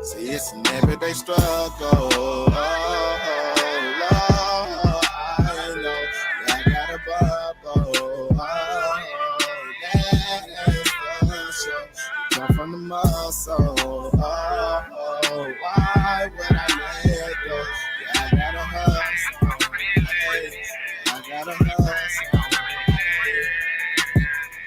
See, it's an everyday struggle. Oh, Lord, I know that I got a bubble. Oh, yeah, for sure. Come from the muscle. Oh, why would I let go? Yeah, I gotta hustle. Hey, I gotta hustle.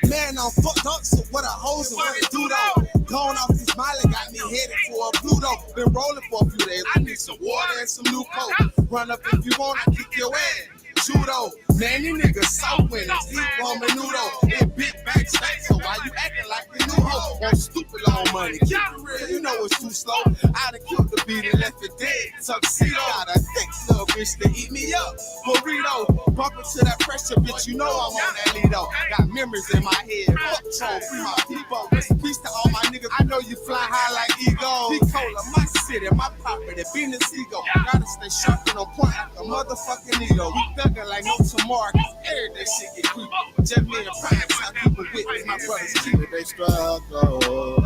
Man, I'm fucked up, so what a hoes and what it do though? Going off this Miley got me headed for a Pluto. Been rolling for a few days. I need some water and some new coke. Run up if you want, I kick your ass. Judo, man, these niggas so winners. Eat ramen noodle and big back stack. So why you acting like you new hoe? Want stupid long money? Keep it real, you know it's too slow. I done killed the beat and left it dead. Tuxedo, got a thick little bitch to eat me up. Burrito, bumping to that pressure, bitch. You know I'm on that Lido. Got memories in my head. Fuck Troll, free my people. Peace to all my niggas. I know you fly high like ego. P-Cola, my city, my property. Being a seagull. Gotta stay sharp and on point like a motherfucking needle. We thuggin' like no tomorrow. Every day shit get creepy. Just me and prime time people with me. My brothers keep it. They struggle. Oh, Lord, I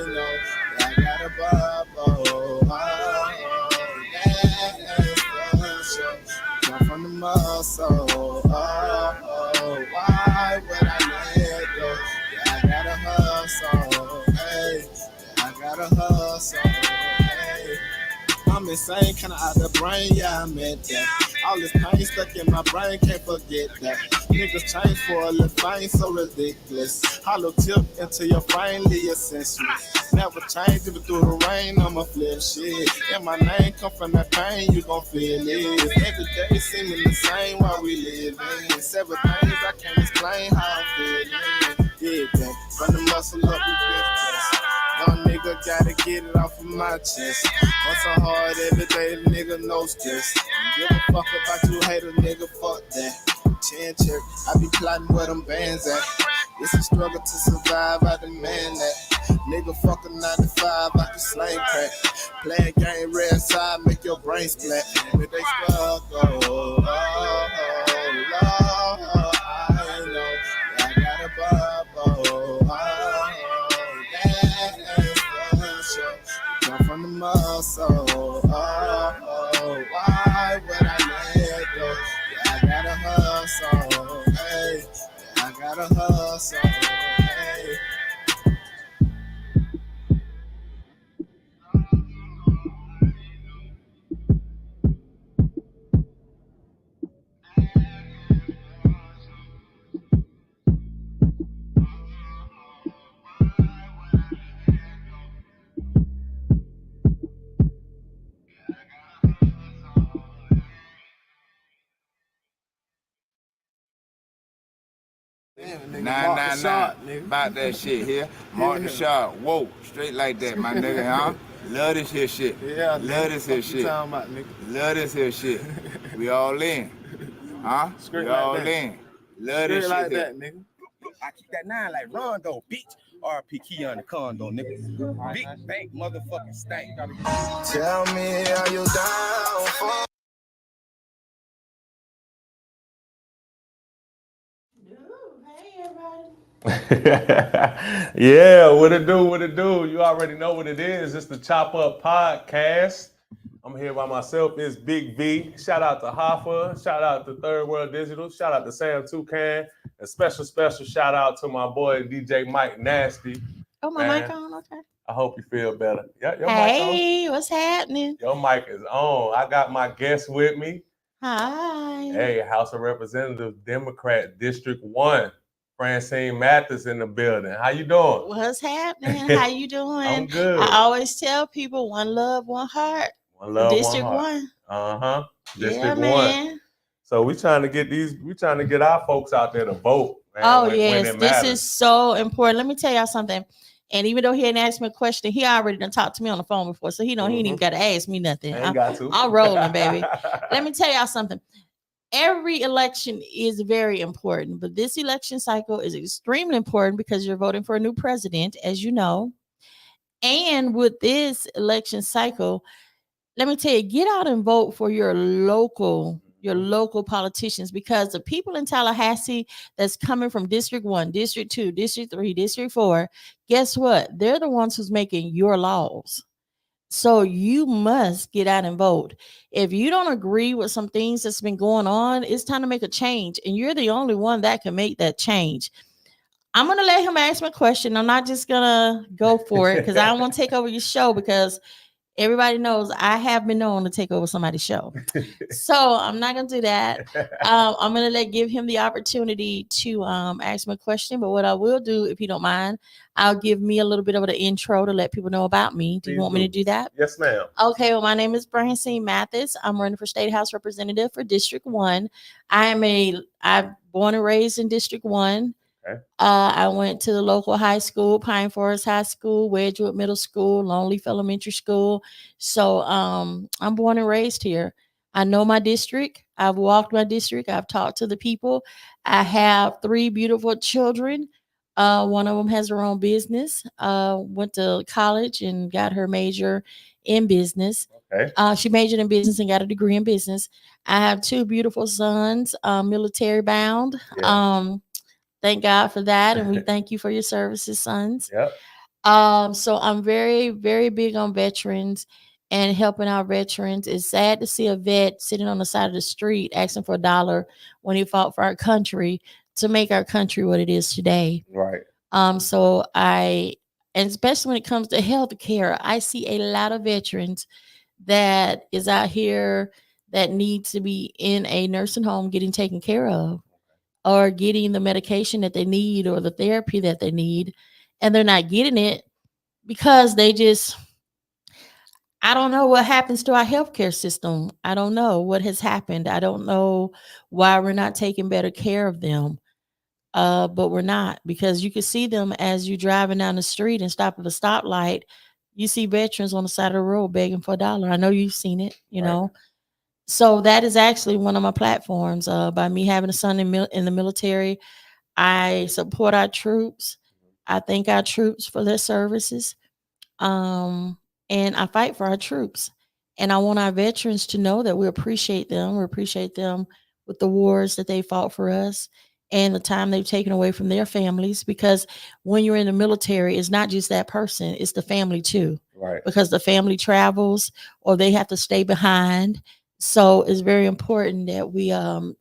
know that I got a bubble. Oh, yeah, for sure. Come from the muscle. Oh, why would I let go? Yeah, I gotta hustle. Hey, yeah, I gotta hustle. Hey, I'm insane, kinda out the brain. Yeah, I meant that. All this pain stuck in my brain, can't forget that. Niggas change for a little fame, so ridiculous. Hollow tip into your brain, leave you senseless. Never change, even through the rain, I'ma flip shit. And my name come from that pain, you gon' feel it. Every day seeming the same while we living. Several things I can't explain how I'm feeling. Yeah, then, from the muscle up, we get pressed. Young nigga gotta get it off of my chest. Work so hard every day, the nigga no stress. Give a fuck about you, hater nigga, fuck that. Chin check, I be plotting where them bands at. It's a struggle to survive, I demand that. Nigga fuck a 9 to 5, I can slang crack. Play a game red side, make your brain splat. But they struggle, oh, Lord, I know that I got a bubble. Oh, yeah, for sure. Come from the muscle. Oh, why would I let go? Yeah, I gotta hustle. Hey, yeah, I gotta hustle. Hey. Nah, about that shit here. Martin Sharp, whoa, straight like that, my nigga, huh? Love this here shit. Yeah, love this here shit. About, love this here shit. We all in, huh? Straight we like all that. in. Love Straight this like shit. that, nigga. I keep that 9 like Rondo, bitch. RP key on the condo, nigga. Big bank motherfucking stank. Tell me how you down for. Yeah, what it do? You already know what it is. It's the Chop Up Podcast. I'm here by myself. It's Big V. Shout out to Hoffa. Shout out to Third World Digital. Shout out to Sam Toucan. A special shout out to my boy DJ Mike Nasty. Oh, my mic on? Okay. I hope you feel better. Yeah, your hey, what's happening? Your mic is on. I got my guest with me. Hi. Hey, House of Representatives, Democrat, District 1. Franscine Mathis in the building. How you doing? What's happening? How you doing? I'm good. I always tell people one love, one heart. One love, District one heart. 1. District 1. Man. So we trying to get our folks out there to vote. Man, oh, when yes. it this matters. is so important. Let me tell y'all something. And even though he hadn't asked me a question, he already done talked to me on the phone before. So he ain't even got to ask me nothing. Ain't got to. I'm rolling, baby. Let me tell y'all something. Every election is very important, but this election cycle is extremely important because you're voting for a new president, as you know. And with this election cycle, let me tell you, get out and vote for your local your local politicians, because the people in Tallahassee that's coming from District 1, District 2, District 3, District 4, guess what? They're the ones who's making your laws. So you must get out and vote. If you don't agree with some things that's been going on, it's time to make a change. And you're the only one that can make that change. I'm going to let him ask me a question. I'm not just going to go for it because I don't want to take over your show, because everybody knows I have been known to take over somebody's show. So I'm not going to do that. I'm going to give him the opportunity to ask me a question. But what I will do, if you don't mind, I'll give me a little bit of an intro to let people know about me. Do you want me to do that? Yes, ma'am. Okay, well, my name is Franscine Mathis. I'm running for State House Representative for District 1. I'm born and raised in District 1. Okay. I went to the local high school, Pine Forest High School, Wedgewood Middle School, Longleaf Elementary School. So I'm born and raised here. I know my district. I've walked my district. I've talked to the people. I have 3 beautiful children. One of them has her own business. Went to college and got her major in business. Okay. She majored in business and got a degree in business. I have 2 beautiful sons, military bound. Yeah. Thank God for that. And we thank you for your services, sons. Yep. So I'm very, very big on veterans and helping our veterans. It's sad to see a vet sitting on the side of the street asking for $1 when he fought for our country to make our country what it is today. Right. So and especially when it comes to health care, I see a lot of veterans that is out here that needs to be in a nursing home getting taken care of, or getting the medication that they need or the therapy that they need, and they're not getting it because I don't know what happens to our healthcare system. I don't know what has happened. I don't know why we're not taking better care of them. But we're not, because you can see them as you're driving down the street and stop at a stoplight. You see veterans on the side of the road begging for $1. I know you've seen it, you know. So that is actually one of my platforms. By me having a son in the military, I support our troops. I thank our troops for their services. And I fight for our troops. And I want our veterans to know that we appreciate them. We appreciate them with the wars that they fought for us and the time they've taken away from their families. Because when you're in the military, it's not just that person, it's the family too. Right. Because the family travels or they have to stay behind. So it's very important that we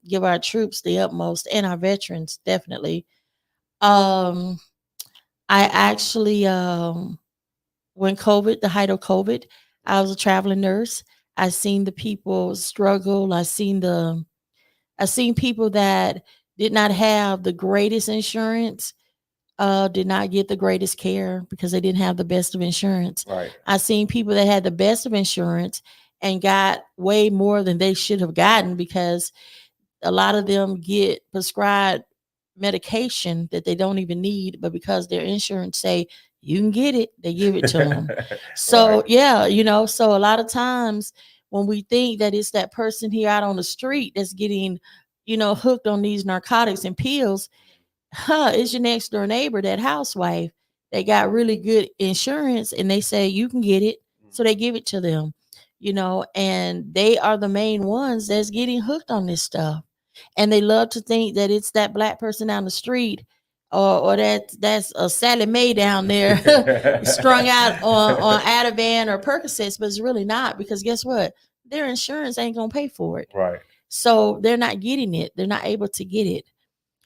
give our troops the utmost, and our veterans definitely. I actually when the height of COVID, I was a traveling nurse. I seen the people struggle. I seen people that did not have the greatest insurance, did not get the greatest care because they didn't have the best of insurance. Right. I seen people that had the best of insurance and got way more than they should have gotten, because a lot of them get prescribed medication that they don't even need, but because their insurance say you can get it, they give it to them. So Right. yeah, so a lot of times when we think that it's that person here out on the street that's getting, hooked on these narcotics and pills, it's your next door neighbor, that housewife. They got really good insurance and they say you can get it. So they give it to them, and they are the main ones that's getting hooked on this stuff. And they love to think that it's that black person down the street, or that's a Sally Mae down there strung out on Ativan or Percocets, but it's really not, because guess what? Their insurance ain't gonna pay for it. Right. So they're not getting it. They're not able to get it.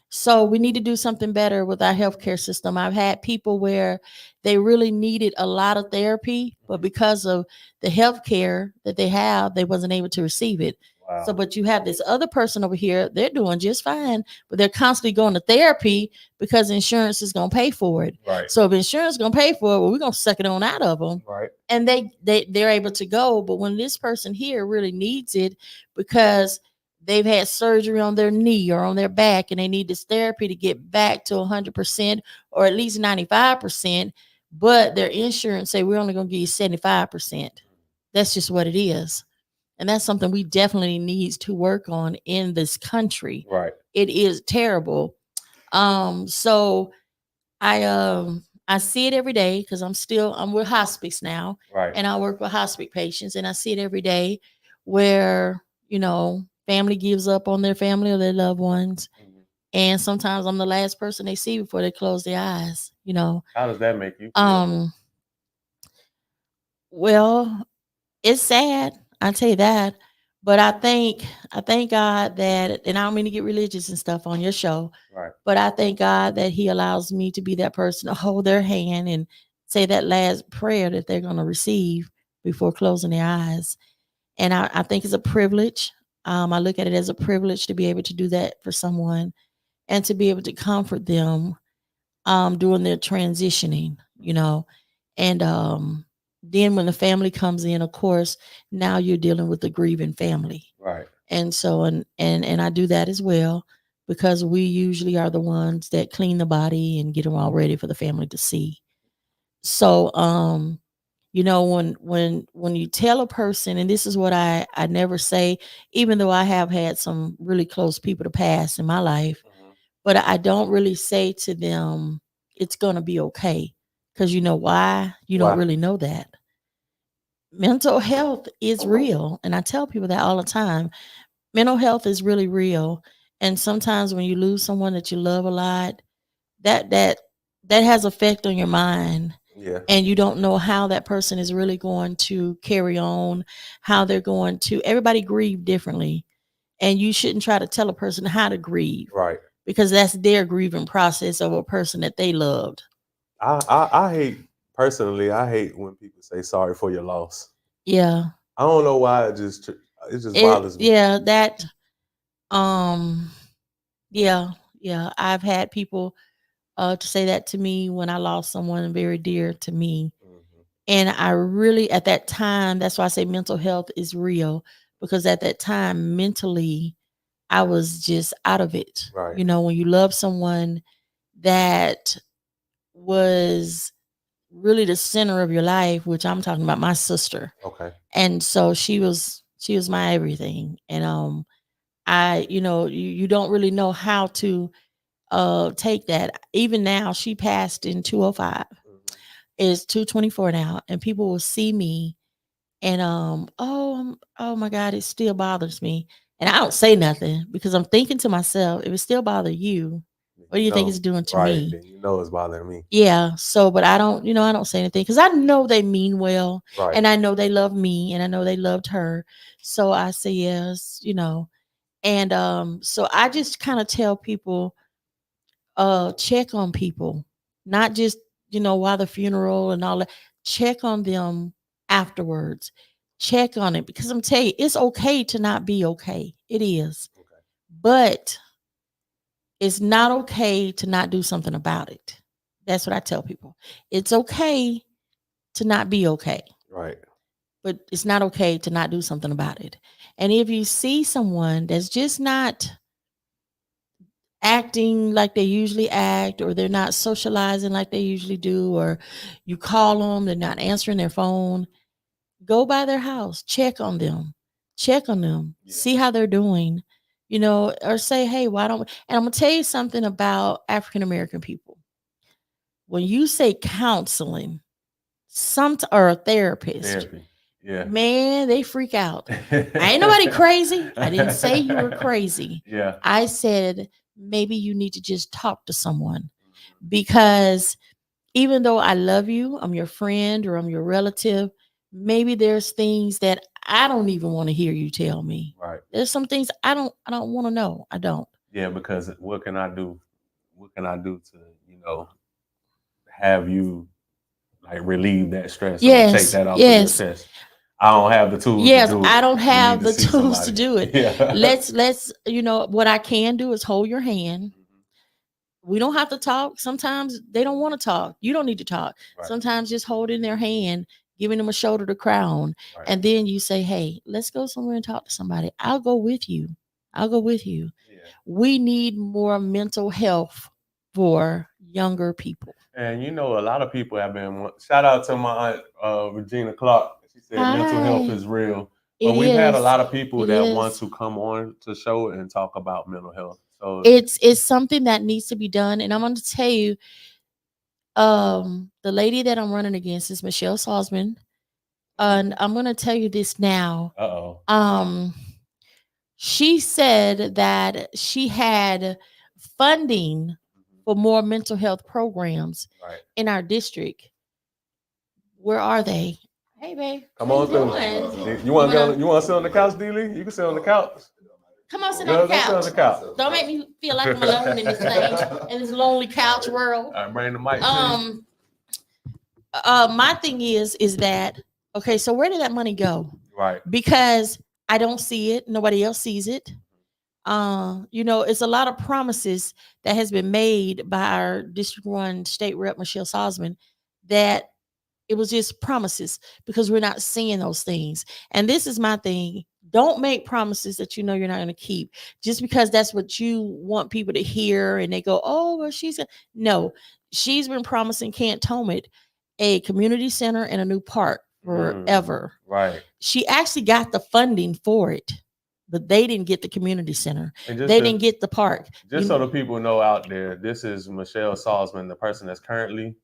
So we need to do something better with our healthcare system. I've had people where they really needed a lot of therapy, but because of the healthcare that they have, they wasn't able to receive it. Wow. So, but you have this other person over here, they're doing just fine, but they're constantly going to therapy because insurance is going to pay for it. Right. So if insurance is going to pay for it, well, we're going to suck it on out of them. Right. And they're able to go. But when this person here really needs it because they've had surgery on their knee or on their back and they need this therapy to get back to 100% or at least 95%, but their insurance say we're only going to give you 75%. That's just what it is. And that's something we definitely need to work on in this country. Right. It is terrible. So I see it every day because I'm with hospice now. Right. And I work with hospice patients, and I see it every day where, family gives up on their family or their loved ones. Mhm. And sometimes I'm the last person they see before they close their eyes, you know. How does that make you feel? Um, well, it's sad. I tell you that. But I thank God that, and I don't mean to get religious and stuff on your show, Right. but I thank God that He allows me to be that person to hold their hand and say that last prayer that they're going to receive before closing their eyes. And I think it's a privilege. I look at it as a privilege to be able to do that for someone and to be able to comfort them during their transitioning, you know. And then when the family comes in, of course, now you're dealing with the grieving family. Right. And so and I do that as well because we usually are the ones that clean the body and get them all ready for the family to see. So you know, when you tell a person, and this is what I never say, even though I have had some really close people to pass in my life, Mhm. but I don't really say to them it's gonna be okay. Because you know why? You don't Why? really know that. Mental health is real. And I tell people that all the time. Mental health is really real. And sometimes when you lose someone that you love a lot, that that that has effect on your mind, Yeah. and you don't know how that person is really going to carry on, how they're going to, everybody grieve differently, and you shouldn't try to tell a person how to grieve Right. because that's their grieving process of a person that they loved. I hate personally. I hate when people say sorry for your loss. Yeah. I don't know why. It just bothers me. Yeah, that um yeah, yeah. I've had people to say that to me when I lost someone very dear to me. Mhm. And I really, at that time, that's why I say mental health is real because at that time, mentally, I was just out of it. Right. You know, when you love someone that was really the center of your life, which I'm talking about my sister. Okay. And so she was my everything. And I, you know, you don't really know how to take that. Even now, she passed in 205. Mhm. It's 224 now, and people will see me and oh my God, it still bothers me. And I don't say nothing because I'm thinking to myself, if it still bother you, what do you think No. it's doing to Right. me? Then you know it's bothering me. Yeah. So, but I don't, I don't say anything because I know they mean well, Right. and I know they love me, and I know they loved her. So I say yes, and so I just kind of tell people, check on people, not just while the funeral and all that. Check on them afterwards. Check on it because I'm telling you, it's okay to not be okay. It is, Okay. but it's not okay to not do something about it. That's what I tell people. It's okay to not be okay, Right. but it's not okay to not do something about it. And if you see someone that's just not acting like they usually act, or they're not socializing like they usually do, or you call them, they're not answering their phone, go by their house, check on them, Yeah. see how they're doing, or say, hey, why don't we? And I'm gonna tell you something about African American people. When you say counseling, or a therapist, Therapy. Yeah. man, they freak out. I ain't nobody crazy. I didn't say you were crazy. Yeah. I said maybe you need to just talk to someone, Mhm. because even though I love you, I'm your friend or I'm your relative, maybe there's things that I don't even want to hear you tell me. Right. There's some things I don't want to know. I don't. Yeah. Because what can I do? What can I do to have you like relieve that stress or take Yes, that off of your yes. chest? I don't have the tools to Yes, do it. I don't You need have to the see tools to somebody. do it. Yeah. Let's what I can do is hold your hand. Mhm. We don't have to talk. Sometimes they don't want to talk. You don't need to talk. Right. Sometimes just holding their hand, giving them a shoulder to cry on, Right. and then you say, "Hey, let's go somewhere and talk to somebody. I'll go with you. I'll go with you." Yeah. We need more mental health for younger people. And a lot of people have been. Shout out to my aunt Regina Clark. She said mental health Hi. is real. It But we've had a is. lot of people It that want is. to come on to show and talk about mental health. So It's something that needs to be done, and I'm going to tell you, the lady that I'm running against is Michelle Salzman, and I'm going to tell you this now. uh oh. Um, She said that she had funding for more mental health programs Right. in our district. Where are they? Hey, babe. Come what on you through. doing? You want to sit on the couch, D-Lee? You can sit on the couch. Come on, sit Go on the sit on couch. the couch. Don't make me feel like I'm alone in this thing, in this lonely couch world. All right, bring the mic to you. My thing is that okay, so where did that money go? Right. Because I don't see it, nobody else sees it. You know, it's a lot of promises that has been made by our District 1 State Rep Michelle Salzman that it was just promises because we're not seeing those things. And this is my thing. Don't make promises that you know you're not going to keep just because that's what you want people to hear and they go, oh, well, no, she's been promising Cantonment a community center and a new park forever. Right. She actually got the funding for it, but they didn't get the community center. They didn't get the park. Just so the people know out there, this is Michelle Salzman, the person that's currently.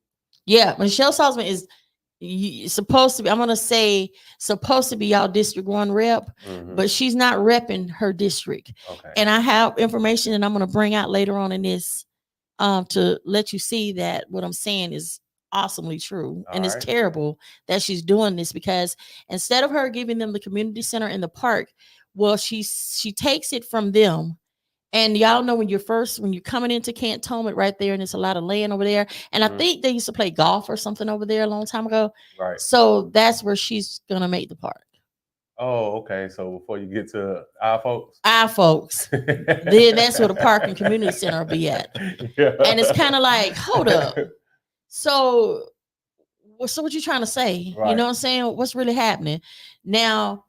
Yeah, Michelle Salzman is supposed to be, I'm going to say supposed to be y'all District 1 rep, but she's not repping her district. Okay. And I have information that I'm going to bring out later on in this to let you see that what I'm saying is awesomely true. And it's terrible that she's doing this because instead of her giving them the community center and the park, well, she takes it from them. And y'all know when you're coming into Cantonment right there, and it's a lot of land over there. And I think they used to play golf or something over there a long time ago. Right. So that's where she's gonna make the park. Oh, okay. So before you get to our folks, then that's where the park and community center will be at. Yeah. And it's kind of like, hold up. So what you trying to say? Right. You know what I'm saying? What's really happening now?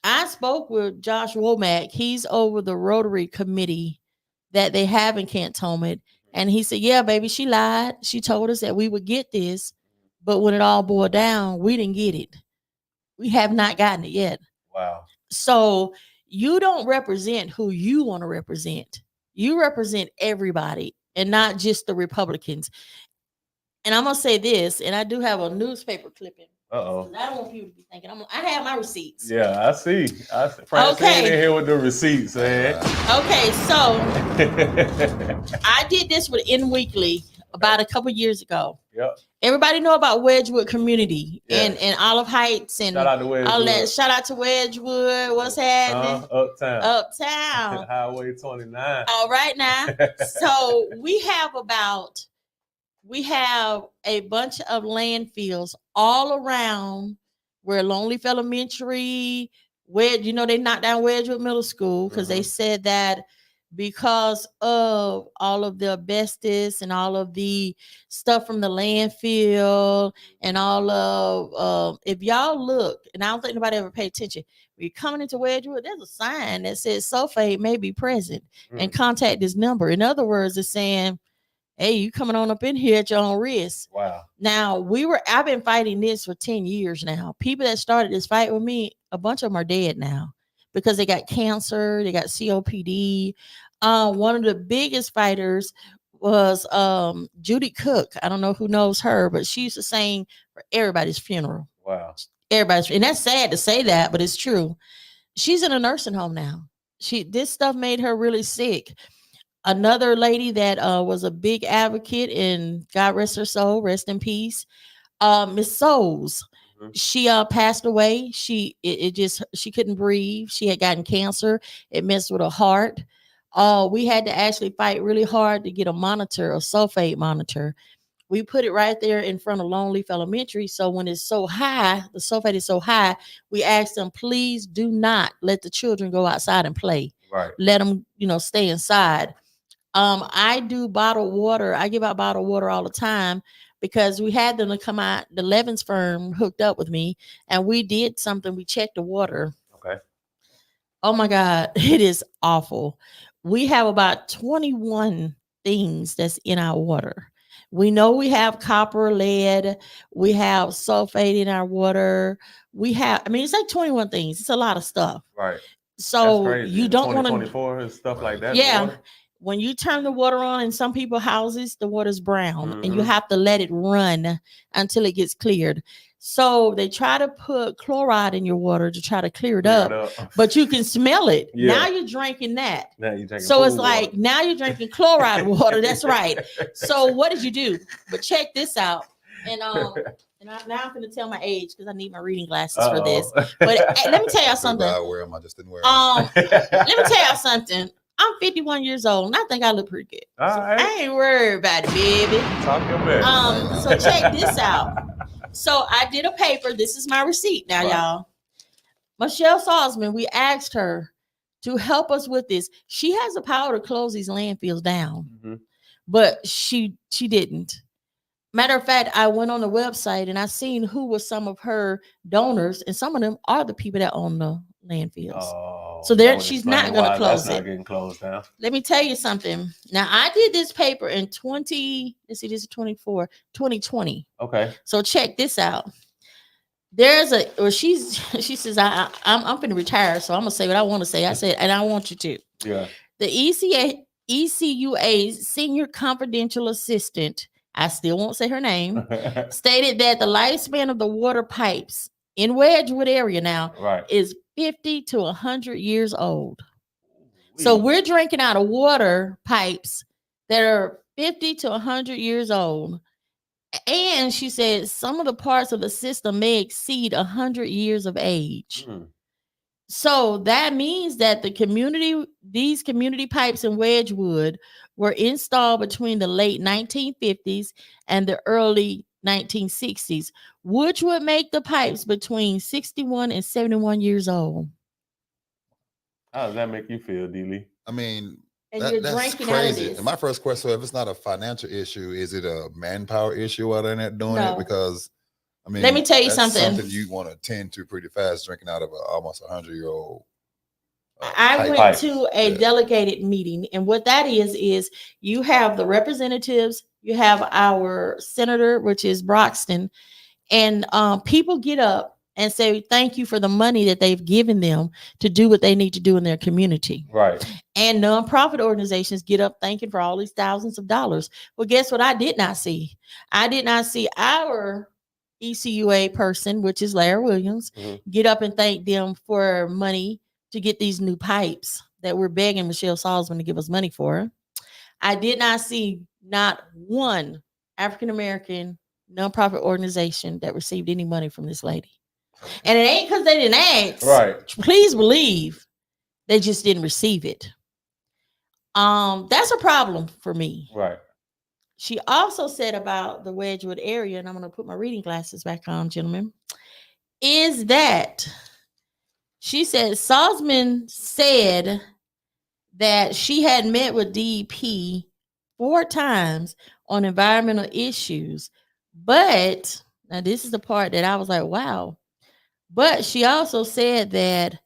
I spoke with Josh Womack. He's over the Rotary committee that they have in Cantonment. And he said, yeah, baby, she lied. She told us that we would get this. But when it all boiled down, we didn't get it. We have not gotten it yet. Wow. So you don't represent who you want to represent. You represent everybody and not just the Republicans. And I'm going to say this, and I do have a newspaper clipping. Uh-oh. I don't want people to be thinking I have my receipts. Yeah, I see. Francine in here with the receipts, man. Okay, so I did this with In Weekly about a couple years ago. Yep. Everybody know about Wedgwood Community and Olive Heights and shout out to Wedgwood. All that. Shout out to Wedgwood. What's happening? Uptown. Highway 29. All right now. So we have a bunch of landfills all around where Longleaf Elementary, they knocked down Wedgwood Middle School because they said that because of all of the asbestos and all of the stuff from the landfill and all of, if y'all look, and I don't think nobody ever paid attention, when you're coming into Wedgwood, there's a sign that says sulfate may be present and contact this number. In other words, it's saying, hey, you coming on up in here at your own risk. Wow. Now, I've been fighting this for 10 years now. People that started this fight with me, a bunch of them are dead now because they got cancer, they got COPD. One of the biggest fighters was Judy Cook. I don't know who knows her, but she used to sing for everybody's funeral. Wow. And that's sad to say that, but it's true. She's in a nursing home now. This stuff made her really sick. Another lady that was a big advocate, and God rest her soul, rest in peace, Miss Souls. She passed away. She couldn't breathe. She had gotten cancer. It messed with her heart. We had to actually fight really hard to get a sulfate monitor. We put it right there in front of Longleaf Elementary. So when it's so high, the sulfate is so high, we asked them, please do not let the children go outside and play. Right. Let them, stay inside. I do bottled water. I give out bottled water all the time because we had them to come out. The Levins firm hooked up with me and we did something. We checked the water. Okay. Oh my God, it is awful. We have about 21 things that's in our water. We know we have copper, lead, we have sulfate in our water. It's like 21 things. It's a lot of stuff. Right. So you don't want to 24 and stuff like that. Yeah. When you turn the water on in some people's houses, the water's brown and you have to let it run until it gets cleared. So they try to put chloride in your water to try to clear it up, but you can smell it. Yeah. Now you're drinking that. Now you're drinking So it's pool like water. now you're drinking chloride water. That's right. So what did you do? But check this out. And now I'm going to tell my age because I need my reading glasses for this. But hey, let me tell y'all something. I wear them. I just didn't wear them. Let me tell y'all something. I'm 51 years old, and I think I look pretty good. All So right. I ain't worried about it, baby. Talk your best. So check this out. So I did a paper. This is my receipt now, y'all. Michelle Salzman, we asked her to help us with this. She has the power to close these landfills down, but she didn't. Matter of fact, I went on the website and I seen who were some of her donors, and some of them are the people that own the landfills. So she's not going to close it. Not getting closed down. Let me tell you something. Now, I did this paper in 2020. Okay. So check this out. She says, I'm going to retire, so I'm going to say what I want to say. I said, and I want you to. Yeah. The ECUA senior confidential assistant, I still won't say her name, stated that the lifespan of the water pipes in Wedgwood area now is 50 to 100 years old. So we're drinking out of water pipes that are 50 to 100 years old. And she said some of the parts of the system may exceed 100 years of age. So that means that these community pipes in Wedgwood were installed between the late 1950s and the early 1960s, which would make the pipes between 61 and 71 years old. How does that make you feel, D-Lee? I mean, that's crazy. And my first question, so if it's not a financial issue, is it a manpower issue while they're not doing it? Because, I mean, let me tell you something you want to tend to pretty fast, drinking out of almost 100-year-old. I went to a delegated meeting, and what that is you have the representatives, you have our senator, which is Broxton, and people get up and say thank you for the money that they've given them to do what they need to do in their community. Right. And nonprofit organizations get up thanking for all these thousands of dollars. Well, guess what I did not see? I did not see our ECUA person, which is Larry Williams, get up and thank them for money to get these new pipes that we're begging Michelle Salzman to give us money for. I did not see not one African-American nonprofit organization that received any money from this lady. And it ain't because they didn't ask. Right. Please believe they just didn't receive it. That's a problem for me. Right. She also said about the Wedgwood area, and I'm going to put my reading glasses back on, gentlemen, is that she said Salzman said that she had met with DEP 4 times on environmental issues. But now this is the part that I was like, wow. But she also said that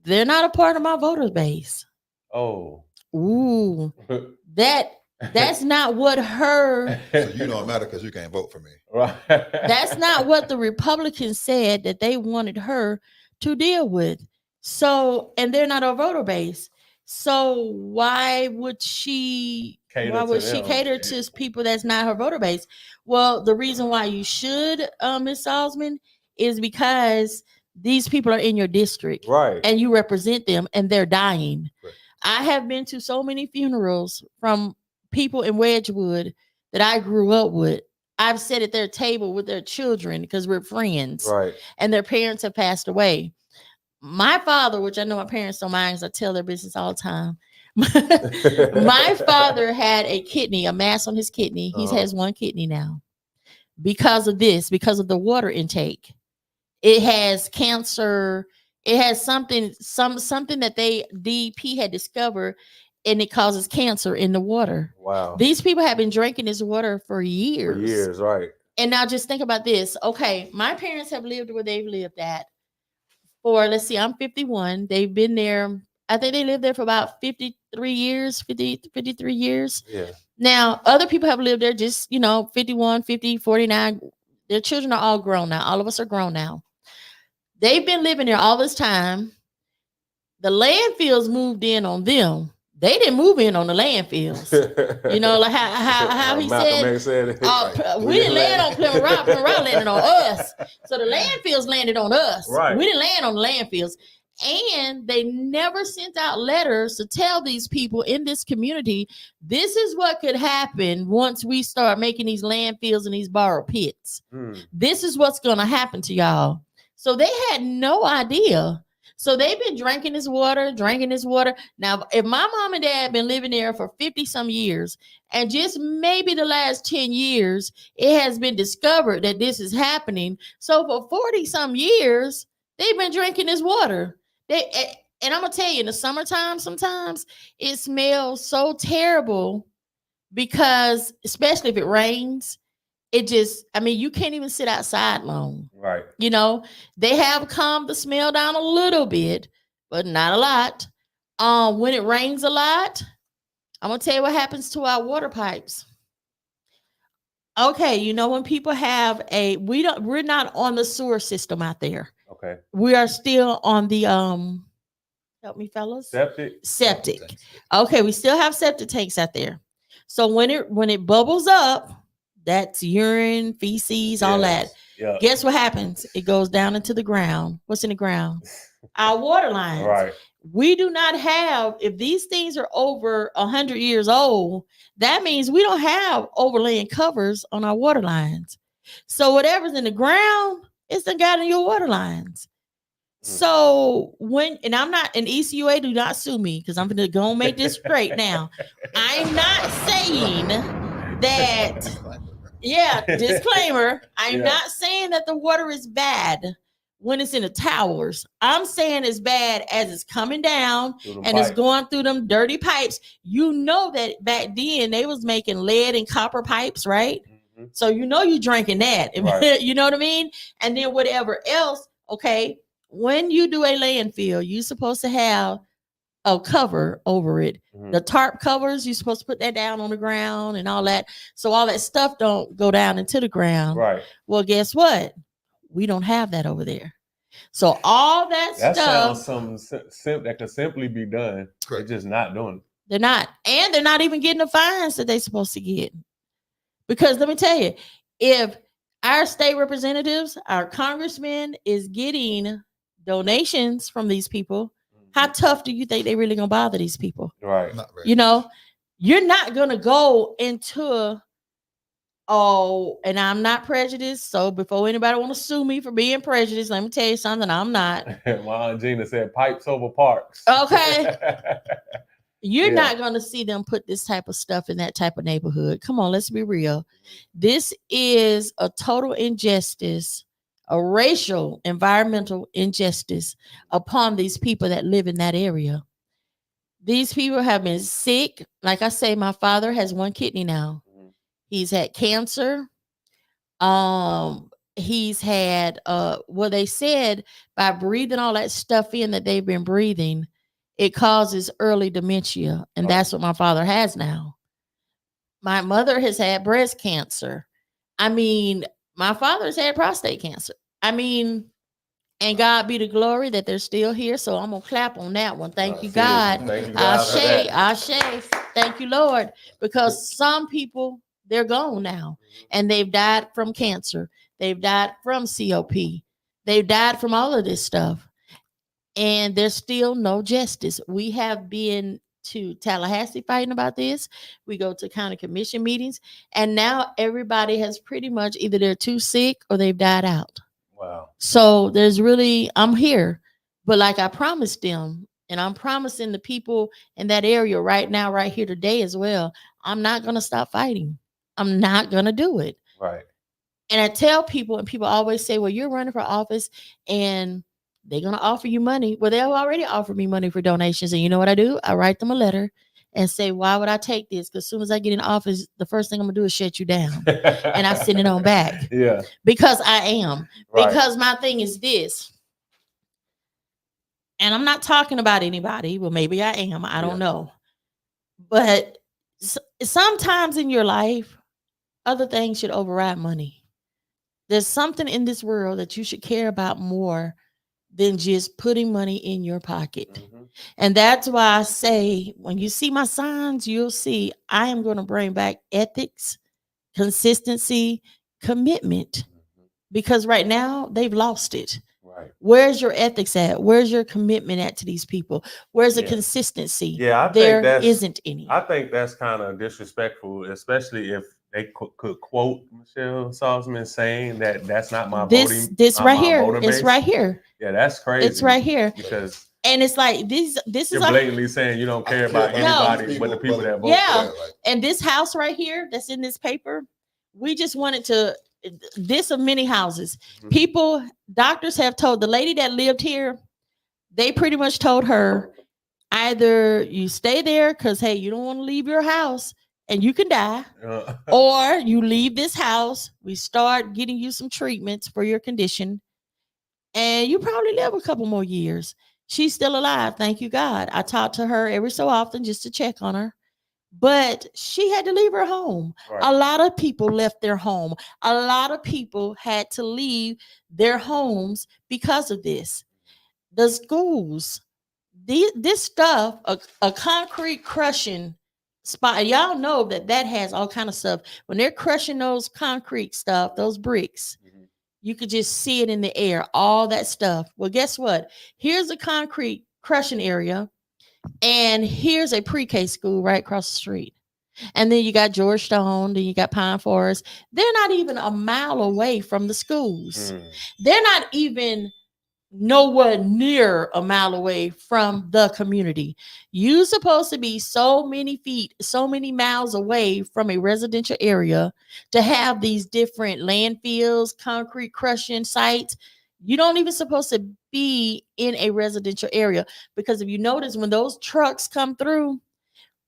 they're not a part of my voter base. Oh. Ooh. That's not what her. So you don't matter because you can't vote for me. Right. That's not what the Republicans said that they wanted her to deal with. So, and they're not a voter base. So why would she cater to people that's not her voter base? Well, the reason why you should, Ms. Salzman, is because these people are in your district, right? And you represent them, and they're dying. Right. I have been to so many funerals from people in Wedgwood that I grew up with. I've sat at their table with their children because we're friends, right? And their parents have passed away. My father, which I know my parents don't mind because I tell their business all the time. My father had a mass on his kidney. He has 1 kidney now because of the water intake. It has cancer. It has something that DEP had discovered, and it causes cancer in the water. Wow. These people have been drinking this water for years. For years, right. And now just think about this. Okay, my parents have lived where they've lived at for, let's see, I'm 51. They've been there. I think they lived there for about 53 years. Yeah. Now, other people have lived there just, 51, 50, 49. Their children are all grown now. All of us are grown now. They've been living there all this time. The landfills moved in on them. They didn't move in on the landfills. You know, like how he Malcolm said, X said we didn't land on Plymouth Rock. Plymouth Rock landed on us. So the landfills landed on us. Right. We didn't land on the landfills. And they never sent out letters to tell these people in this community, this is what could happen once we start making these landfills and these borrowed pits. This is what's going to happen to y'all. So they had no idea. So they've been drinking this water. Now, if my mom and dad had been living there for 50 some years, and just maybe the last 10 years, it has been discovered that this is happening. So for 40 some years, they've been drinking this water. And I'm going to tell you, in the summertime, sometimes it smells so terrible because, especially if it rains, you can't even sit outside long. Right. You know, they have calmed the smell down a little bit, but not a lot. When it rains a lot, I'm going to tell you what happens to our water pipes. Okay, you know, when people have we're not on the sewer system out there. Okay. We are still on the help me fellas. Septic. Okay, we still have septic tanks out there. So when it bubbles up, that's urine, feces, all that. Yeah. Guess what happens? It goes down into the ground. What's in the ground? Our water lines. Right. We do not have, if these things are over 100 years old, that means we don't have overlaying covers on our water lines. So whatever's in the ground, it's done got in your water lines. So and I'm not, an ECUA, do not sue me because I'm going to go and make this straight now. I'm not saying that, disclaimer, I'm not saying that the water is bad when it's in the towers. I'm saying it's bad as it's coming down and it's going through them dirty pipes. You know that back then they was making lead and copper pipes, right? Mm-hmm. So you know you're drinking that. Right. You know what I mean? And then whatever else, okay, when you do a landfill, you're supposed to have a cover over it. Mm-hmm. The tarp covers, you're supposed to put that down on the ground and all that. So all that stuff don't go down into the ground. Right. Well, guess what? We don't have that over there. So all that stuff. That sounds something that could simply be done. Correct. They're just not doing it. They're not. And they're not even getting the fines that they're supposed to get. Because let me tell you, if our state representatives, our congressmen is getting donations from these people, how tough do you think they really gonna bother these people? Right. You know, you're not gonna go into and I'm not prejudiced. So before anybody want to sue me for being prejudiced, let me tell you something. I'm not. My Aunt Gina said pipes over parks. Okay. You're not going to see them put this type of stuff in that type of neighborhood. Come on, let's be real. This is a total injustice, a racial, environmental injustice upon these people that live in that area. These people have been sick. Like I say, my father has one kidney now. He's had cancer. He's had they said by breathing all that stuff in that they've been breathing, it causes early dementia. And that's what my father has now. My mother has had breast cancer. I mean, my father's had prostate cancer. I mean, and God be the glory that they're still here. So I'm going to clap on that one. Thank you, God. Thank you, God. Ashe. Thank you, Lord. Because some people, they're gone now. And they've died from cancer. They've died from COP. They've died from all of this stuff. And there's still no justice. We have been to Tallahassee fighting about this. We go to county commission meetings. And now everybody has pretty much either they're too sick or they've died out. Wow. So I'm here. But like I promised them, and I'm promising the people in that area right now, right here today as well, I'm not going to stop fighting. I'm not going to do it. Right. And I tell people, and people always say, well, you're running for office and they're going to offer you money. Well, they've already offered me money for donations. And you know what I do? I write them a letter and say, why would I take this? Because as soon as I get in office, the first thing I'm going to do is shut you down. And I send it on back. Yeah. Because I am. Right. Because my thing is this. And I'm not talking about anybody. Well, maybe I am. I don't know. But sometimes in your life, other things should override money. There's something in this world that you should care about more than just putting money in your pocket. Mhm. And that's why I say, when you see my signs, you'll see I am going to bring back ethics, consistency, commitment, Mhm. because right now they've lost it. Right. Where's your ethics at? Where's your commitment at to these people? Where's the Yeah. consistency? Yeah, There isn't any. I think that's kind of disrespectful, especially if they could quote Michelle Salzman saying that that's not my This voting, this right my here, voter it's base. right here. Yeah, that's crazy. It's right here. Because And it's like this is you're blatantly saying you don't care about anybody but the people that vote. Yeah. For that, like. And this house right here that's in this paper, we just wanted to this of many houses. Mhm. People, doctors have told the lady that lived here, they pretty much told her either you stay there because hey, you don't want to leave your house and you can die, or you leave this house. We start getting you some treatments for your condition, and you probably live a couple more years. She's still alive, thank you God. I talk to her every so often just to check on her, but she had to leave her home. Right. A lot of people left their home. A lot of people had to leave their homes because of this. The schools, this stuff, a concrete crushing spot. And y'all know that has all kind of stuff. When they're crushing those concrete stuff, those bricks, Mhm. you could just see it in the air, all that stuff. Well, guess what? Here's a concrete crushing area, and here's a pre-K school right across the street. And then you got Georgetown, then you got Pine Forest. They're not even a mile away from the schools. They're not even nowhere near a mile away from the community. You supposed to be so many feet, so many miles away from a residential area to have these different landfills, concrete crushing sites. You don't even supposed to be in a residential area, because if you notice, when those trucks come through,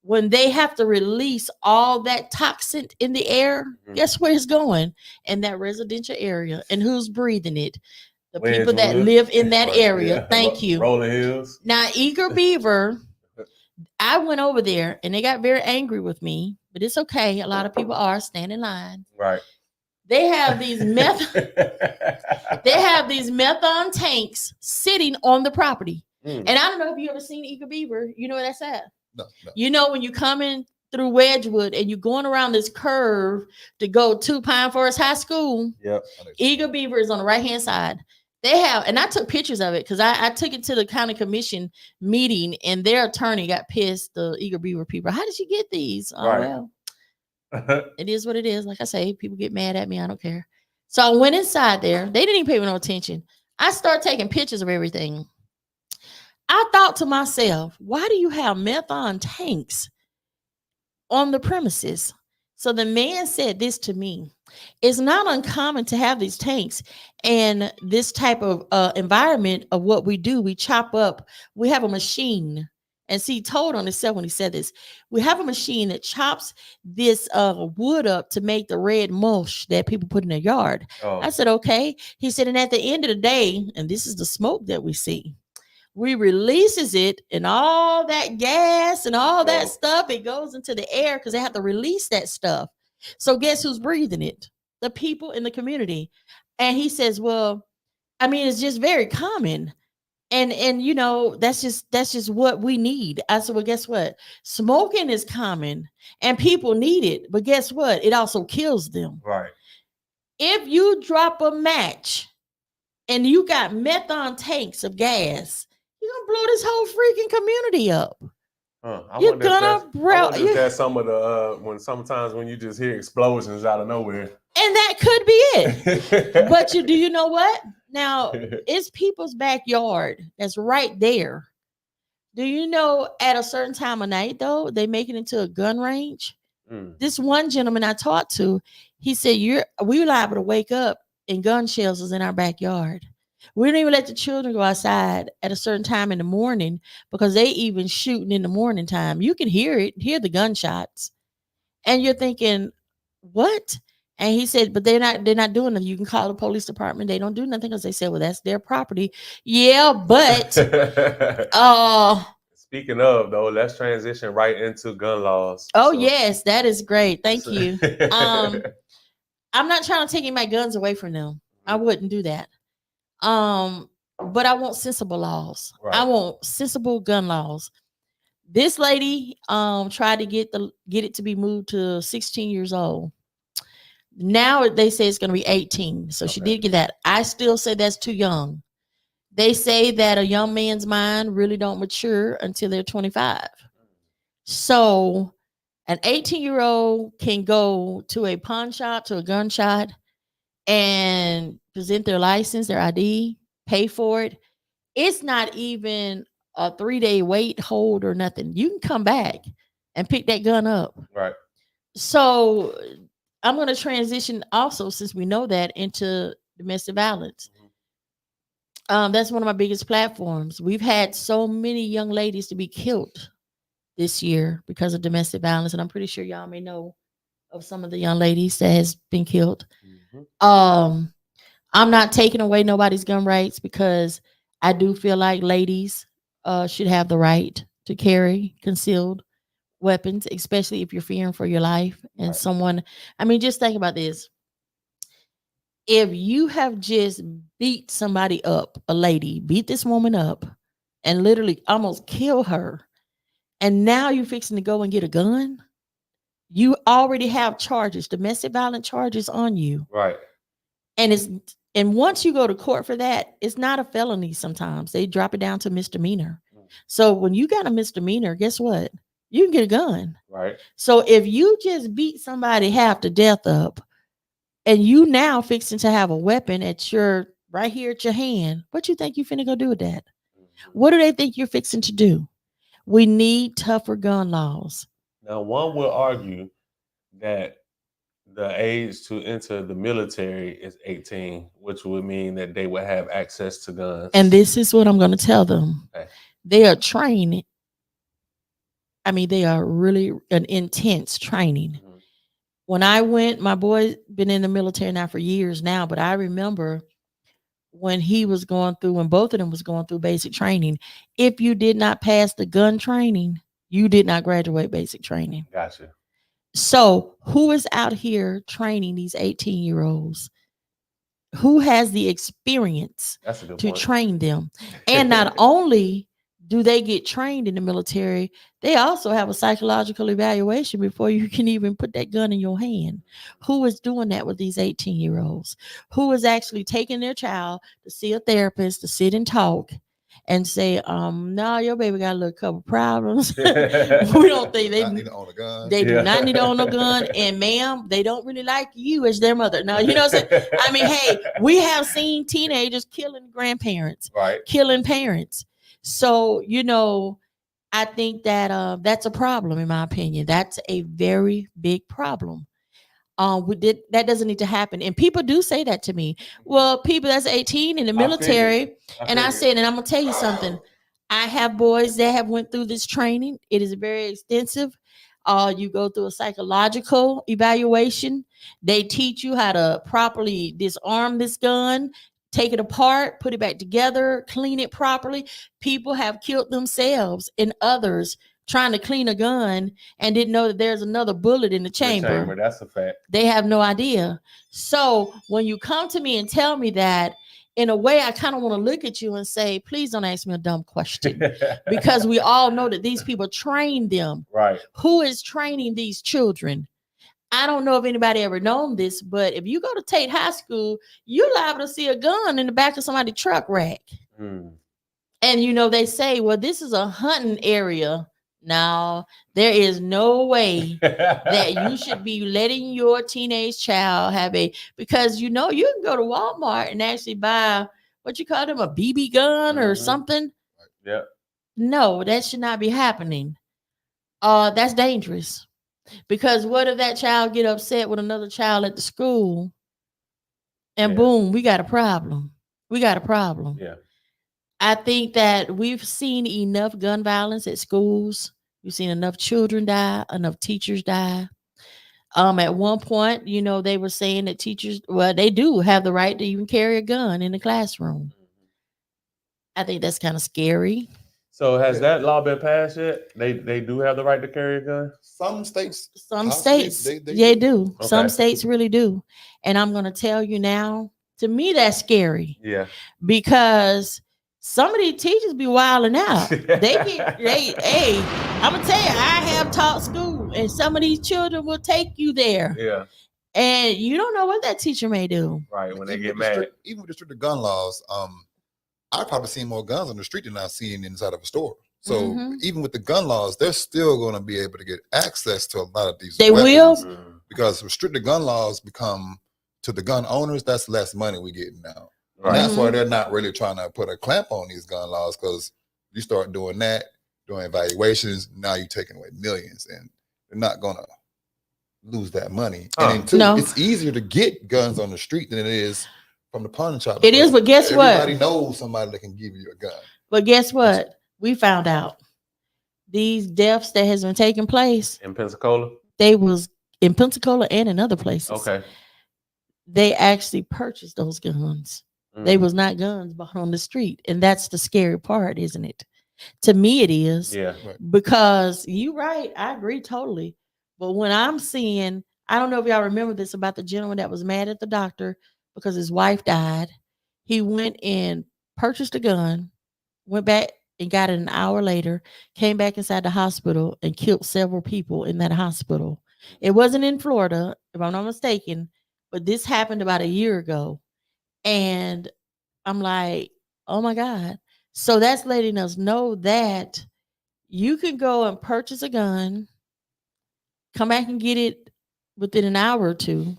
when they have to release all that toxin in the air, guess where it's going? In that residential area. And who's breathing it? The people that live in that area. Yeah. Thank you. Rolling Hills. Now, Eager Beaver, I went over there and they got very angry with me, but it's okay. A lot of people are standing in line. Right. They have these methane tanks sitting on the property. And I don't know if you ever seen Eager Beaver. You know where that's at? No. You know, when you come in through Wedgwood and you're going around this curve to go to Pine Forest High School, yep. Eager Beaver is on the right hand side. They have, and I took pictures of it because I took it to the county commission meeting, and their attorney got pissed. The Eager Beaver people, how did you get these? Oh, Right. well, it is what it is. Like I say, people get mad at me. I don't care. So I went inside there. They didn't even pay me no attention. I started taking pictures of everything. I thought to myself, why do you have methane tanks on the premises? So the man said this to me: it's not uncommon to have these tanks and this type of environment of what we do. We chop up, we have a machine. And see, he told on himself when he said this, we have a machine that chops this wood up to make the red mulch that people put in their yard. Oh. I said, okay. He said, and at the end of the day, and this is the smoke that we see, we releases it, and all that gas and all that stuff, it goes into the air because they have to release that stuff. So guess who's breathing it? The people in the community. And he says, well, I mean, it's just very common. And you know, that's just what we need. I said, well, guess what? Smoking is common and people need it, but guess what? It also kills them. Right. If you drop a match and you got methane tanks of gas, you're gonna blow this whole freaking community up. You're gonna blow. That's some of the sometimes when you just hear explosions out of nowhere, and that could be it. But do you know what? Now it's people's backyard that's right there. Do you know at a certain time of night though they make it into a gun range? This one gentleman I talked to, he said, we were liable to wake up and gun shells was in our backyard. We don't even let the children go outside at a certain time in the morning because they even shooting in the morning time. You can hear the gunshots. And you're thinking, what? And he said, but they're not doing it. You can call the police department. They don't do nothing because they said, well, that's their property. Yeah, but speaking of though, let's transition right into gun laws. Oh, yes, that is great. Thank you. I'm not trying to take my guns away from them. I wouldn't do that. but I want sensible laws. Right. I want sensible gun laws. This lady tried to get it to be moved to 16 years old. Now they say it's going to be 18. So she did get that. I still say that's too young. They say that a young man's mind really don't mature until they're 25. So an 18-year-old can go to a pawn shop, to a gun shop, and present their license, their ID, pay for it. It's not even a 3-day wait, hold, or nothing. You can come back and pick that gun up. Right. So I'm going to transition also, since we know that, into domestic violence. That's one of my biggest platforms. We've had so many young ladies to be killed this year because of domestic violence, and I'm pretty sure y'all may know of some of the young ladies that has been killed. I'm not taking away nobody's gun rights, because I do feel like ladies should have the right to carry concealed weapons, especially if you're fearing for your life and someone. I mean, just think about this. If you have just beat somebody up, a lady, beat this woman up and literally almost kill her, and now you're fixing to go and get a gun, you already have charges, domestic violence charges on you. Right. And once you go to court for that, it's not a felony sometimes. They drop it down to misdemeanor. So when you got a misdemeanor, guess what? You can get a gun. Right. So if you just beat somebody half to death up, and you now fixing to have a weapon right here at your hand, what you think you finna go do with that? What do they think you're fixing to do? We need tougher gun laws. Now, one will argue that the age to enter the military is 18, which would mean that they would have access to guns. And this is what I'm going to tell them. Okay. They are trained. I mean, they are really an intense training. When I went, my boy been in the military now for years now, but I remember when he was going through, when both of them was going through basic training, if you did not pass the gun training, you did not graduate basic training. Gotcha. So who is out here training these 18-year-olds? Who has the experience to train them? And not only do they get trained in the military, they also have a psychological evaluation before you can even put that gun in your hand. Who is doing that with these 18-year-olds? Who is actually taking their child to see a therapist, to sit and talk and say, no, your baby got a little couple problems. We don't think they need to own a gun. They do not need to own a gun. And ma'am, they don't really like you as their mother. Now, you know what I'm saying? I mean, hey, we have seen teenagers killing grandparents, killing parents. So, you know, I think that that's a problem, in my opinion. That's a very big problem. That doesn't need to happen. And people do say that to me. Well, people that's 18 in the military. I said, and I'm going to tell you something. I have boys that have went through this training. It is very extensive. You go through a psychological evaluation. They teach you how to properly disarm this gun, take it apart, put it back together, clean it properly. People have killed themselves and others trying to clean a gun and didn't know that there's another bullet in the chamber. That's a fact. They have no idea. So when you come to me and tell me that, in a way, I kind of want to look at you and say, please don't ask me a dumb question, because we all know that these people train them. Right. Who is training these children? I don't know if anybody ever known this, but if you go to Tate High School, you're liable to see a gun in the back of somebody's truck rack. And, you know, they say, well, this is a hunting area. Now, there is no way that you should be letting your teenage child have because, you know, you can go to Walmart and actually buy, what you call them, a BB gun or something. Yeah. No, that should not be happening. That's dangerous. Because what if that child get upset with another child at the school and boom, we got a problem. Yeah. I think that we've seen enough gun violence at schools. We've seen enough children die, enough teachers die. At one point, you know, they were saying that teachers, well, they do have the right to even carry a gun in the classroom. I think that's kind of scary. So has that law been passed yet? They do have the right to carry a gun? Some states. They do. Okay. Some states really do. And I'm going to tell you now, to me, that's scary. Yeah. Because Some of these teachers be wilding out. Hey, I'm gonna tell you, I have taught school, and some of these children will take you there. Yeah. And you don't know what that teacher may do. Right, when they Even get with the mad. even with the stricter gun laws, I've probably seen more guns on the street than I've seen inside of a store. So even with the gun laws, they're still going to be able to get access to a lot of these. They weapons will? because restricted gun laws become to the gun owners. That's less money we getting now, Right. and that's why they're not really trying to put a clamp on these gun laws. Because you start doing that, doing evaluations, now you're taking away millions, and they're not going to lose that money. And then two, No. it's easier to get guns on the street than it is from the pawn shop. It is, but guess what? Everybody knows somebody that can give you a gun. But guess what? We found out these deaths that has been taking place In Pensacola? They was in Pensacola and in other places. Okay. They actually purchased those guns. They was not guns bought on the street. And that's the scary part, isn't it? To me, it is. Yeah. Because you're right. I agree totally. But when I'm seeing, I don't know if y'all remember this about the gentleman that was mad at the doctor because his wife died. He went and purchased a gun, went back and got it an hour later, came back inside the hospital and killed several people in that hospital. It wasn't in Florida, if I'm not mistaken, but this happened about a year ago. And I'm like, oh my God. So that's letting us know that you can go and purchase a gun, come back and get it within an hour or two.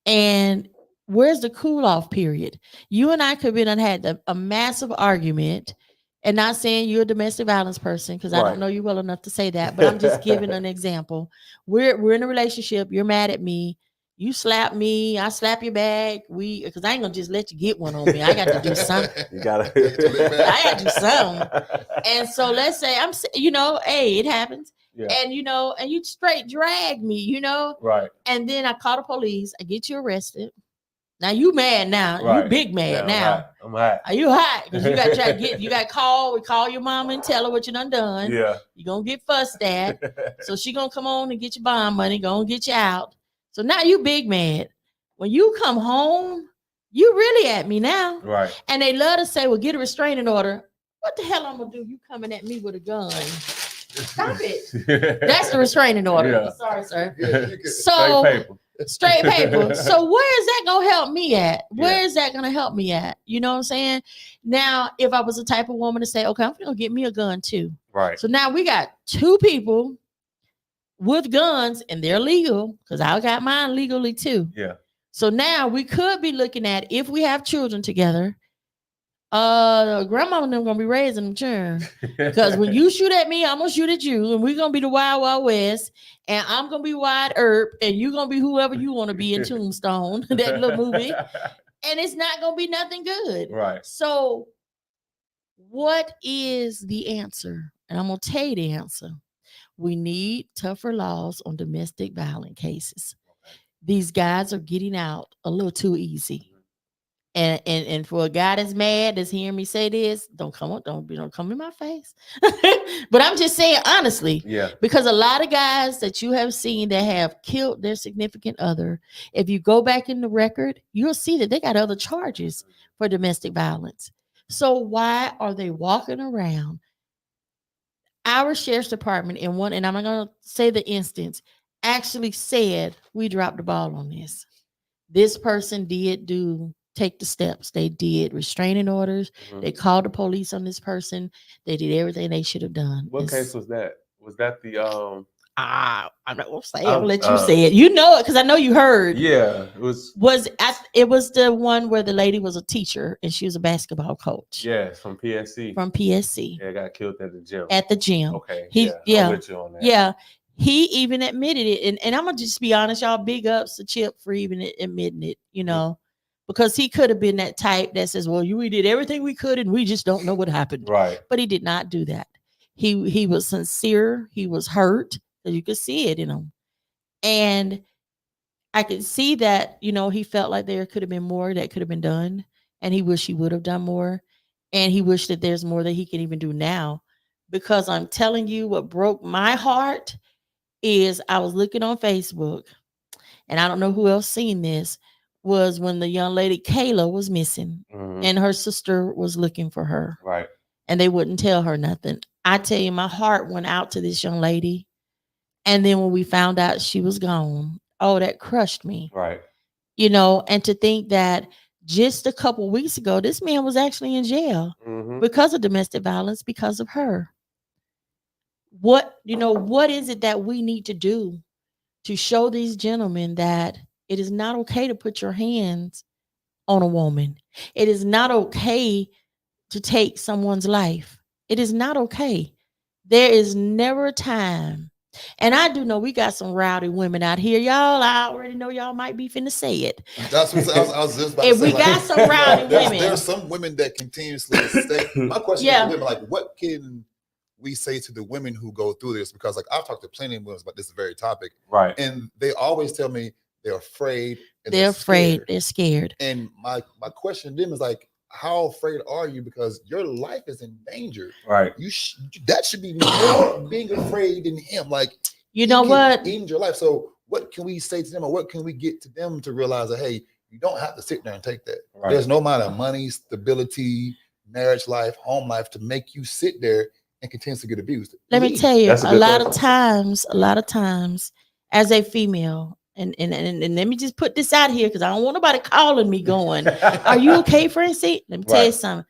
And where's the cool off period? You and I could have had a massive argument, and not saying you're a domestic violence person because I don't know you well enough to say that, but I'm just giving an example. We're in a relationship. You're mad at me. You slap me. I slap you back. Because I ain't gonna just let you get one on me. I got to do something. You gotta. I got to do something. And so let's say hey, it happens. Yeah. And and you straight drag me, Right. And then I call the police. I get you arrested. Now you mad now. Right. You big mad now. I'm hot. Are you hot? Because you got to try to get. You got to call your mama and tell her what you done. Yeah. You gonna get fussed at. So she gonna come on and get your bond money. Gonna get you out. So now you big mad. When you come home, you really at me now. Right. And they love to say, "Well, get a restraining order." What the hell I'm gonna do? You coming at me with a gun? Stop it. That's the restraining order. Yeah. Sorry, sir. Straight paper. Straight paper. So where is that gonna help me at? Where is that gonna help me at? You know what I'm saying? Now, if I was the type of woman to say, okay, I'm gonna get me a gun too. Right. So now we got two people with guns and they're legal because I got mine legally too. Yeah. So now we could be looking at if we have children together. Grandma and them gonna be raising them children because when you shoot at me, I'm gonna shoot at you, and we're gonna be the Wild Wild West, and I'm gonna be Wide Earp, and you're gonna be whoever you want to be in Tombstone, that little movie, and it's not gonna be nothing good. Right. So, what is the answer? And I'm gonna tell you the answer. We need tougher laws on domestic violence cases. These guys are getting out a little too easy. And for a guy that's mad, that's hearing me say this, don't come in my face. But I'm just saying honestly, because a lot of guys that you have seen that have killed their significant other, if you go back in the record, you'll see that they got other charges for domestic violence. So why are they walking around? Our sheriff's department and I'm not gonna say the instance, actually said we dropped the ball on this. This person did take the steps. They did restraining orders. They called the police on this person. They did everything they should have done. What case was that? Was that the I'm not gonna say it. I'll let you say it. You know it because I know you heard. Yeah, it was the one where the lady was a teacher and she was a basketball coach. Yeah, from PSC. From PSC. Yeah, got killed at the gym. At the gym. Okay. I'm with you on that. Yeah. He even admitted it. And I'm gonna just be honest, y'all. Big ups to Chip for even admitting it, because he could have been that type that says, well, we did everything we could and we just don't know what happened. Right. But he did not do that. He was sincere. He was hurt. You could see it in him. And I could see that, he felt like there could have been more that could have been done. And he wished he would have done more. And he wished that there's more that he can even do now. Because I'm telling you, what broke my heart is I was looking on Facebook, and I don't know who else seen this, was when the young lady Kayla was missing. and her sister was looking for her. Right. And they wouldn't tell her nothing. I tell you, my heart went out to this young lady. And then when we found out she was gone, oh, that crushed me. Right. You know, and to think that just a couple weeks ago, this man was actually in jail because of domestic violence, because of her. What is it that we need to do to show these gentlemen that it is not okay to put your hands on a woman? It is not okay to take someone's life. It is not okay. There is never a time. And I do know we got some rowdy women out here. Y'all, I already know y'all might be finna say it. That's what I was just about If to say. we got some rowdy women. There's some women that continuously stay. My question is to women, like, what can we say to the women who go through this? Because like I've talked to plenty of women about this very topic. Right. And they always tell me they're afraid. And they're afraid. Scared. They're scared. And my question to them is like, how afraid are you? Because your life is in danger. Right. That should be more being afraid than him. Like, you know what? End your life. So what can we say to them, or what can we get to them to realize that, hey, you don't have to sit there and take that. Right. There's no amount of money, stability, marriage life, home life to make you sit there and continue to get abused. Let me tell you, a lot of times, as a female, and let me just put this out here because I don't want nobody calling me going, are you okay, Francine? Let me tell you something.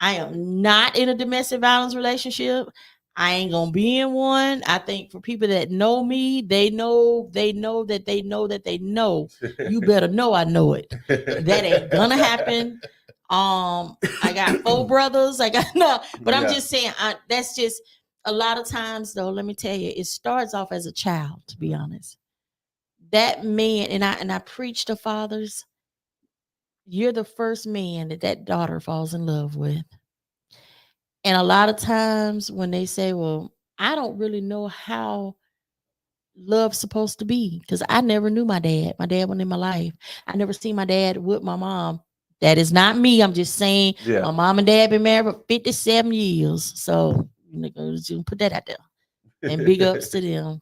I am not in a domestic violence relationship. I ain't gonna be in one. I think for people that know me, they know. You better know I know it. That ain't gonna happen. I got 4 brothers. But I'm just saying, that's just a lot of times though. Let me tell you, it starts off as a child, to be honest. That man, and I preach to fathers, you're the first man that daughter falls in love with. And a lot of times when they say, well, I don't really know how love's supposed to be, because I never knew my dad. My dad wasn't in my life. I never seen my dad with my mom. That is not me. I'm just saying my mom and dad been married for 57 years. So you put that out there. And big ups to them.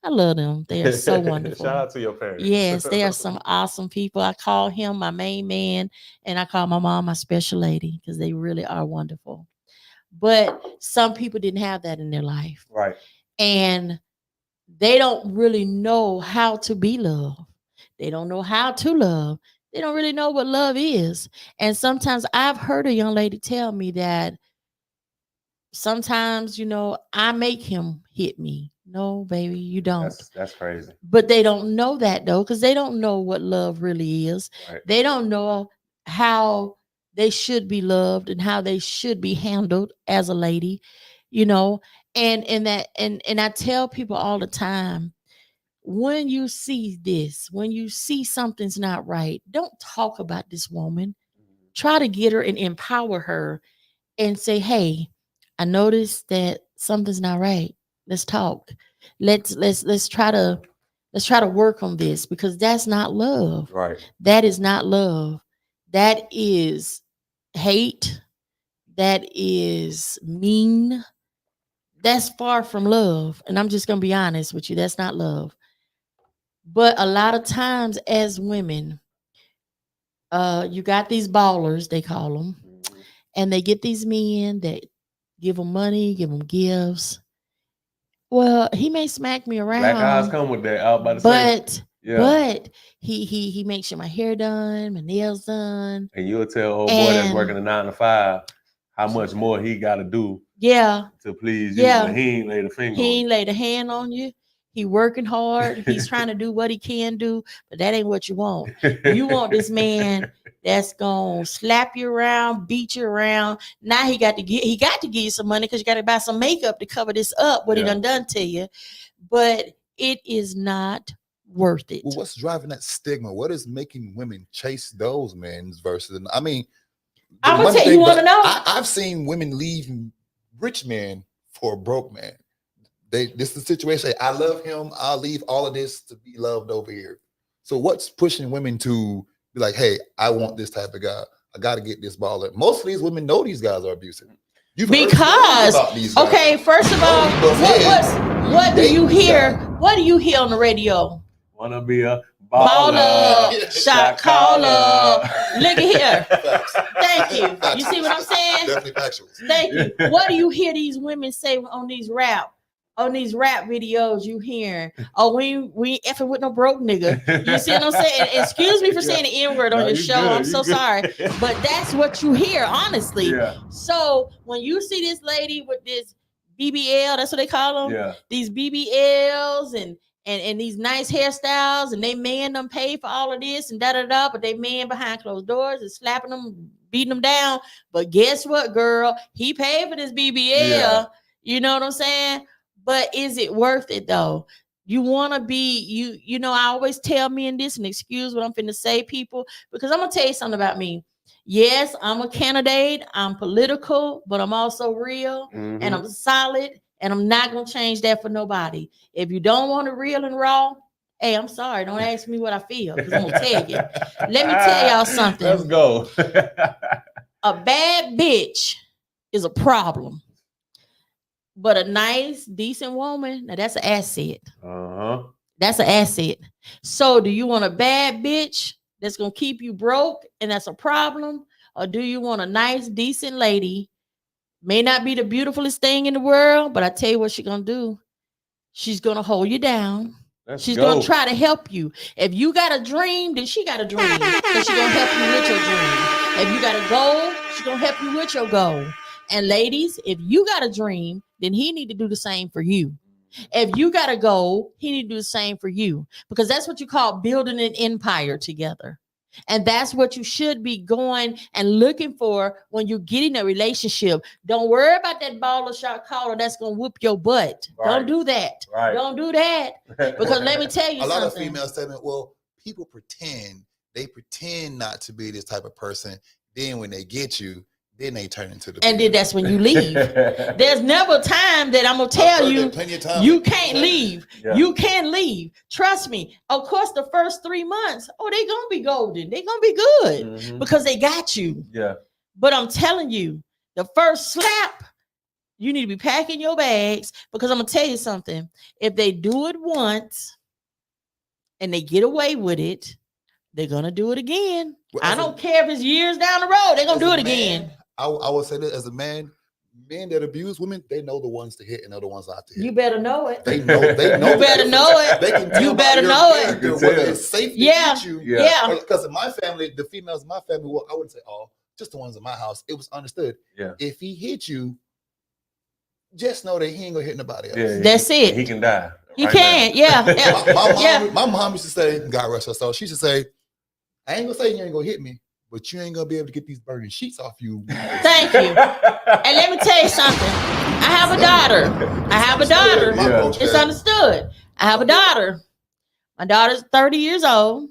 I love them. They are so wonderful. Shout out to your parents. Yes, they are some awesome people. I call him my main man, and I call my mom my special lady, because they really are wonderful. But some people didn't have that in their life. Right. And they don't really know how to be loved. They don't know how to love. They don't really know what love is. And sometimes I've heard a young lady tell me that sometimes, I make him hit me. No, baby, you don't. That's crazy. But they don't know that though, because they don't know what love really is. Right. They don't know how they should be loved and how they should be handled as a lady, and I tell people all the time, when you see this, when you see something's not right, don't talk about this woman. Try to get her and empower her and say, hey, I noticed that something's not right. Let's talk. Let's try to work on this, because that's not love. Right. That is not love. That is hate. That is mean. That's far from love. And I'm just going to be honest with you. That's not love. But a lot of times as women, you got these ballers, they call them, and they get these men that give them money, give them gifts. Well, he may smack me around. Black eyes come with that. I was about to say. But he makes sure my hair done, my nails done. And you'll tell old boy that's working a 9 to 5 how much more he got to do. Yeah. To please you. Yeah. He ain't laid a finger. He ain't laid a hand on you. He working hard. He's trying to do what he can do, but that ain't what you want. You want this man that's gonna slap you around, beat you around. Now he got to give you some money, because you got to buy some makeup to cover this up, what he done to you. But it is not worth it. Well, what's driving that stigma? What is making women chase those men versus? I mean, I'm gonna tell you. You want to know? I've seen women leave rich men for a broke man. This is the situation. I love him. I'll leave all of this to be loved over here. So what's pushing women to be like, hey, I want this type of guy. I got to get this baller. Most of these women know these guys are abusive. Because okay, first of all, what do you hear? What do you hear on the radio? Wanna be a Baller, shot caller. Look at here. Facts. Thank you. You see what I'm saying? Definitely factual. Thank you. What do you hear these women say on these rap videos you hearing? Oh, we ain't effing with no broke nigga. You see what I'm saying? And excuse me for saying the N-word on your show. Good, I'm so sorry. But that's what you hear, honestly. Yeah. So when you see this lady with this BBL, that's what they call them. Yeah. These BBLs and these nice hairstyles, and they man them pay for all of this and da, but they man behind closed doors is slapping them, beating them down. But guess what, girl? He paid for this BBL. Yeah. You know what I'm saying? But is it worth it though? You want to be, you know, I always tell men this, and excuse what I'm finna say, people, because I'm gonna tell you something about me. Yes, I'm a candidate, I'm political, but I'm also real, and I'm solid, and I'm not gonna change that for nobody. If you don't want it real and raw, hey, I'm sorry. Don't ask me what I feel, because I'm gonna tell you. Let me tell y'all something. Let's go. A bad bitch is a problem. But a nice, decent woman, now that's an asset. That's an asset. So do you want a bad bitch that's going to keep you broke and that's a problem? Or do you want a nice, decent lady? May not be the beautifulest thing in the world, but I tell you what she's going to do. She's going to hold you down. She's going to try to help you. If you got a dream, then she got a dream. So she's going to help you with your dream. If you got a goal, she's going to help you with your goal. And ladies, if you got a dream, then he need to do the same for you. If you got a goal, he need to do the same for you, because that's what you call building an empire together. And that's what you should be going and looking for when you're getting a relationship. Don't worry about that baller shot caller that's going to whoop your butt. Right. Don't do that. Right. Don't do that. Because let me tell you something. A lot of females tell me, well, people pretend not to be this type of person. Then when they get you, then they turn into the. And then that's when you leave. There's never a time that I'm gonna tell you you can't leave. Yeah. You can't leave. Trust me. Of course, the first 3 months, they gonna be golden. They gonna be good because they got you. Yeah. But I'm telling you, the first slap, you need to be packing your bags, because I'm gonna tell you something. If they do it once and they get away with it, they're gonna do it again. Well, I don't care if it's years down the road. They're gonna do it again. I will say this as a man, men that abuse women, they know the ones to hit and know the ones not to hit. You better know it. They know. You better know it. They can tell you better know it. Whether it's safe to hit you. Yeah. Because in my family, the females in my family, well, I wouldn't say all, just the ones in my house, it was understood. Yeah. If he hit you, just know that he ain't gonna hit nobody else. Yeah, that's it. He can die. He can. Yeah. My mom used to say, God rest her soul, she used to say, I ain't gonna say you ain't gonna hit me, but you ain't gonna be able to get these burning sheets off you. Thank you. And let me tell you something. I have a daughter. Yeah. It's understood. I have a daughter. My daughter's 30 years old.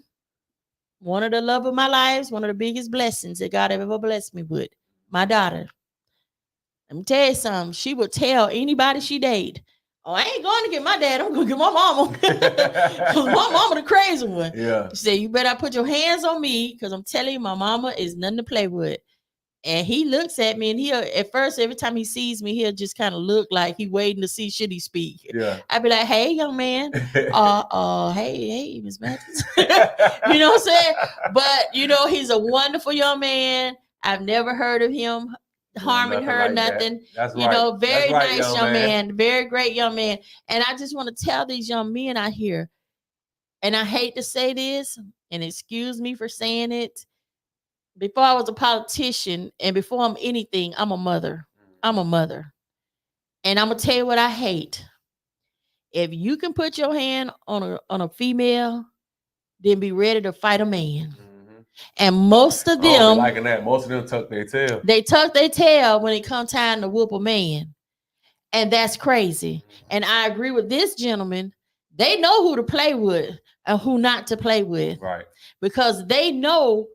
One of the love of my life, one of the biggest blessings that God ever blessed me with. My daughter. Let me tell you something. She would tell anybody she date, I ain't going to get my dad. I'm going to get my mama. Because my mama the crazy one. Yeah. She said, you better put your hands on me, because I'm telling you, my mama is nothing to play with. And he looks at me, and he'll, at first, every time he sees me, he'll just kind of look like he waiting to see should he speak. Yeah. I'd be like, hey, young man. Hey, Miss Mathis. You know what I'm saying? But, he's a wonderful young man. I've never heard of him harming her or nothing. That's right. Very nice young man, very great young man. And I just want to tell these young men out here, and I hate to say this, and excuse me for saying it, before I was a politician and before I'm anything, I'm a mother. I'm a mother. And I'm gonna tell you what I hate. If you can put your hand on a female, then be ready to fight a man. And most of them liking that. Most of them tuck their tail. They tuck their tail when it comes time to whoop a man. And that's crazy. And I agree with this gentleman. They know who to play with and who not to play with. Right. Because they know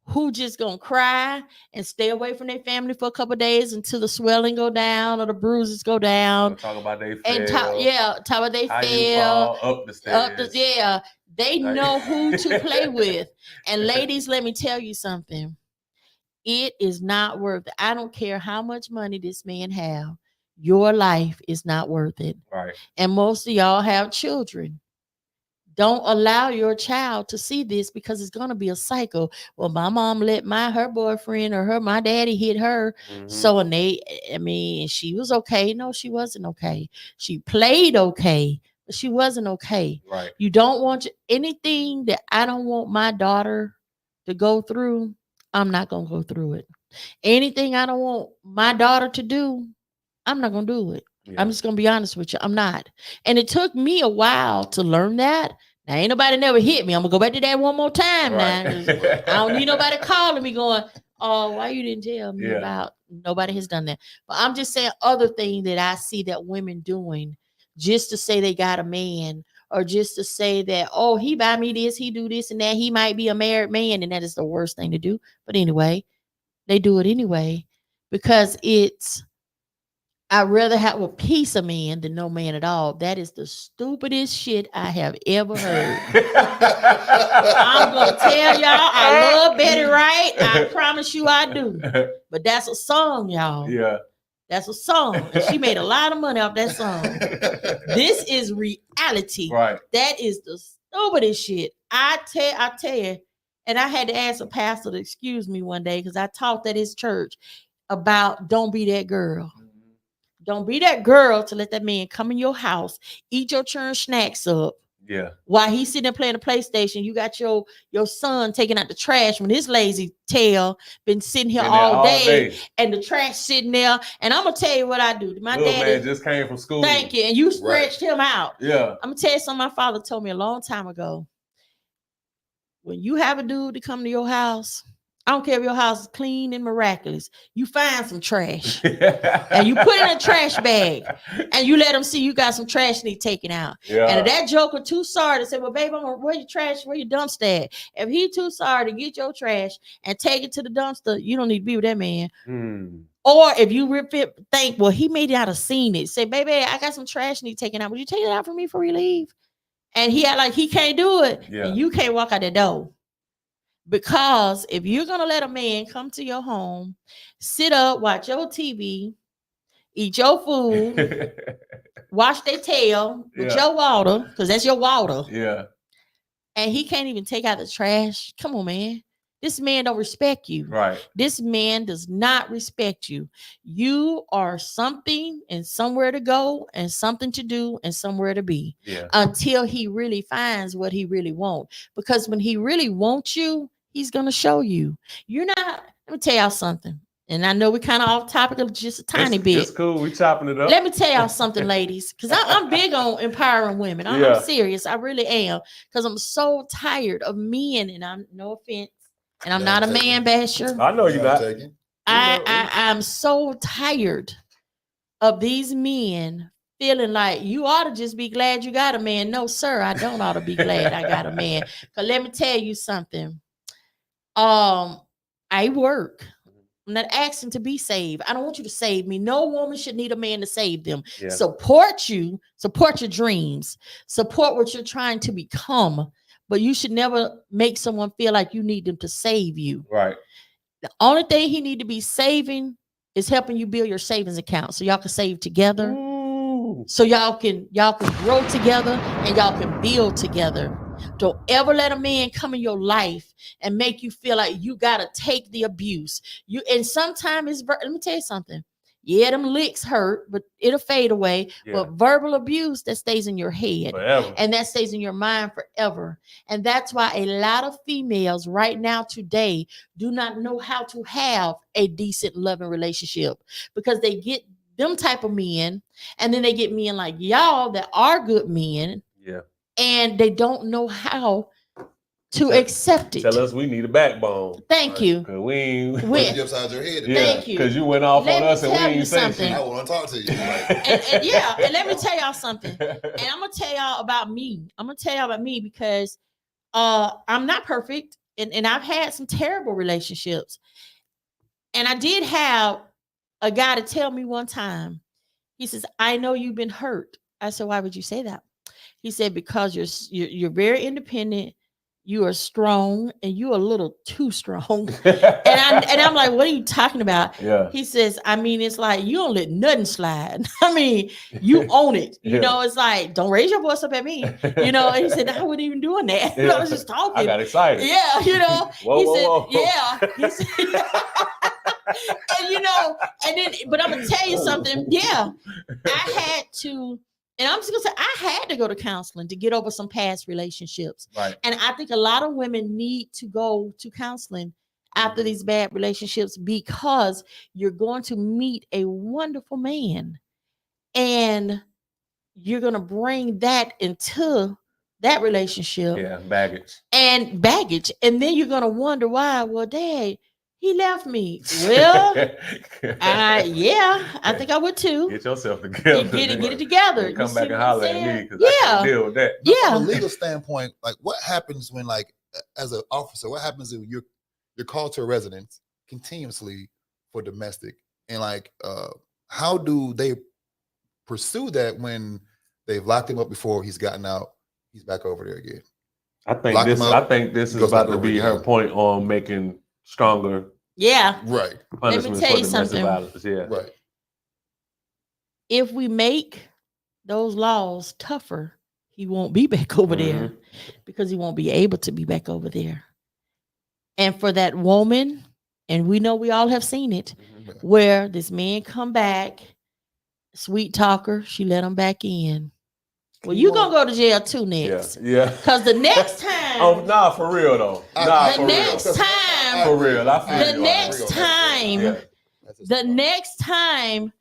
who just gonna cry and stay away from their family for a couple of days until the swelling go down or the bruises go down. Talk about they fail. And talk about they fail. Up the stairs. They know who to play with. And ladies, let me tell you something. It is not worth it. I don't care how much money this man have. Your life is not worth it. Right. And most of y'all have children. Don't allow your child to see this because it's gonna be a cycle. Well, my mom let her boyfriend or my daddy hit her. So and she was okay. No, she wasn't okay. She played okay, but she wasn't okay. Right. You don't want anything that I don't want my daughter to go through. I'm not gonna go through it. Anything I don't want my daughter to do, I'm not gonna do it. Yeah. I'm just gonna be honest with you. I'm not. And it took me a while to learn that. Now ain't nobody never hit me. I'm gonna go back to that one more time now. I don't need nobody calling me going, oh, why you didn't tell me about nobody has done that. But I'm just saying other thing that I see that women doing just to say they got a man or just to say that, oh, he buy me this, he do this and that, he might be a married man, and that is the worst thing to do. But anyway, they do it anyway because I'd rather have a piece of man than no man at all. That is the stupidest shit I have ever heard. I'm going to tell y'all, I love Betty Wright. I promise you I do. But that's a song, y'all. Yeah. That's a song. And she made a lot of money off that song. This is reality. Right. That is the stupidest shit. I tell you, and I had to ask a pastor to excuse me one day because I talked at his church about don't be that girl. Don't be that girl to let that man come in your house, eat your churn snacks up. Yeah. While he's sitting there playing the PlayStation, you got your son taking out the trash when his lazy tail been sitting here all day, and the trash sitting there. And I'm gonna tell you what I do. My daddy man just came from school. Thank you. And you stretched him out. Yeah. I'm gonna tell you something my father told me a long time ago. When you have a dude to come to your house, I don't care if your house is clean and miraculous. You find some trash and you put it in a trash bag and you let them see you got some trash need taken out. Yeah. And if that joker too sorry to say, well, babe, where your trash, where your dumpster at? If he too sorry to get your trash and take it to the dumpster, you don't need to be with that man. Or if you rip it, think, well, he may not have seen it. Say, baby, I got some trash need taken out. Would you take it out for me before we leave? And he act like he can't do it. Yeah. And you can't walk out the door. Because if you're going to let a man come to your home, sit up, watch your TV, eat your food, wash their tail with your water, because that's your water. Yeah. And he can't even take out the trash. Come on, man. This man don't respect you. Right. This man does not respect you. You are something and somewhere to go and something to do and somewhere to be until he really finds what he really wants. Because when he really wants you, he's going to show you. You're not, let me tell y'all something. And I know we're kind of off topic of just a tiny bit. It's cool. We chopping it up. Let me tell y'all something, ladies, because I'm big on empowering women. I'm serious. I really am. Because I'm so tired of men, and I'm no offense. And I'm not a man basher. I know you're not. I'm so tired of these men feeling like you ought to just be glad you got a man. No, sir, I don't ought to be glad I got a man. Because let me tell you something. I work. I'm not asking to be saved. I don't want you to save me. No woman should need a man to save them. Yeah. Support you. Support your dreams. Support what you're trying to become. But you should never make someone feel like you need them to save you. Right. The only thing he need to be saving is helping you build your savings account so y'all can save together. Ooh. So y'all can grow together and y'all can build together. Don't ever let a man come in your life and make you feel like you gotta take the abuse. And sometimes let me tell you something. Yeah, them licks hurt, but it'll fade away. Yeah. But verbal abuse, that stays in your head. Forever. And that stays in your mind forever. And that's why a lot of females right now today do not know how to have a decent, loving relationship because they get them type of men, and then they get men like y'all that are good men. Yeah. And they don't know how to accept it. Tell us we need a backbone. Thank you. Put it upside your head. Thank you. Because you went off on us and we ain't saying shit. I want to talk to you. and let me tell y'all something. And I'm gonna tell y'all about me. Because I'm not perfect, and I've had some terrible relationships. And I did have a guy to tell me one time. He says, "I know you've been hurt." I said, "Why would you say that?" He said, "Because you're very independent. you are strong and you a little too strong. and I'm like, what are you talking about? Yeah. He says, I mean, it's like you don't let nothing slide. I mean, you own it. You know, it's like, don't raise your voice up at me. You know, and he said, I wasn't even doing that. I was just talking. I got excited. Yeah, you know. Whoa. Yeah. He said, and you know, and then, but I'm gonna tell you something. Yeah, I had to. And I'm just gonna say, I had to go to counseling to get over some past relationships. Right. And I think a lot of women need to go to counseling after these bad relationships, because you're going to meet a wonderful man and you're going to bring that into that relationship. Yeah, baggage. And then you're going to wonder why. Well, Dad, he left me. Well, I think I would too. Get yourself together. Get it together. Come back and holler at me, because I can't deal with that. Yeah. From a legal standpoint, like what happens when, like, as an officer, what happens if you're called to a residence continuously for domestic, and like how do they pursue that when they've locked him up before he's gotten out, he's back over there again? I think this is about to be her point on making stronger right punishments Let me tell for you domestic something. violence. Yeah. right If we make those laws tougher, he won't be back over there, because he won't be able to be back over there. And for that woman, and we know we all have seen it, where this man come back, sweet talker, she let him back in. Well, you gonna go to jail too next. Yeah. Because the next time. Oh, nah, for real though. The next time. For real. I feel The next time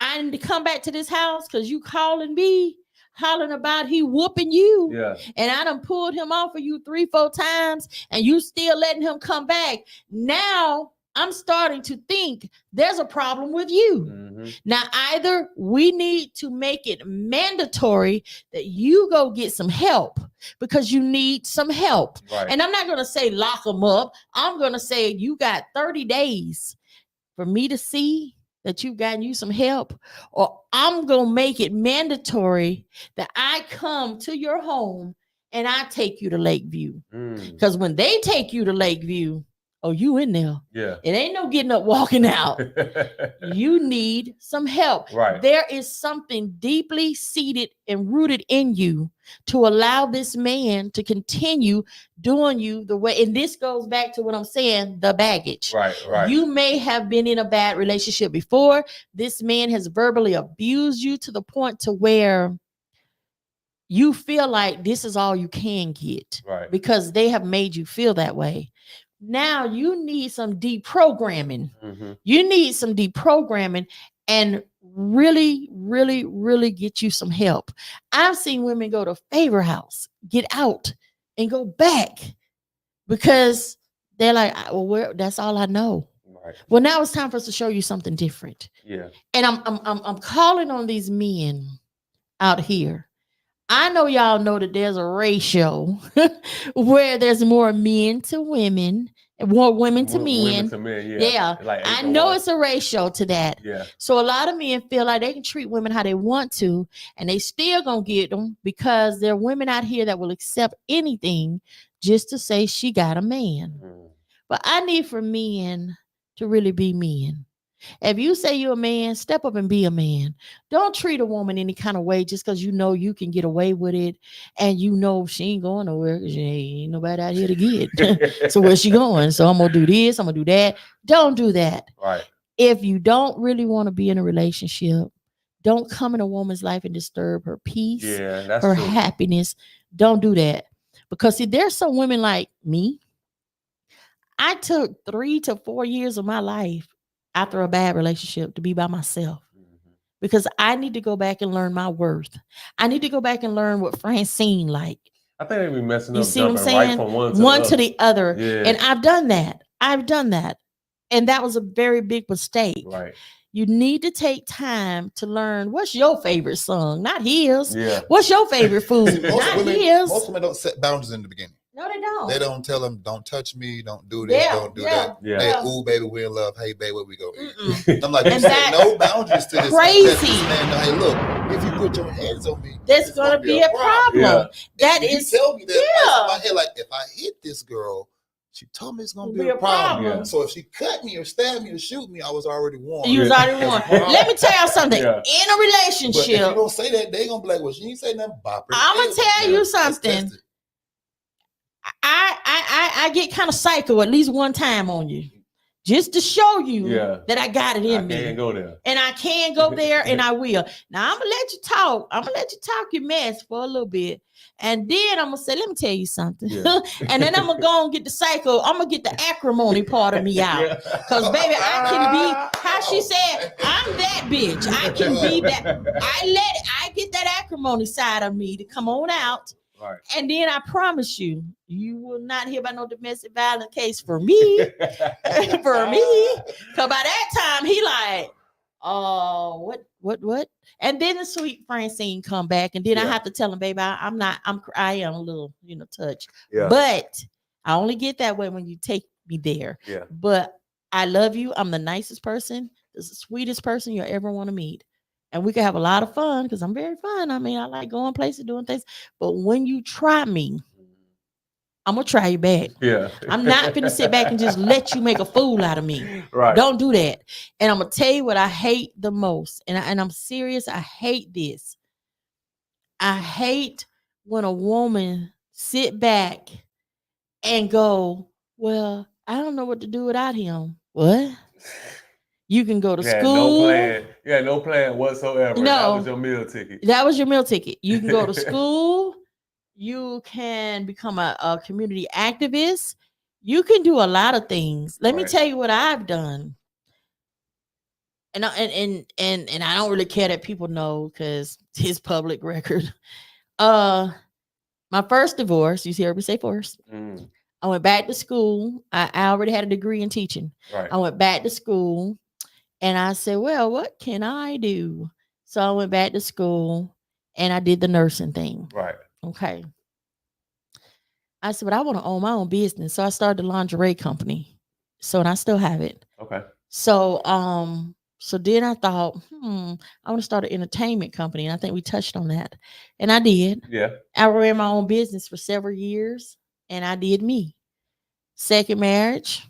I need to come back to this house because you calling me, hollering about he whooping you. Yeah. And I done pulled him off of you 3-4 times and you still letting him come back. Now I'm starting to think there's a problem with you. Now, either we need to make it mandatory that you go get some help because you need some help. Right. And I'm not going to say lock them up. I'm going to say you got 30 days for me to see that you've gotten you some help, or I'm going to make it mandatory that I come to your home and I take you to Lakeview. Because when they take you to Lakeview, oh, you in there. Yeah. It ain't no getting up, walking out. You need some help. Right. There is something deeply seated and rooted in you to allow this man to continue doing you the way. And this goes back to what I'm saying, the baggage. Right. You may have been in a bad relationship before. This man has verbally abused you to the point to where you feel like this is all you can get. Right. Because they have made you feel that way. Now you need some deprogramming. You need some deprogramming and really, really, really get you some help. I've seen women go to Favor House, get out, and go back because they're like, well, that's all I know. Right. Well, now it's time for us to show you something different. Yeah. And I'm calling on these men out here. I know y'all know that there's a ratio where there's more men to women and more women to men. Yeah. Like I know it's a ratio to that. Yeah. So a lot of men feel like they can treat women how they want to, and they still gonna get them because there are women out here that will accept anything just to say she got a man. But I need for men to really be men. If you say you're a man, step up and be a man. Don't treat a woman any kind of way just because you know you can get away with it and you know she ain't going nowhere because ain't nobody out here to get. So where's she going? So I'm going to do this, I'm going to do that. Don't do that. Right. If you don't really want to be in a relationship, don't come in a woman's life and disturb her peace, her happiness. Don't do that. Because see, there's some women like me. I took 3 to 4 years of my life after a bad relationship to be by myself because I need to go back and learn my worth. I need to go back and learn what Francine like. I think they be messing up. You see what I'm saying? Right from one to the other. Yeah. And I've done that. And that was a very big mistake. Right. You need to take time to learn what's your favorite song, not his. Yeah. What's your favorite food? Not his. Most women don't set boundaries in the beginning. No, they don't. They don't tell them, don't touch me, don't do this, don't do that. Yeah. Hey, ooh, baby, we're in love. Hey, babe, where we go? I'm like, you set no boundaries to this. Crazy. This man, hey, look, if you put your hands on me, There's it's gonna be a problem. Yeah. That And is you tell me that yeah. in my head, like if I hit this girl, she told me it's gonna Be be a a problem. problem. Yeah. So if she cut me or stabbed me or shoot me, I was already warned. You was Yeah. already warned. Let me tell you something. Yeah. In a But if you relationship, don't say that, they gonna be like, well, she ain't say nothing. Bop her in the I'ma head. tell Yeah, you let's something. test it. I get kind of psycho at least one time on you, just to show you Yeah. that I got it I in me. can't go there. And I can go there, and I will. Now I'm gonna let you talk. I'm gonna let you talk your mess for a little bit, and then I'm gonna say, "Let me tell you something." Yeah. And then I'm gonna go and get the psycho. I'm gonna get the acrimony part of me out, Yeah. because baby, I can be. How she said, "I'm that bitch. I can be that." I get that acrimony side of me to come on out. Right. And then I promise you, you will not hear about no domestic violence case for me. For me. Because by that time, he like, oh, what? And then the sweet Francine come back. And then I Yeah. have to tell him, baby, I am a little, touched. Yeah. But I only get that way when you take me there. Yeah. But I love you. I'm the nicest person, the sweetest person you'll ever want to meet. And we can have a lot of fun because I'm very fun. I mean, I like going places, doing things. But when you try me, I'm gonna try you back. Yeah. I'm not gonna sit back and just let you make a fool out of me. Right. Don't do that. And I'm gonna tell you what I hate the most. And I'm serious. I hate this. I hate when a woman sit back and go, well, I don't know what to do without him. What? You can go to You had school. no plan. You had no plan whatsoever. No. That was your meal ticket. That was your meal ticket. You can go to school. You can become a community activist. You can do a lot of things. Let me Right. tell you what I've done. And I don't really care that people know because it's public record. My first divorce, you see everybody say first. Mm. I went back to school. I already had a degree in teaching. Right. I went back to school and I said, well, what can I do? So I went back to school and I did the nursing thing. Right. Okay. I said, but I want to own my own business. So I started a lingerie company. So, and I still have it. Okay. So, so then I thought, I want to start an entertainment company. And I think we touched on that. And I did. Yeah. I ran my own business for several years and I did me. Second marriage,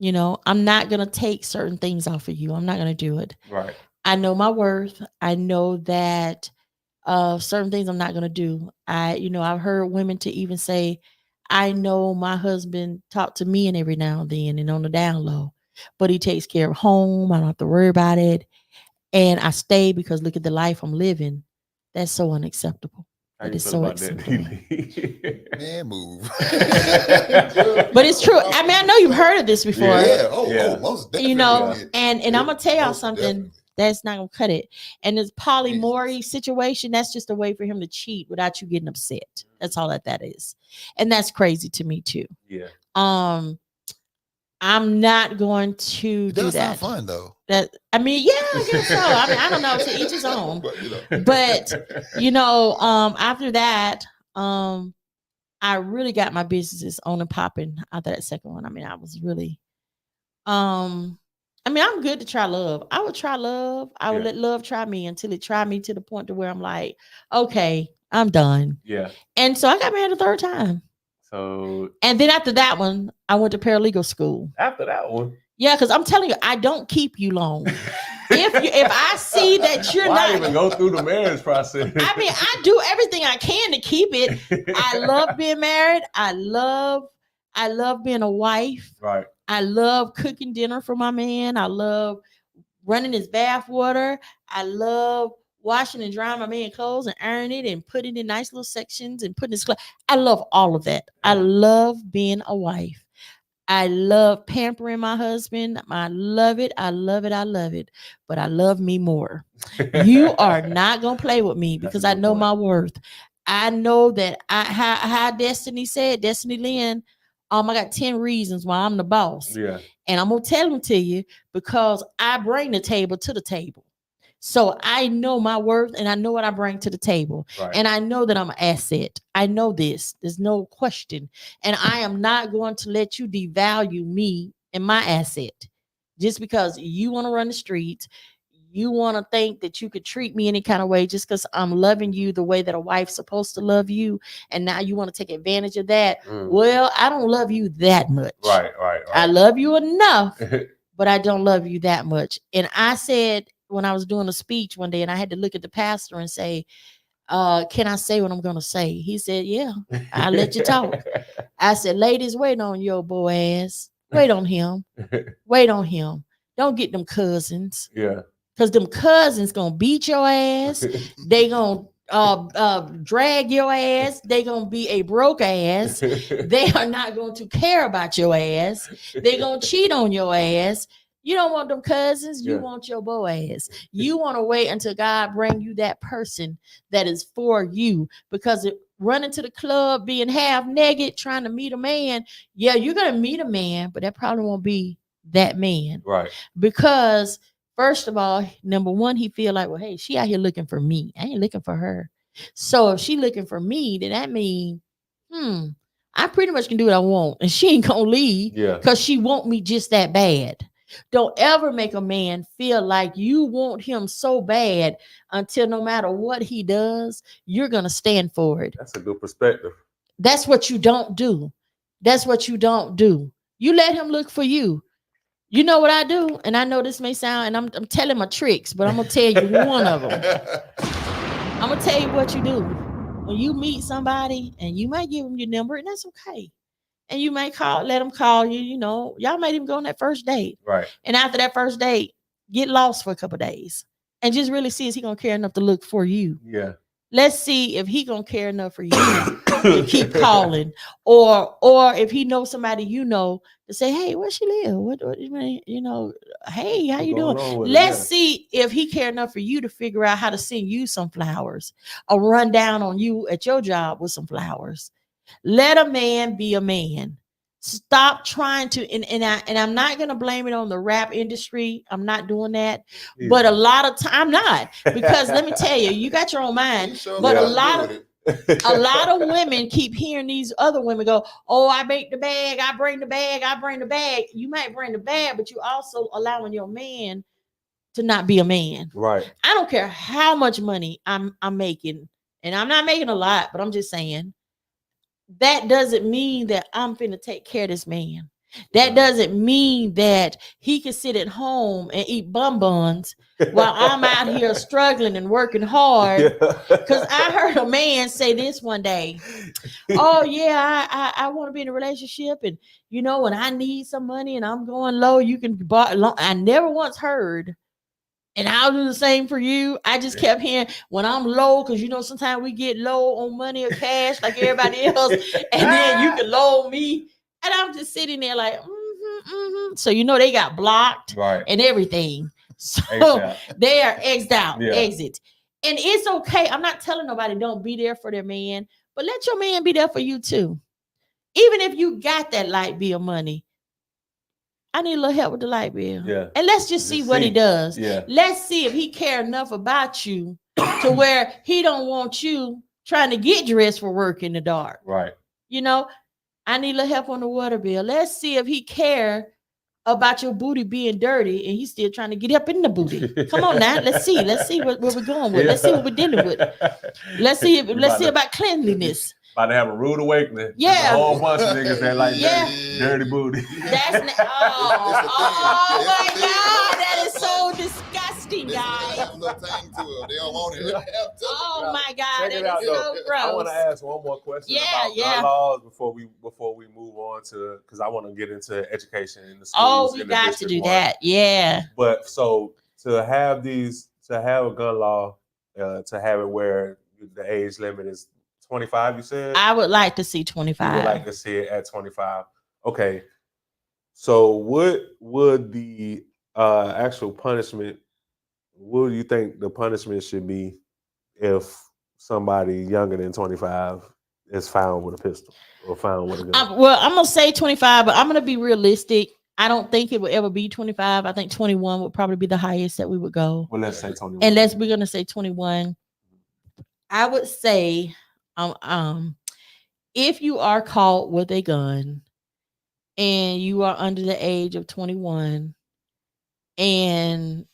I'm not going to take certain things off of you. I'm not going to do it. Right. I know my worth. I know that certain things I'm not going to do. I've heard women to even say, I know my husband talk to me and every now and then and on the down low, but he takes care of home. I don't have to worry about it. And I stay because look at the life I'm living. That's so unacceptable. How That you is feel so about acceptable. that? Man, move. But it's true. I mean, I know you've heard of this before. Yeah. Yeah. Most definitely. And I'm gonna tell y'all Most something definitely. that's not gonna cut it. And this polyamory situation, that's just a way for him to cheat without you getting upset. That's all that is. And that's crazy to me too. Yeah. I'm not going to It do does that. sound fun though. Yeah, I guess so. I mean, I don't know, to each his own. But after that, I really got my businesses on and popping after that second one. I mean, I was really I'm good to try love. I would try love. I would let love try me until it tried me to the point to where I'm like, okay, I'm done. Yeah. And so I got married a third time. So. And then after that one, I went to paralegal school. After that one. Yeah, because I'm telling you, I don't keep you long. If I see that you're Why not even go through the marriage process? I mean, I do everything I can to keep it. I love being married. I love being a wife. Right. I love cooking dinner for my man. I love running his bath water. I love washing and drying my man clothes and ironing it and putting it in nice little sections and putting his clothes. I love all of that. I love being a wife. I love pampering my husband. I love it. I love it. I love it. But I love me more. You are not going to play with me because I know my worth. I know that how Destiny said, Destiny Lynn, I got 10 reasons why I'm the boss. Yeah. And I'm going to tell them to you because I bring the table to the table. So I know my worth and I know what I bring to the table. Right. And I know that I'm an asset. I know this. There's no question. And I am not going to let you devalue me and my asset. Just because you want to run the streets, you want to think that you could treat me any kind of way just because I'm loving you the way that a wife's supposed to love you, and now you want to take advantage of that. Well, I don't love you that much. Right. I love you enough, but I don't love you that much. And I said, when I was doing a speech one day, and I had to look at the pastor and say, can I say what I'm gonna say? He said, yeah, I'll let you talk. I said, ladies, wait on your boy ass. Wait on him. Wait on him. Don't get them cousins. Yeah. Because them cousins gonna beat your ass. They gonna drag your ass. They gonna be a broke ass. They are not going to care about your ass. They gonna cheat on your ass. You don't want them cousins. You want your boy ass. You want to wait until God bring you that person that is for you. Because running to the club, being half naked, trying to meet a man, yeah, you're gonna meet a man, but that probably won't be that man. Right. Because first of all, number one, he feel like, well, hey, she out here looking for me. I ain't looking for her. So if she looking for me, then that mean, I pretty much can do what I want, and she ain't gonna leave because she want me just that bad. Don't ever make a man feel like you want him so bad until no matter what he does, you're gonna stand for it. That's a good perspective. That's what you don't do. That's what you don't do. You let him look for you. You know what I do? And I know this may sound, and I'm telling my tricks, but I'm going to tell you one of them. I'm going to tell you what you do. When you meet somebody, and you might give them your number, and that's okay. And you may let them call you, y'all might even go on that first date. Right. And after that first date, get lost for a couple of days and just really see if he going to care enough to look for you. Yeah. Let's see if he going to care enough for you to keep calling, or if he knows somebody to say, hey, where she live? What hey, how you doing? Let's see if he care enough for you to figure out how to send you some flowers, or run down on you at your job with some flowers. Let a man be a man. Stop trying to, and I'm not gonna blame it on the rap industry. I'm not doing that. But a lot of time, I'm not, because let me tell you, you got your own mind. But a lot of women keep hearing these other women go, oh, I make the bag, I bring the bag, I bring the bag. You might bring the bag, but you also allowing your man to not be a man. Right. I don't care how much money I'm making, and I'm not making a lot, but I'm just saying, that doesn't mean that I'm finna take care of this man. That doesn't mean that he can sit at home and eat bonbons while I'm out here struggling and working hard. Because I heard a man say this one day. Oh yeah, I want to be in a relationship, and when I need some money and I'm going low, you can buy. I never once heard, and I'll do the same for you. I just kept hearing, when I'm low, because sometimes we get low on money or cash like everybody else, and then you can loan me. And I'm just sitting there like, So they got blocked and everything. So they are X'd out, exit. And it's okay. I'm not telling nobody don't be there for their man, but let your man be there for you too. Even if you got that light bill money, I need a little help with the light bill. Yeah. And let's just see what he does. Yeah. Let's see if he care enough about you to where he don't want you trying to get dressed for work in the dark. Right. I need a little help on the water bill. Let's see if he care about your booty being dirty and he's still trying to get up in the booty. Come on now. Let's see what we're going with. Let's see what we're dealing with. Let's see about cleanliness. About to have a rude awakening. Yeah. There's a whole bunch of niggas that like dirty booty. That's oh my God, that is so disgusting, guys. They don't want it. Oh my God, Check that is so gross. I want to ask one more question about gun laws before we move on to, because I want to get into education in the schools. Oh, we got to do that. Yeah. But so to have a gun law, to have it where the age limit is 25, you said? I would like to see 25. You would like to see it at 25. Okay. So what would the actual punishment, what do you think the punishment should be if somebody younger than 25 is found with a pistol or found with a gun? Well, I'm going to say 25, but I'm going to be realistic. I don't think it would ever be 25. I think 21 would probably be the highest that we would go. Well, let's say 21. Unless we're going to say 21. I would say, if you are caught with a gun and you are under the age of 21 and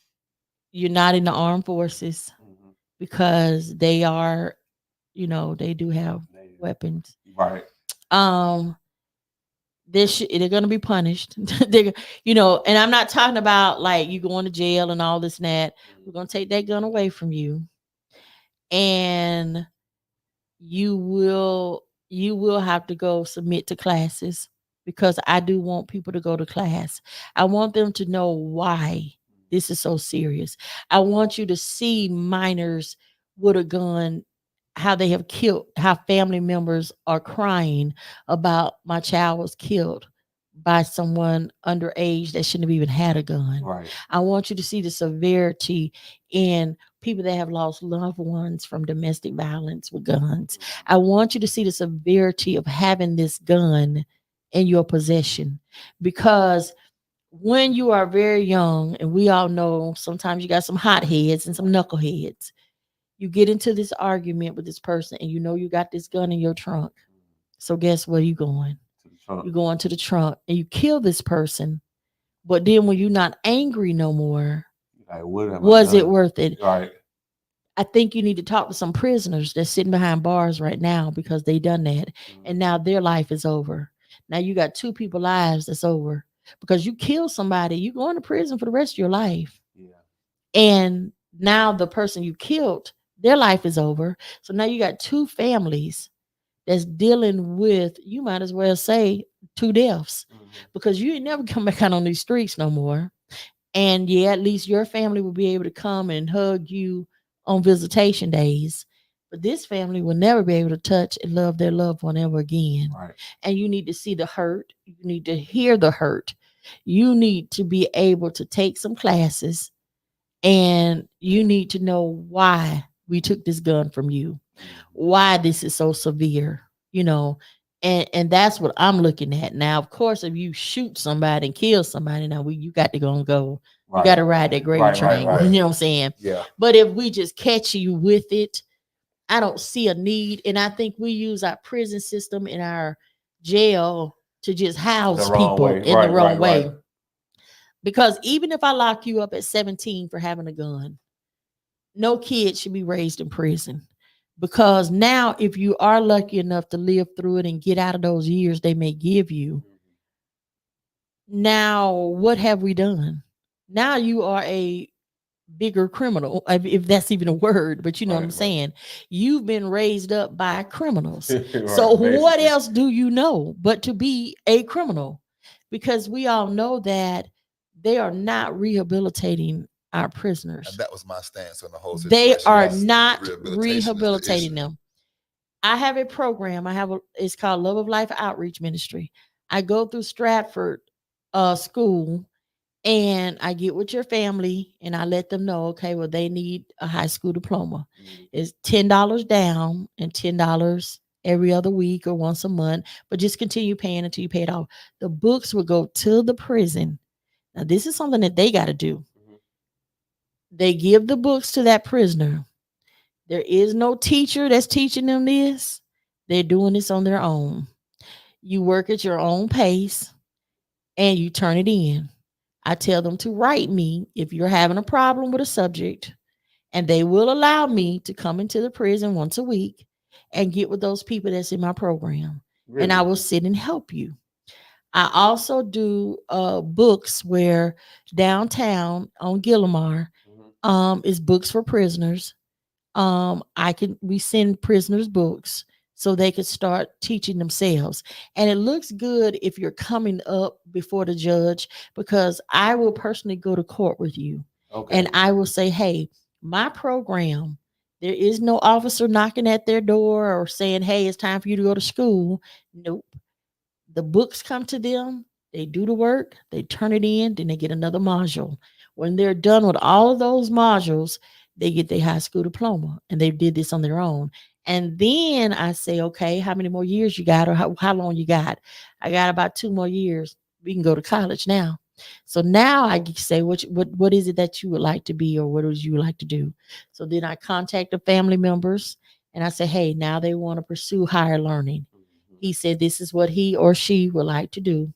you're not in the armed forces because they are, they do have weapons. Right. Um, they're gonna be punished. And I'm not talking about like you going to jail and all this and that. We're gonna take that gun away from you, and you will have to go submit to classes because I do want people to go to class. I want them to know why this is so serious. I want you to see minors with a gun, how they have killed, how family members are crying about my child was killed by someone underage that shouldn't have even had a gun. Right. I want you to see the severity in people that have lost loved ones from domestic violence with guns. I want you to see the severity of having this gun in your possession, because when you are very young, and we all know sometimes you got some hot heads and some knuckleheads, you get into this argument with this person and you got this gun in your trunk. So guess where you going? You go into the trunk and you kill this person. But then when you're not angry no more, Like, what have I was it done? worth it? Right. I think you need to talk to some prisoners that's sitting behind bars right now because they done that. And now their life is over. Now you got two people's lives that's over because you killed somebody. You going to prison for the rest of your life. Yeah. And now the person you killed, their life is over. So now you got two families that's dealing with, you might as well say, two deaths, because you ain't never come back out on these streets no more. And yeah, at least your family will be able to come and hug you on visitation days. But this family will never be able to touch and love their loved one ever again. Right. And you need to see the hurt. You need to hear the hurt. You need to be able to take some classes, and you need to know why we took this gun from you, why this is so severe, and that's what I'm looking at. Now, of course, if you shoot somebody and kill somebody, now you got to go and go. You Right. got to ride that gravy Right, train. right. You know what I'm saying? Yeah. But if we just catch you with it, I don't see a need. And I think we use our prison system in our jail to just house The wrong people way. in the Right, wrong right, way. right. Because even if I lock you up at 17 for having a gun, no kid should be raised in prison. Because now, if you are lucky enough to live through it and get out of those years they may give you, now what have we done? Now you are a bigger criminal, if that's even a word, but you know what I'm saying. You've been raised up by criminals. Right, So what basically. else do you know but to be a criminal? Because we all know that they are not rehabilitating our prisoners. And that was my stance on the whole They situation. are is not is the rehabilitating issue. them. I have a program. It's called Love of Life Outreach Ministry. I go through Stratford school, and I get with your family and I let them know, okay, well, they need a high school diploma. It's $10 down and $10 every other week or once a month, but just continue paying until you pay it off. The books will go to the prison. Now, this is something that they got to do. They give the books to that prisoner. There is no teacher that's teaching them this. They're doing this on their own. You work at your own pace and you turn it in. I tell them to write me if you're having a problem with a subject, and they will allow me to come into the prison once a week and get with those people that's in my program. Really? And I will sit and help you. I also do books where downtown on Gillimar is books for prisoners. We send prisoners books so they could start teaching themselves. And it looks good if you're coming up before the judge, because I will personally go to court with you. Okay. And I will say, hey, my program, there is no officer knocking at their door or saying, hey, it's time for you to go to school. Nope. The books come to them, they do the work, they turn it in, then they get another module. When they're done with all of those modules, they get their high school diploma, and they did this on their own. And then I say, okay, how many more years you got, or how long you got? I got about 2 more years. We can go to college now. So now I say, what is it that you would like to be, or what would you like to do? So then I contact the family members and I say, hey, now they want to pursue higher learning. He said this is what he or she would like to do,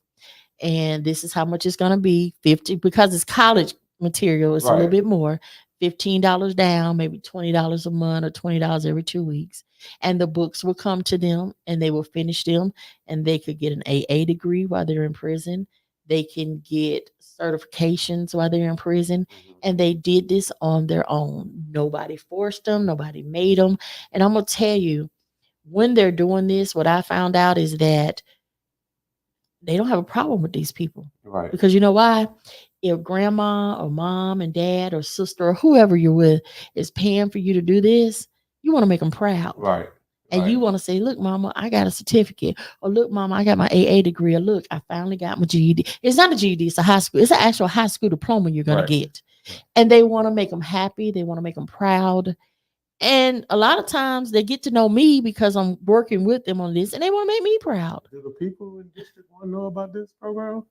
and this is how much it's going to be. 50, because it's college material, it's a little Right. bit more. $15 down, maybe $20 a month or $20 every 2 weeks. And the books will come to them and they will finish them and they could get an AA degree while they're in prison. They can get certifications while they're in prison. And they did this on their own. Nobody forced them, nobody made them. And I'm going to tell you, when they're doing this, what I found out is that they don't have a problem with these people. Right. Because you know why? If grandma or mom and dad or sister or whoever you're with is paying for you to do this, you want to make them proud. Right. And you want to say, look, mama, I got a certificate. Or look, mama, I got my AA degree. Or look, I finally got my GED. It's not a GED, it's a high school. It's an actual high school diploma you're going to get. And they want to make them happy. They want to make them proud. And a lot of times they get to know me because I'm working with them on this and they want to make me proud. Do the people in District 1 know about this program?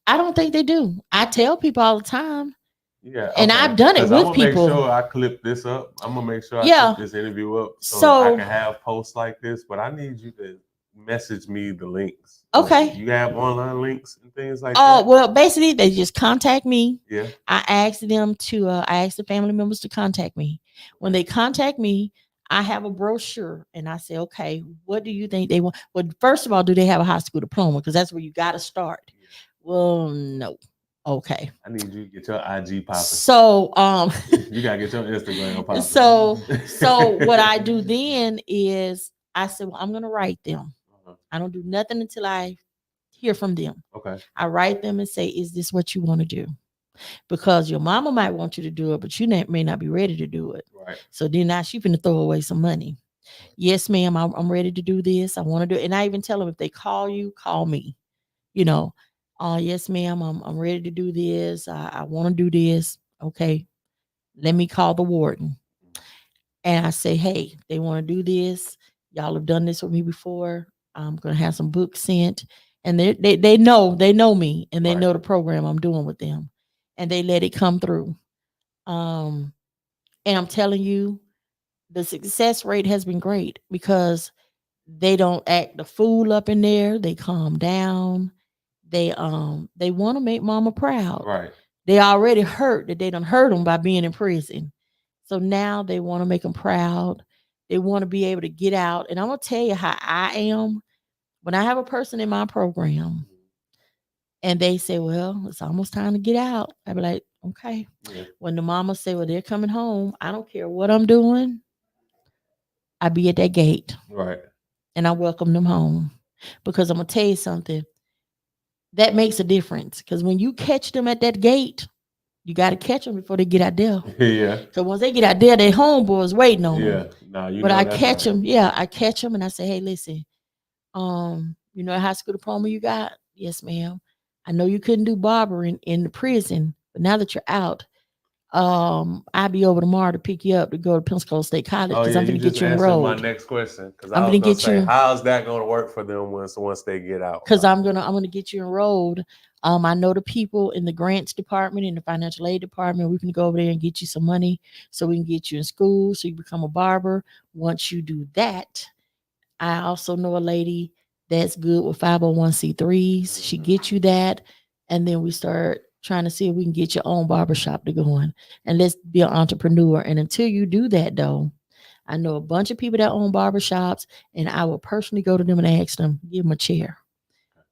I don't think they do. I tell people all the time. Yeah. And I've done it with people. I'm gonna make sure I clip this up. I'm gonna make sure I clip this interview up so I can have posts like this. But I need you to message me the links. Okay. You have online links and things like that? Oh, well, basically they just contact me. Yeah. I ask the family members to contact me. When they contact me, I have a brochure and I say, okay, what do you think they want? Well, first of all, do they have a high school diploma? Because that's where you got to start. Yeah. Well, no. Okay. I need you to get your IG popping. So you gotta get your Instagram popping. So what I do then is I say, well, I'm gonna write them. I don't do nothing until I hear from them. Okay. I write them and say, is this what you want to do? Because your mama might want you to do it, but you may not be ready to do it. Right. So then now she's finna throw away some money. Yes, ma'am, I'm ready to do this. I want to do it. And I even tell them, if they call you, call me. You know, yes, ma'am, I'm ready to do this. I want to do this. Okay, let me call the warden. And I say, hey, they want to do this. Y'all have done this with me before. I'm gonna have some books sent. And they know me and they know the program I'm doing with them. And they let it come through. And I'm telling you, the success rate has been great because they don't act the fool up in there. They calm down. They want to make mama proud. Right. They already hurt that they done hurt them by being in prison. So now they want to make them proud. They want to be able to get out. And I'm going to tell you how I am. When I have a person in my program and they say, well, it's almost time to get out, I be like, okay. Yeah. When the mama say, well, they're coming home, I don't care what I'm doing. I be at that gate. Right. And I welcome them home. Because I'm going to tell you something. That makes a difference. Because when you catch them at that gate, you got to catch them before they get out there. Yeah. Because once they get out there, their homeboys waiting on them. Yeah. But I catch them. Yeah, I catch them and I say, hey, listen, you know, a high school diploma you got? Yes, ma'am. I know you couldn't do barbering in the prison, but now that you're out, I'll be over tomorrow to pick you up to go to Pensacola State College because I'm going to get you enrolled. My next question, because I'm going to say, how's that going to work for them once they get out? Because I'm gonna get you enrolled. I know the people in the grants department, in the financial aid department. We can go over there and get you some money so we can get you in school so you become a barber. Once you do that, I also know a lady that's good with 501c3s. She gets you that. And then we start trying to see if we can get your own barbershop to go in. And let's be an entrepreneur. And until you do that, though, I know a bunch of people that own barbershops, and I will personally go to them and ask them, give them a chair.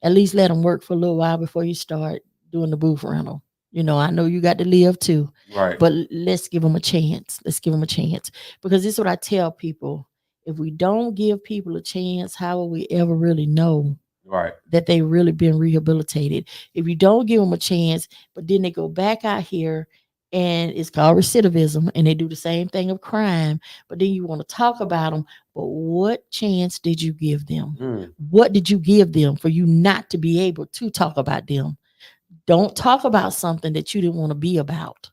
At least let them work for a little while before you start doing the booth rental. You know, I know you got to live too. Right. But let's give them a chance. Let's give them a chance. Because this is what I tell people. If we don't give people a chance, how will we ever really know that they really been rehabilitated? If you don't give them a chance, but then they go back out here and it's called recidivism and they do the same thing of crime, but then you want to talk about them. But what chance did you give them? What did you give them for you not to be able to talk about them? Don't talk about something that you didn't want to be about.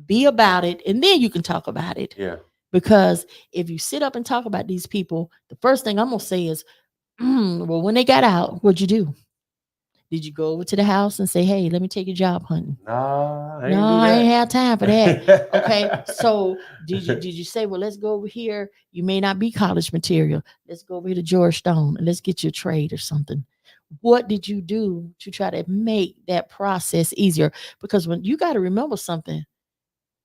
Be about it, and then you can talk about it. Yeah. Because if you sit up and talk about these people, the first thing I'm going to say is, well, when they got out, what'd you do? Did you go over to the house and say, hey, let me take a job hunting? No, I ain't have time for that. Okay. So did you say, well, let's go over here. You may not be college material. Let's go over here to George Stone and let's get you a trade or something. What did you do to try to make that process easier? Because when you got to remember something,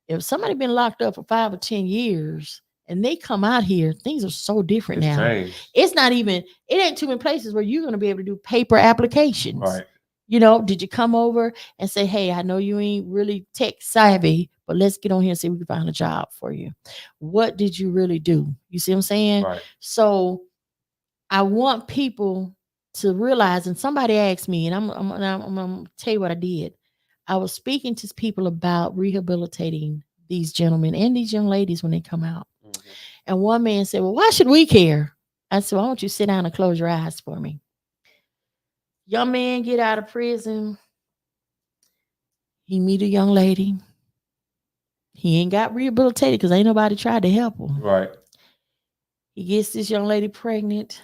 If somebody been locked up for 5 or 10 years and they come out here, things are so different It's now. changed. It's not even, it ain't too many places where you're going to be able to do paper applications. Right. You know, did you come over and say, hey, I know you ain't really tech savvy, but let's get on here and see if we can find a job for you. What did you really do? You see what I'm saying? Right. So I want people to realize, and somebody asked me, and I'm going to tell you what I did. I was speaking to people about rehabilitating these gentlemen and these young ladies when they come out. Mm-hmm. And one man said, well, why should we care? I said, well, I want you to sit down and close your eyes for me. Young man get out of prison. He meet a young lady. He ain't got rehabilitated because ain't nobody tried to help him. Right. He gets this young lady pregnant.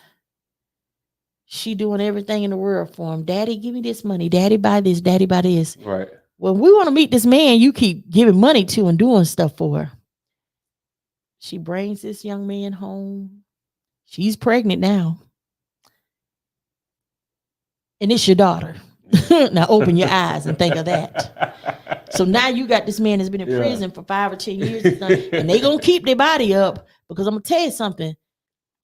She doing everything in the world for him. Daddy, give me this money. Daddy, buy this. Daddy, buy this. Right. When we want to meet this man, you keep giving money to and doing stuff for her. She brings this young man home. She's pregnant now. And it's your daughter. Now open your eyes and think of that. So now you got this man that's been in prison for 5 or 10 years and they gonna keep their body up, because I'm gonna tell you something.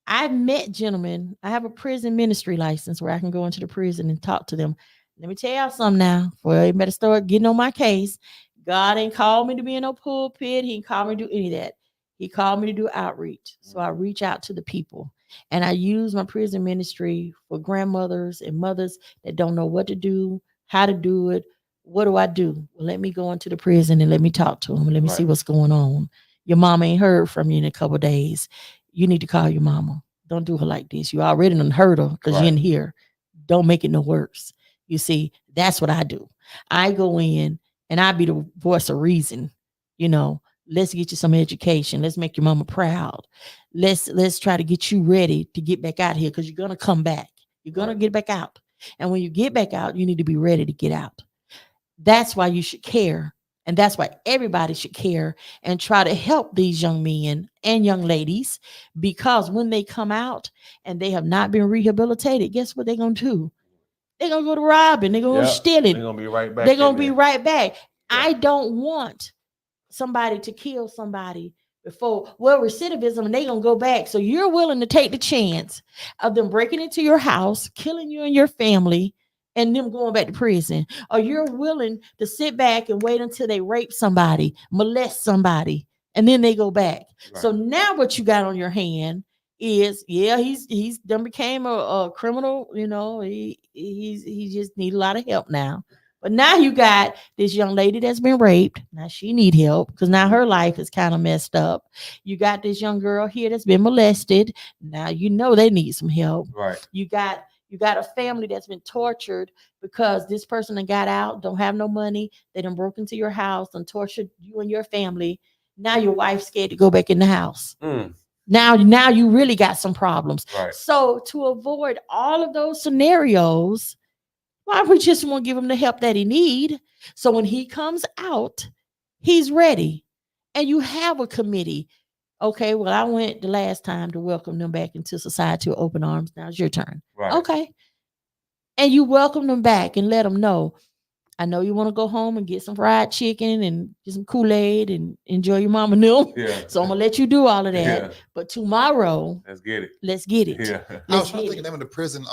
I've met gentlemen. I have a prison ministry license where I can go into the prison and talk to them. Let me tell y'all something now. Before you better start getting on my case. God ain't called me to be in no pulpit. He ain't called me to do any of that. He called me to do outreach. So I reach out to the people. And I use my prison ministry for grandmothers and mothers that don't know what to do, how to do it. What do I do? Well, let me go into the prison and let me talk to them and let me see what's going on. Your mama ain't heard from you in a couple of days. You need to call your mama. Don't do her like this. You already done hurt her because you're in here. Don't make it no worse. You see, that's what I do. I go in and I be the voice of reason. You know, let's get you some education. Let's make your mama proud. Let's try to get you ready to get back out here, because you're gonna come back. You're gonna get back out. And when you get back out, you need to be ready to get out. That's why you should care. And that's why everybody should care and try to help these young men and young ladies, because when they come out and they have not been rehabilitated, guess what they're going to do? They're going to go to robbing. They're going to steal it. They're going to be right back. They're going to be right back. Yeah. I don't want somebody to kill somebody before, well, recidivism, and they're going to go back. So you're willing to take the chance of them breaking into your house, killing you and your family, and them going back to prison, or you're willing to sit back and wait until they rape somebody, molest somebody, and then they go back. Right. So now what you got on your hand is, he's done became a criminal. You know, he just need a lot of help now. But now you got this young lady that's been raped. Now she need help because now her life is kind of messed up. You got this young girl here that's been molested. Now you know they need some help. Right. You got a family that's been tortured because this person that got out, don't have no money. They done broke into your house and tortured you and your family. Now your wife's scared to go back in the house. Now you really got some problems. Right. So to avoid all of those scenarios, why we just want to give him the help that he need? So when he comes out, he's ready. And you have a committee. Okay, well, I went the last time to welcome them back into society with open arms. Now it's your turn. Right. Okay. And you welcome them back and let them know, I know you want to go home and get some fried chicken and get some Kool-Aid and enjoy your mama meal. Yeah. So I'm going to let you do all of that. Yeah. But tomorrow, let's get it. Let's get it. Yeah. I was trying to think of them in the prison.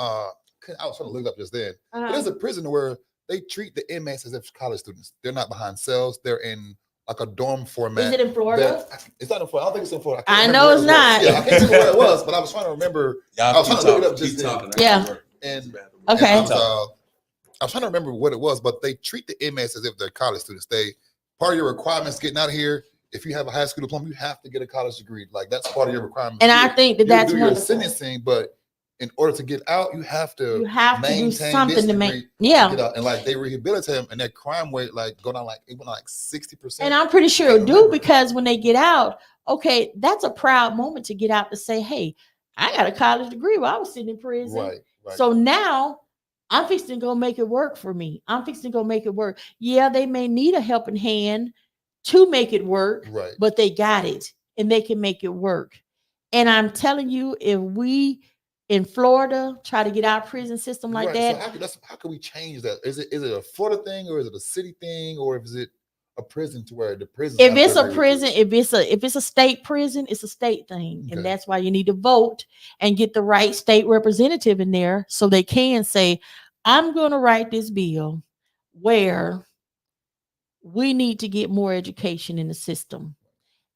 I was trying to look it up just then. But there's a prison where they treat the inmates as if college students. They're not behind cells. They're in like a dorm format. Is it in Florida? It's not in Florida. I don't think it's in Florida. I know it's not. Yeah, I can't remember where it was, but I was trying to remember. I was trying to look it up just then. Yeah. And okay. I was trying to remember what it was, but they treat the inmates as if they're college students. Part of your requirements getting out of here, if you have a high school diploma, you have to get a college degree. Like that's part of your requirements. And I think that's your sentencing, but in order to get out, you have to do something to make get out. And like they rehabilitate them, and their crime rate like go down like 60%. And I'm pretty sure it do, because when they get out, okay, that's a proud moment to get out to say, hey, I got a college degree while I was sitting in prison. Right. So now I'm fixing to go make it work for me. I'm fixing to go make it work. Yeah, they may need a helping hand to make it work, but they got it and they can make it work. And I'm telling you, if we in Florida try to get our prison system like that. So how can we change that? Is it a Florida thing, or is it a city thing, or is it a prison to where the prison. If it's a prison, if it's a state prison, it's a state thing, Okay. and that's why you need to vote and get the right state representative in there so they can say, "I'm going to write this bill where we need to get more education in the system."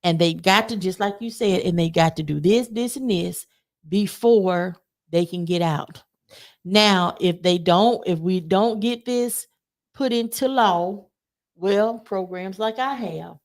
And they got to, just like you said, and they got to do this, this, and this before they can get out. Now, if we don't get this put into law, well, programs like I have,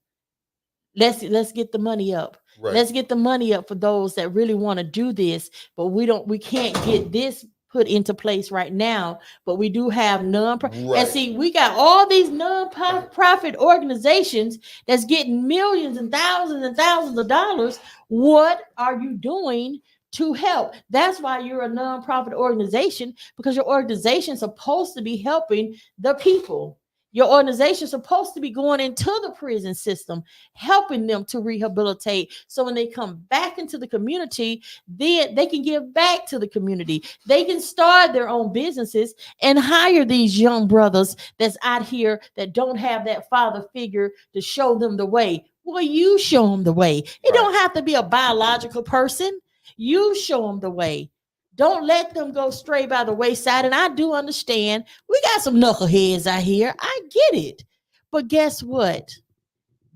let's get the money up. Right. Let's get the money up for those that really want to do this, but we can't get this put into place right now, but we do have non-profit. Right. And see, we got all these non-profit organizations that's getting millions and thousands of dollars. What are you doing to help? That's why you're a non-profit organization, because your organization is supposed to be helping the people. Your organization is supposed to be going into the prison system, helping them to rehabilitate. So when they come back into the community, then they can give back to the community. They can start their own businesses and hire these young brothers that's out here that don't have that father figure to show them the way. Well, you show them the way. It don't have to be a biological person. You show them the way. Don't let them go stray by the wayside. And I do understand we got some knuckleheads out here. I get it. But guess what?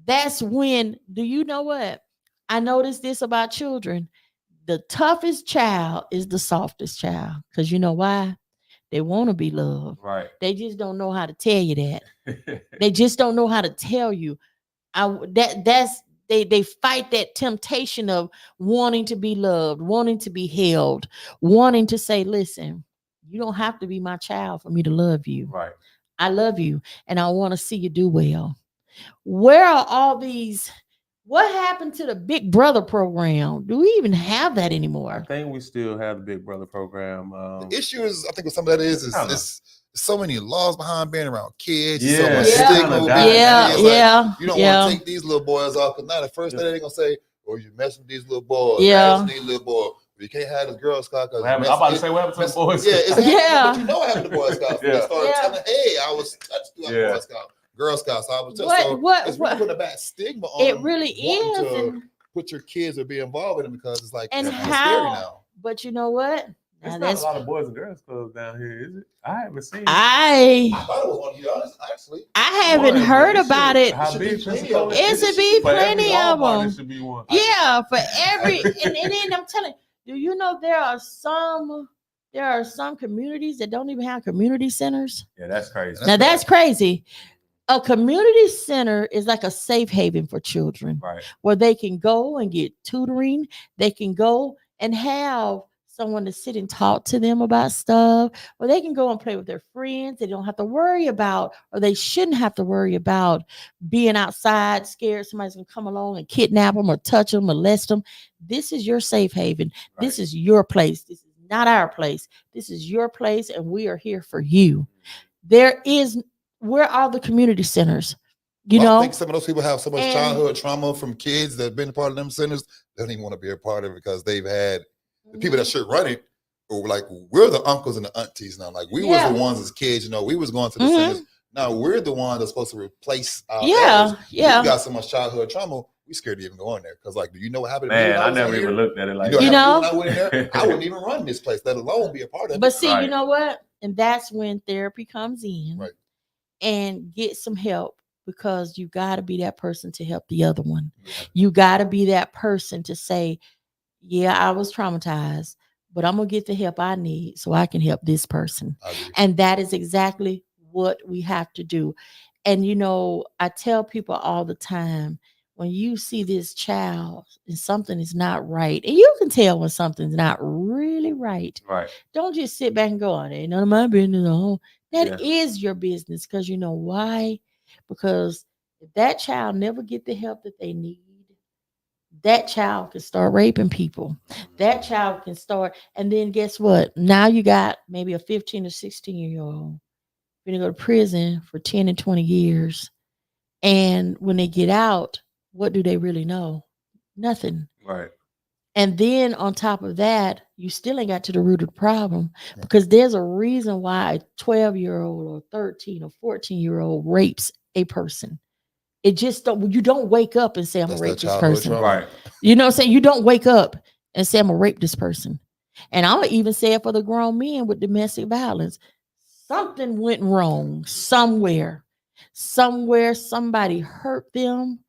That's when, do you know what? I noticed this about children. The toughest child is the softest child. Because you know why? They want to be loved. Right. They just don't know how to tell you that. They just don't know how to tell you. They fight that temptation of wanting to be loved, wanting to be held, wanting to say, listen, you don't have to be my child for me to love you. Right. I love you and I want to see you do well. Where are all these? What happened to the Big Brother program? Do we even have that anymore? I think we still have the Big Brother program. The issue is, I think what some of that is it's so many laws behind being around kids. Yeah. So much Yeah. stigma. You don't want to take these little boys off, because now the first thing they're gonna say, "Oh, you messing with these little boys." Yeah. These little boys. You can't have this Girl Scout. I'm about to say what happened to the boys. Yeah, exactly. Yeah. But you know what happened to Boy Scouts. They started telling, "Hey, I was touched by Boy Scout, Girl Scouts." So I was touched. It's really put a bad stigma on. It really is. To put your kids or be involved in it, because it's like, and it's how? scary now. But you know what? There's Now not a lot of boys and girls clubs down here, is it? I haven't seen. I thought it was one, to be honest, actually. I haven't heard about it. It should be plenty of them. It should be plenty of them. It should be one. Yeah, for every and then I'm telling you, do you know there are some communities that don't even have community centers? Yeah, that's crazy. Now that's crazy. A community center is like a safe haven for children, Right. where they can go and get tutoring. They can go and have someone to sit and talk to them about stuff, or they can go and play with their friends. They don't have to worry about, or they shouldn't have to worry about being outside scared somebody's gonna come along and kidnap them or touch them, molest them. This is your safe haven. Right. This is your place. This is not our place. This is your place, and we are here for you. Where are the community centers? I think some of those people have so much childhood trauma from kids that have been a part of them centers. They don't even want to be a part of it, because they've had the people that should run it, or like, we're the uncles and the aunties now. Like, we was the ones as kids, we was going to the centers. Now we're the ones that's supposed to replace our elders. We got so much childhood trauma, we scared to even go in there, because like, do you know what happened to me? Man, I never even looked at it like that. When I went in there, I wouldn't even run this place, let alone be a part of it. But see, you know what? And that's when therapy comes in, right, and get some help, because you got to be that person to help the other one. You got to be that person to say, yeah, I was traumatized, but I'm going to get the help I need so I can help this person. And that is exactly what we have to do. And, I tell people all the time, when you see this child and something is not right, and you can tell when something's not really right, don't just sit back and go, it ain't none of my business. That is your business, because you know why? Because if that child never get the help that they need, that child can start raping people. That child can start, and then guess what? Now you got maybe a 15 or 16-year-old going to go to prison for 10 and 20 years. And when they get out, what do they really know? Nothing. Right. And then on top of that, you still ain't got to the root of the problem, because there's a reason why a 12-year-old or 13 or 14-year-old rapes a person. It just don't. You don't wake up and say I'm That's gonna that rape this childhood person. trauma. Right. You know what I'm saying? You don't wake up and say I'm gonna rape this person. And I'm gonna even say it for the grown men with domestic violence. Something went wrong somewhere. Somewhere somebody hurt them,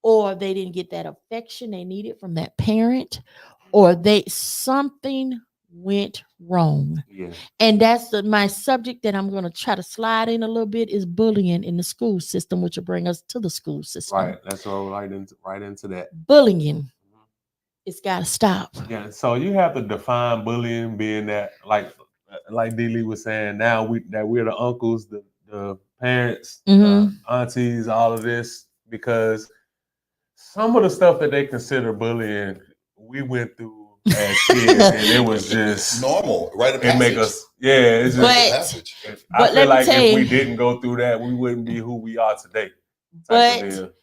or they didn't get that affection they needed from that parent, or something went wrong. Yeah. And that's my subject that I'm going to try to slide in a little bit is bullying in the school system, which will bring us to the school system. Right. Let's roll right into that. Bullying. It's got to stop. Yeah. So you have to define bullying being that, like D-Lee was saying, now we're the uncles, the parents, aunties, all of this, because some of the stuff that they consider bullying, we went through as kids, and it was just normal, right? It make us, it's just. I feel like if we didn't go through that, we wouldn't be who we are today. But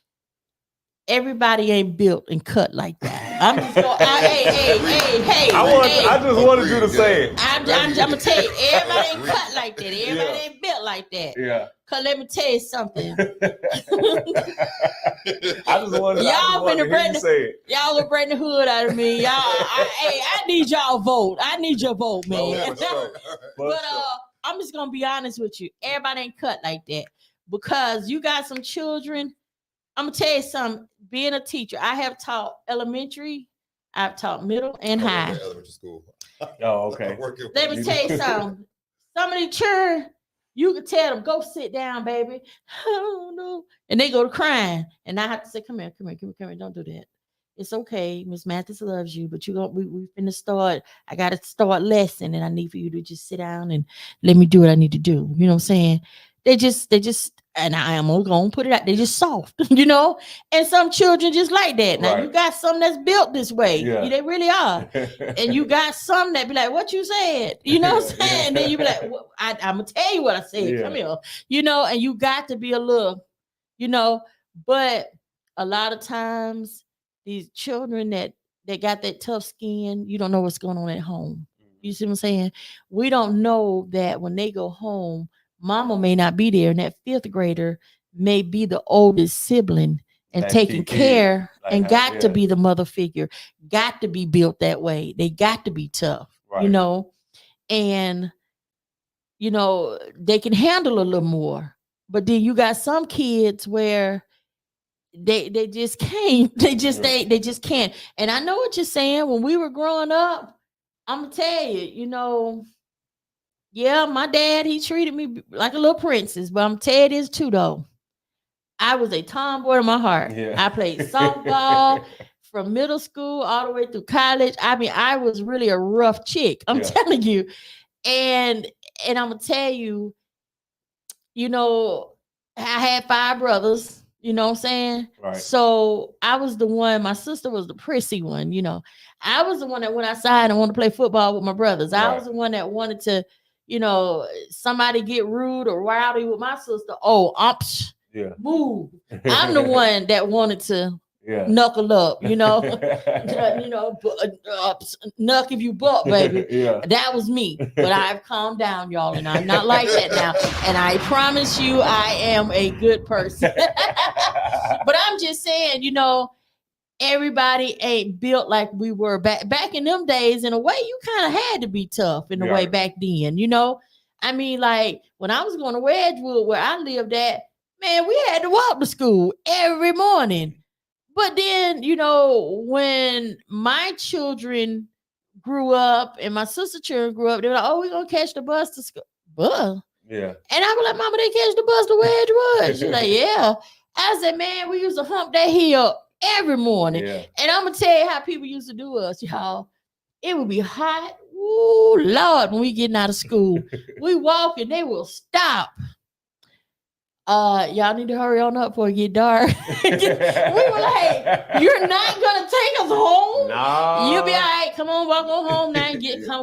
everybody ain't built and cut like that. I'm just going. Hey. I just wanted you to say it. I'm gonna tell you, everybody ain't cut like that. Everybody ain't built like that. Yeah. Cause let me tell you something. I just wanted to say it. Y'all gonna bring the hood out of me. Y'all, I need y'all vote. I need your vote, man. But I'm just gonna be honest with you. Everybody ain't cut like that because you got some children. I'm gonna tell you something. Being a teacher, I have taught elementary, I've taught middle and high. Elementary school. Oh, okay. Let me tell you something. Some of the children, you can tell them, go sit down, baby. I don't know. And they go to crying. And I have to say, come here. Don't do that. It's okay. Miss Mathis loves you, but we finna start. I gotta start lesson, and I need for you to just sit down and let me do what I need to do. You know what I'm saying? They just, and I am gonna put it out. They just soft, you know. And some children just like that. Now you got some that's built this way. Yeah. They really are. And you got some that be like, "What you said?" You know what I'm saying? And then you be like, well, "I'm gonna tell you what I said. Yeah. Come here." You know, and you got to be a little, you know. But a lot of times, these children that got that tough skin, you don't know what's going on at home. You see what I'm saying? We don't know that when they go home, mama may not be there, and that fifth grader may be the oldest sibling and that taking care and got to yeah. be the mother figure, got to be built that way. They got to be tough, you know, and, you know, they can handle a little more. But then you got some kids where they just can't. They just can't. And I know what you're saying. When we were growing up, I'm gonna tell you, you know, yeah, my dad, he treated me like a little princess, but I'm telling you this too, though. I was a tomboy in my heart. Yeah. I played softball from middle school all the way through college. I mean, I was really a rough chick. I'm telling you. And I'm gonna tell you, you know, I had 5 brothers. You know what I'm saying? Right. So I was the one, my sister was the prissy one, you know. I was the one that went outside and wanted to play football with my brothers. I was the one that wanted to, you know, somebody get rude or rowdy with my sister. Oh, move. I'm the one that wanted to knuckle up, you know. You know, knuck if you buck, baby. That was me. But I've calmed down, y'all, and I'm not like that now. And I promise you, I am a good person. But I'm just saying, you know, everybody ain't built like we were back in them days. In a way, you kind of had to be tough in a way back then, you know. I mean, like when I was going to Wedgwood, where I lived at, man, we had to walk to school every morning. But then, you know, when my children grew up and my sister's children grew up, they were like, "Oh, we're gonna catch the bus to school." Bus? Yeah. And I was like, "Mama, they catch the bus to Wedgwood." She's like, "Yeah." I said, "Man, we used to hump that hill every morning." Yeah. And I'm gonna tell you how people used to do us, y'all. It would be hot. Ooh, Lord, when we getting out of school. We walk and they will stop. Y'all need to hurry on up before it get dark. We were like, "You're not gonna take us home? No. You'll be all right. Come on, walk on home now.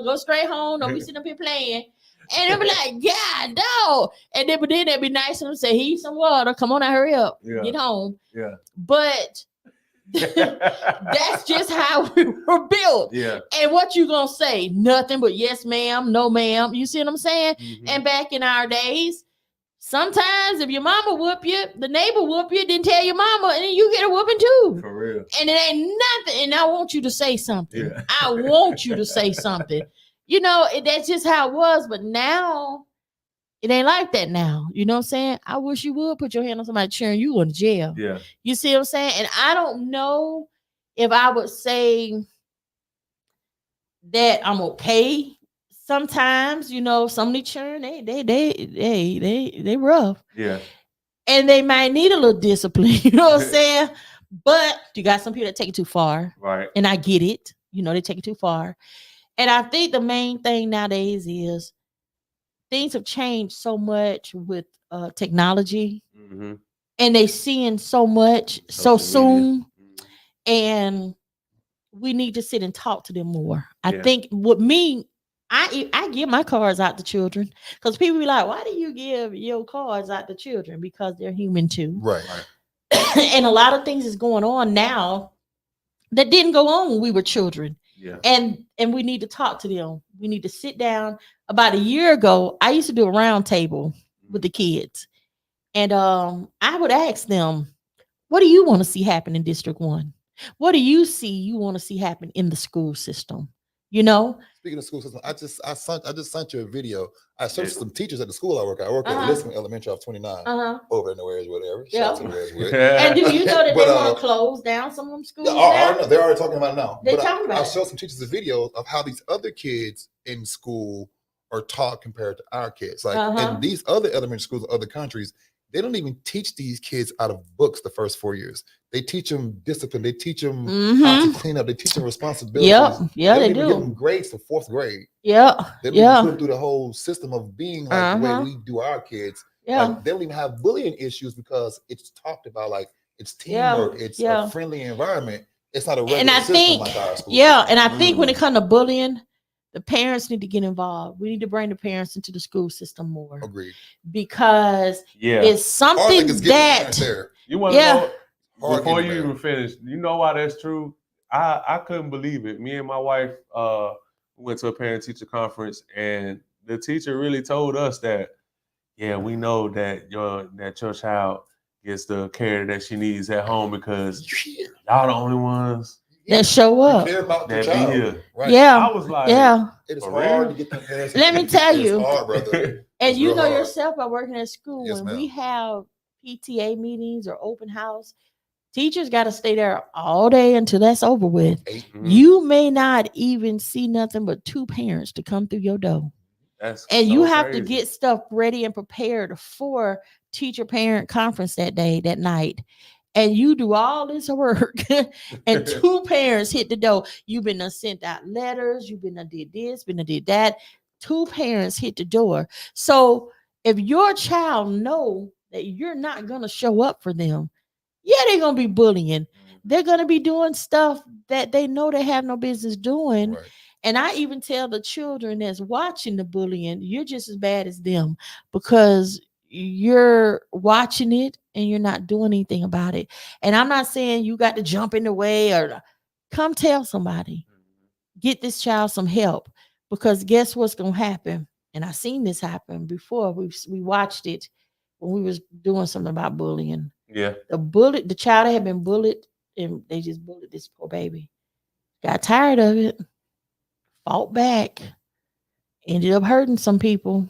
Go straight home. Don't be sitting up here playing." And they'll be like, "God, no." And then, but then they'd be nice and say, "Heat some water. Come on, now, hurry up. Get home." Yeah. But that's just how we were built. Yeah. And what you gonna say? Nothing but yes, ma'am, no, ma'am. You see what I'm saying? Mm-hmm. And back in our days, Sometimes if your mama whoop you, the neighbor whoop you, then tell your mama, and then you get a whooping too. For real. And it ain't nothing. And I want you to say something. Yeah. I want you to say something. You know, that's just how it was. But now it ain't like that now. You know what I'm saying? I wish you would put your hand on somebody cheering you in jail. Yeah. You see what I'm saying? And I don't know if I would say that I'm okay. Sometimes, you know, somebody churn, they rough. Yeah. And they might need a little discipline, you know what I'm saying? But you got some people that take it too far. Right. And I get it. You know, they take it too far. And I think the main thing nowadays is things have changed so much with technology. Mm-hmm. And they seeing so much so soon. And we need to sit and talk to them more. I think with me, I give my cards out to children because people be like, why do you give your cards out to children? Because they're human too. Right. And a lot of things is going on now that didn't go on when we were children. Yeah. And we need to talk to them. We need to sit down. About a year ago, I used to do a round table with the kids. And I would ask them, what do you want to see happen in District 1? What do you want to see happen in the school system? You know? Speaking of school system, I just sent you a video. I searched some teachers at the school I work at. I work at Lisbon Elementary off 29 over in the Warriors, whatever. Yeah. Shout out to the Warriors. And do you know that they want to close down some of them schools? Yeah, they're already talking about it now. They're talking about I it. showed some teachers a video of how these other kids in school are taught compared to our kids. Like in these other elementary schools in other countries, they don't even teach these kids out of books the first 4 years. They teach them discipline. They teach them how to clean up. They teach them responsibilities. Yeah, they do. do. Give them grades for 4th grade. Yeah, They don't even put them through the whole system of being like the way we do our kids. Yeah, like, they don't even have bullying issues because it's talked about like it's teamwork. It's a friendly environment. It's not a regular system like our school. Yeah, and I think when it comes to bullying, the parents need to get involved. We need to bring the parents into the school system more. Agreed. Because it's something that you want to know before you even finish. You know why that's true? I couldn't believe it. Me and my wife went to a parent-teacher conference, and the teacher really told us that, yeah, we know that your child gets the care that she needs at home because y'all the only ones that show up. Care about the that child. be here. Right. Yeah. I was like, it is hard to get them parents. Let me tell you, it's hard, brother. And you know hard. yourself by working at school, Yes, when we have PTA meetings or open house, teachers got to stay there all day until that's over with. You may not even see nothing but 2 parents to come through your door. And you have to get stuff ready and prepared for teacher parent conference that night. And you do all this work and 2 parents hit the door. You've been sent out letters. You've been did this, been did that. 2 parents hit the door. So if your child know that you're not going to show up for them, they're going to be bullying. They're going to be doing stuff that they know they have no business doing. Right. And I even tell the children that's watching the bullying, you're just as bad as them because you're watching it and you're not doing anything about it. And I'm not saying you got to jump in the way or come tell somebody. Get this child some help, because guess what's going to happen? And I seen this happen before. We watched it when we was doing something about bullying. Yeah. The child had been bullied, and they just bullied this poor baby. Got tired of it, fought back, ended up hurting some people,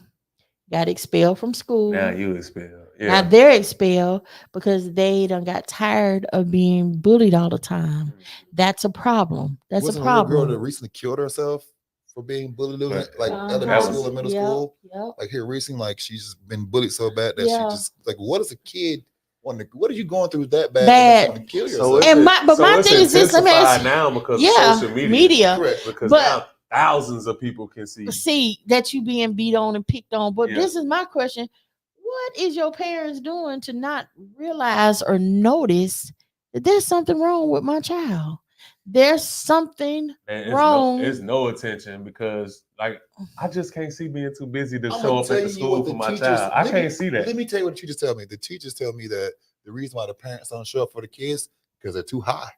got expelled from school. Now you expelled. Yeah. Now they're expelled because they done got tired of being bullied all the time. That's a problem. That's a problem. A girl that recently killed herself for being bullied, like elementary school and middle school. Like here recently, like she's been bullied so bad that she just like, what is a kid? What are you going through that bad? To kill yourself? My thing is this: let me ask now because of social media. Correct. Now thousands of people can see that you being beat on and picked on. But this is my question: what is your parents doing to not realize or notice that there's something wrong with my child? There's something wrong. There's no attention because, like, I just can't see being too busy to show up at the school for my child. I can't see that. Let me tell you what the teachers tell me. The teachers tell me that the reason why the parents don't show up for the kids because they're too high.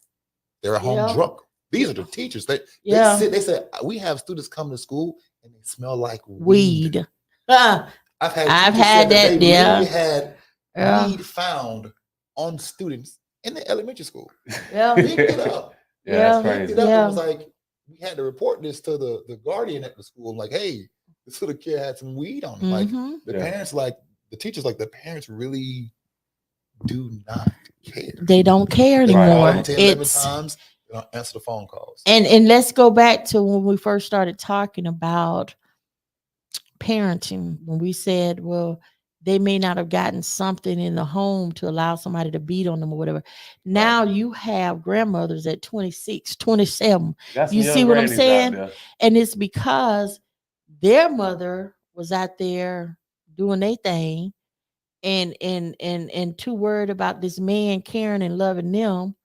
They're at home drunk. These are the teachers. They said we have students come to school and they smell like weed. I've had I've had teachers say that, they yeah. really had Yeah. need found on students in the elementary school. Yeah. Picked it up. Yeah, that's Picked crazy. it up Yeah. and was like, we had to report this to the guardian at the school. Like, hey, this little kid had some weed on him. Like Mhm. the Yeah. parents, like the teachers, like the parents really do not care. They don't care They call anymore. them 10, 11 It's times. They don't answer the phone calls. and let's go back to when we first started talking about parenting, when we said, well, they may not have gotten something in the home to allow somebody to beat on them or whatever. Now you have grandmothers at 26, 27. Got some You young see what I'm grannies out saying? there. And it's because their mother was out there doing their thing and too worried about this man caring and loving them.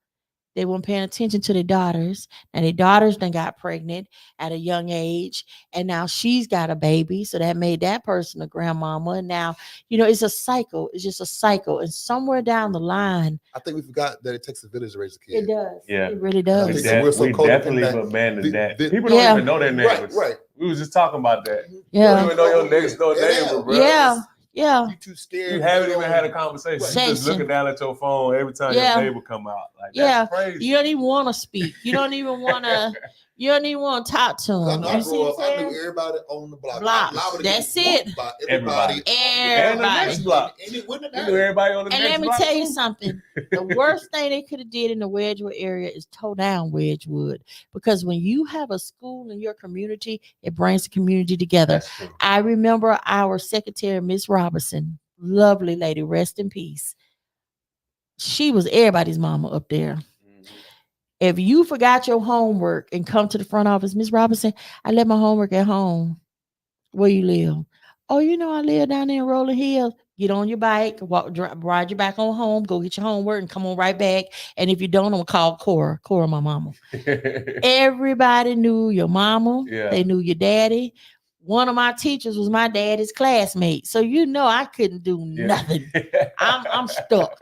They weren't paying attention to their daughters, and their daughters then got pregnant at a young age, and now she's got a baby, so that made that person a grandmama. And now, it's a cycle. It's just a cycle, and somewhere down the line, I think we forgot that it takes a village to raise a kid. it does. Yeah. It really I does. think We, that we're so we codependent definitely that abandoned that. the- People don't Yeah. even know their Right, neighbors. right. We was just talking about that. You Yeah. don't even know your next door neighbor, bro. Yeah. Yeah. You too scared. You haven't to even go had a on- conversation. Right. You just Session. looking down at your phone every time Yeah. your neighbor come out. Like, Yeah. that's crazy. You don't even want to speak. You don't even want to. You don't even want to talk to 'Cause I them. know I grew up, I knew everybody on the block. Blocks. I allowed to That's get it. whooped by Everybody. Everybody. And the next block. And it wouldn't You have knew mattered. everybody on the And next let me block, tell you too. something. The worst thing they could have did in the Wedgwood area is tow down Wedgwood, because when you have a school in your community, it brings the community together. That's true. I remember our secretary, Miss Robinson, lovely lady, rest in peace. She was everybody's mama up there. If you forgot your homework and come to the front office, Miss Robinson, I left my homework at home. Where you live? Oh, I live down there in Rolling Hills. Get on your bike, ride your back on home, go get your homework, and come on right back. And if you don't, I'm gonna call Cora, my mama. Everybody knew your mama. Yeah. They knew your daddy. One of my teachers was my daddy's classmate, so I couldn't do nothing. I'm stuck,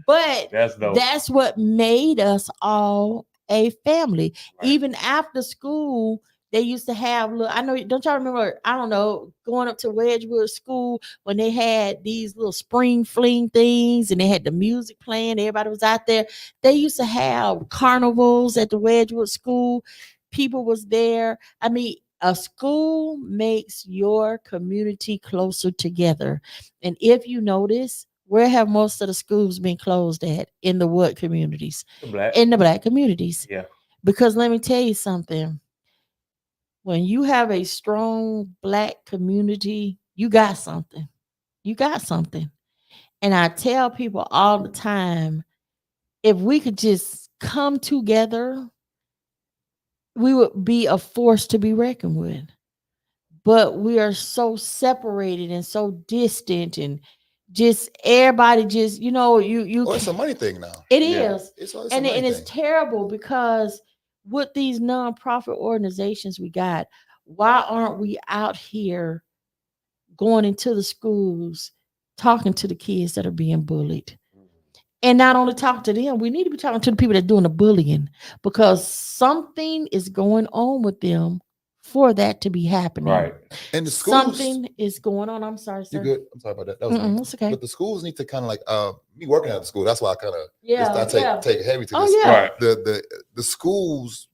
But That's dope. that's what made us all a family. Right. Even after school, they used to have I know, don't y'all remember, I don't know, going up to Wedgwood School when they had these little spring fling things and they had the music playing, everybody was out there. They used to have carnivals at the Wedgwood School. People was there. I mean, a school makes your community closer together. And if you notice, where have most of the schools been closed at? In the what communities? Black. In the Black communities. Yeah. Because let me tell you something. When you have a strong Black community, you got something. You got something. And I tell people all the time, if we could just come together, we would be a force to be reckoned with. But we are so separated and so distant, and just everybody just, you It's a money thing now. it Yeah. is. It's a And money it's thing. terrible, because with these nonprofit organizations we got, why aren't we out here going into the schools, talking to the kids that are being bullied? And not only talk to them, we need to be talking to the people that are doing the bullying, because something is going on with them for that to be happening. Right. And the schools, Something is going on. I'm sorry, sir. you good? I'm sorry about that. That was me. It's okay. But the schools need to kind of like me working at the school. That's why I kind of Yeah. take heavy to Oh, this. yeah. Right. The schools,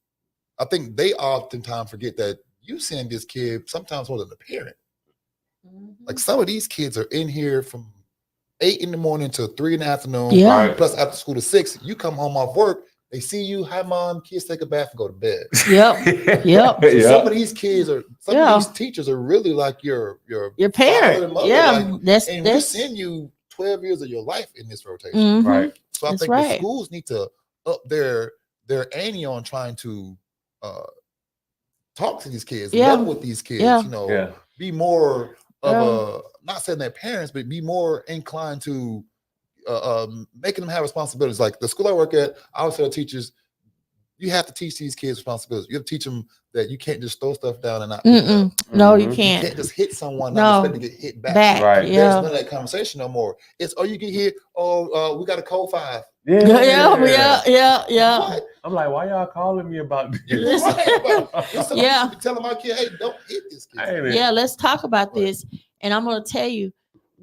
I think they oftentimes forget that you send this kid sometimes more than the parent. Like some of these kids are in here from 8 in the morning till 3 in the afternoon. Yeah. Right. Plus after school to 6, you come home off work. They see you, hi mom, kids take a bath and go to bed. Yep. Yep. So some of these kids are, some Yeah. of these teachers are really like your Your father parent. and mother, Yeah. like, and we that's send you 12 years of your life in this rotation. Mhm. Right. So I That's think right. the schools need to up their ante on trying to talk to these kids, Yeah. level with these kids, Yeah. Yeah. be more of Yeah. not saying their parents, but be more inclined to making them have responsibilities. Like the school I work at, I always tell teachers, you have to teach these kids responsibilities. You have to teach them that you can't just throw stuff down and not pick it up. No, you Mhm. You can't. can't just hit someone, No. not expect to get hit back. Back. Right. There's Yeah. none of that conversation no more. It's you get hit. We got a code 5. Yeah. Yeah. What? I'm like, why y'all calling me about this? You're right, but it's something Yeah. you should be telling my kid, hey, don't hit this kid. Ain't it? Yeah, let's talk about Right. this. And I'm gonna tell you,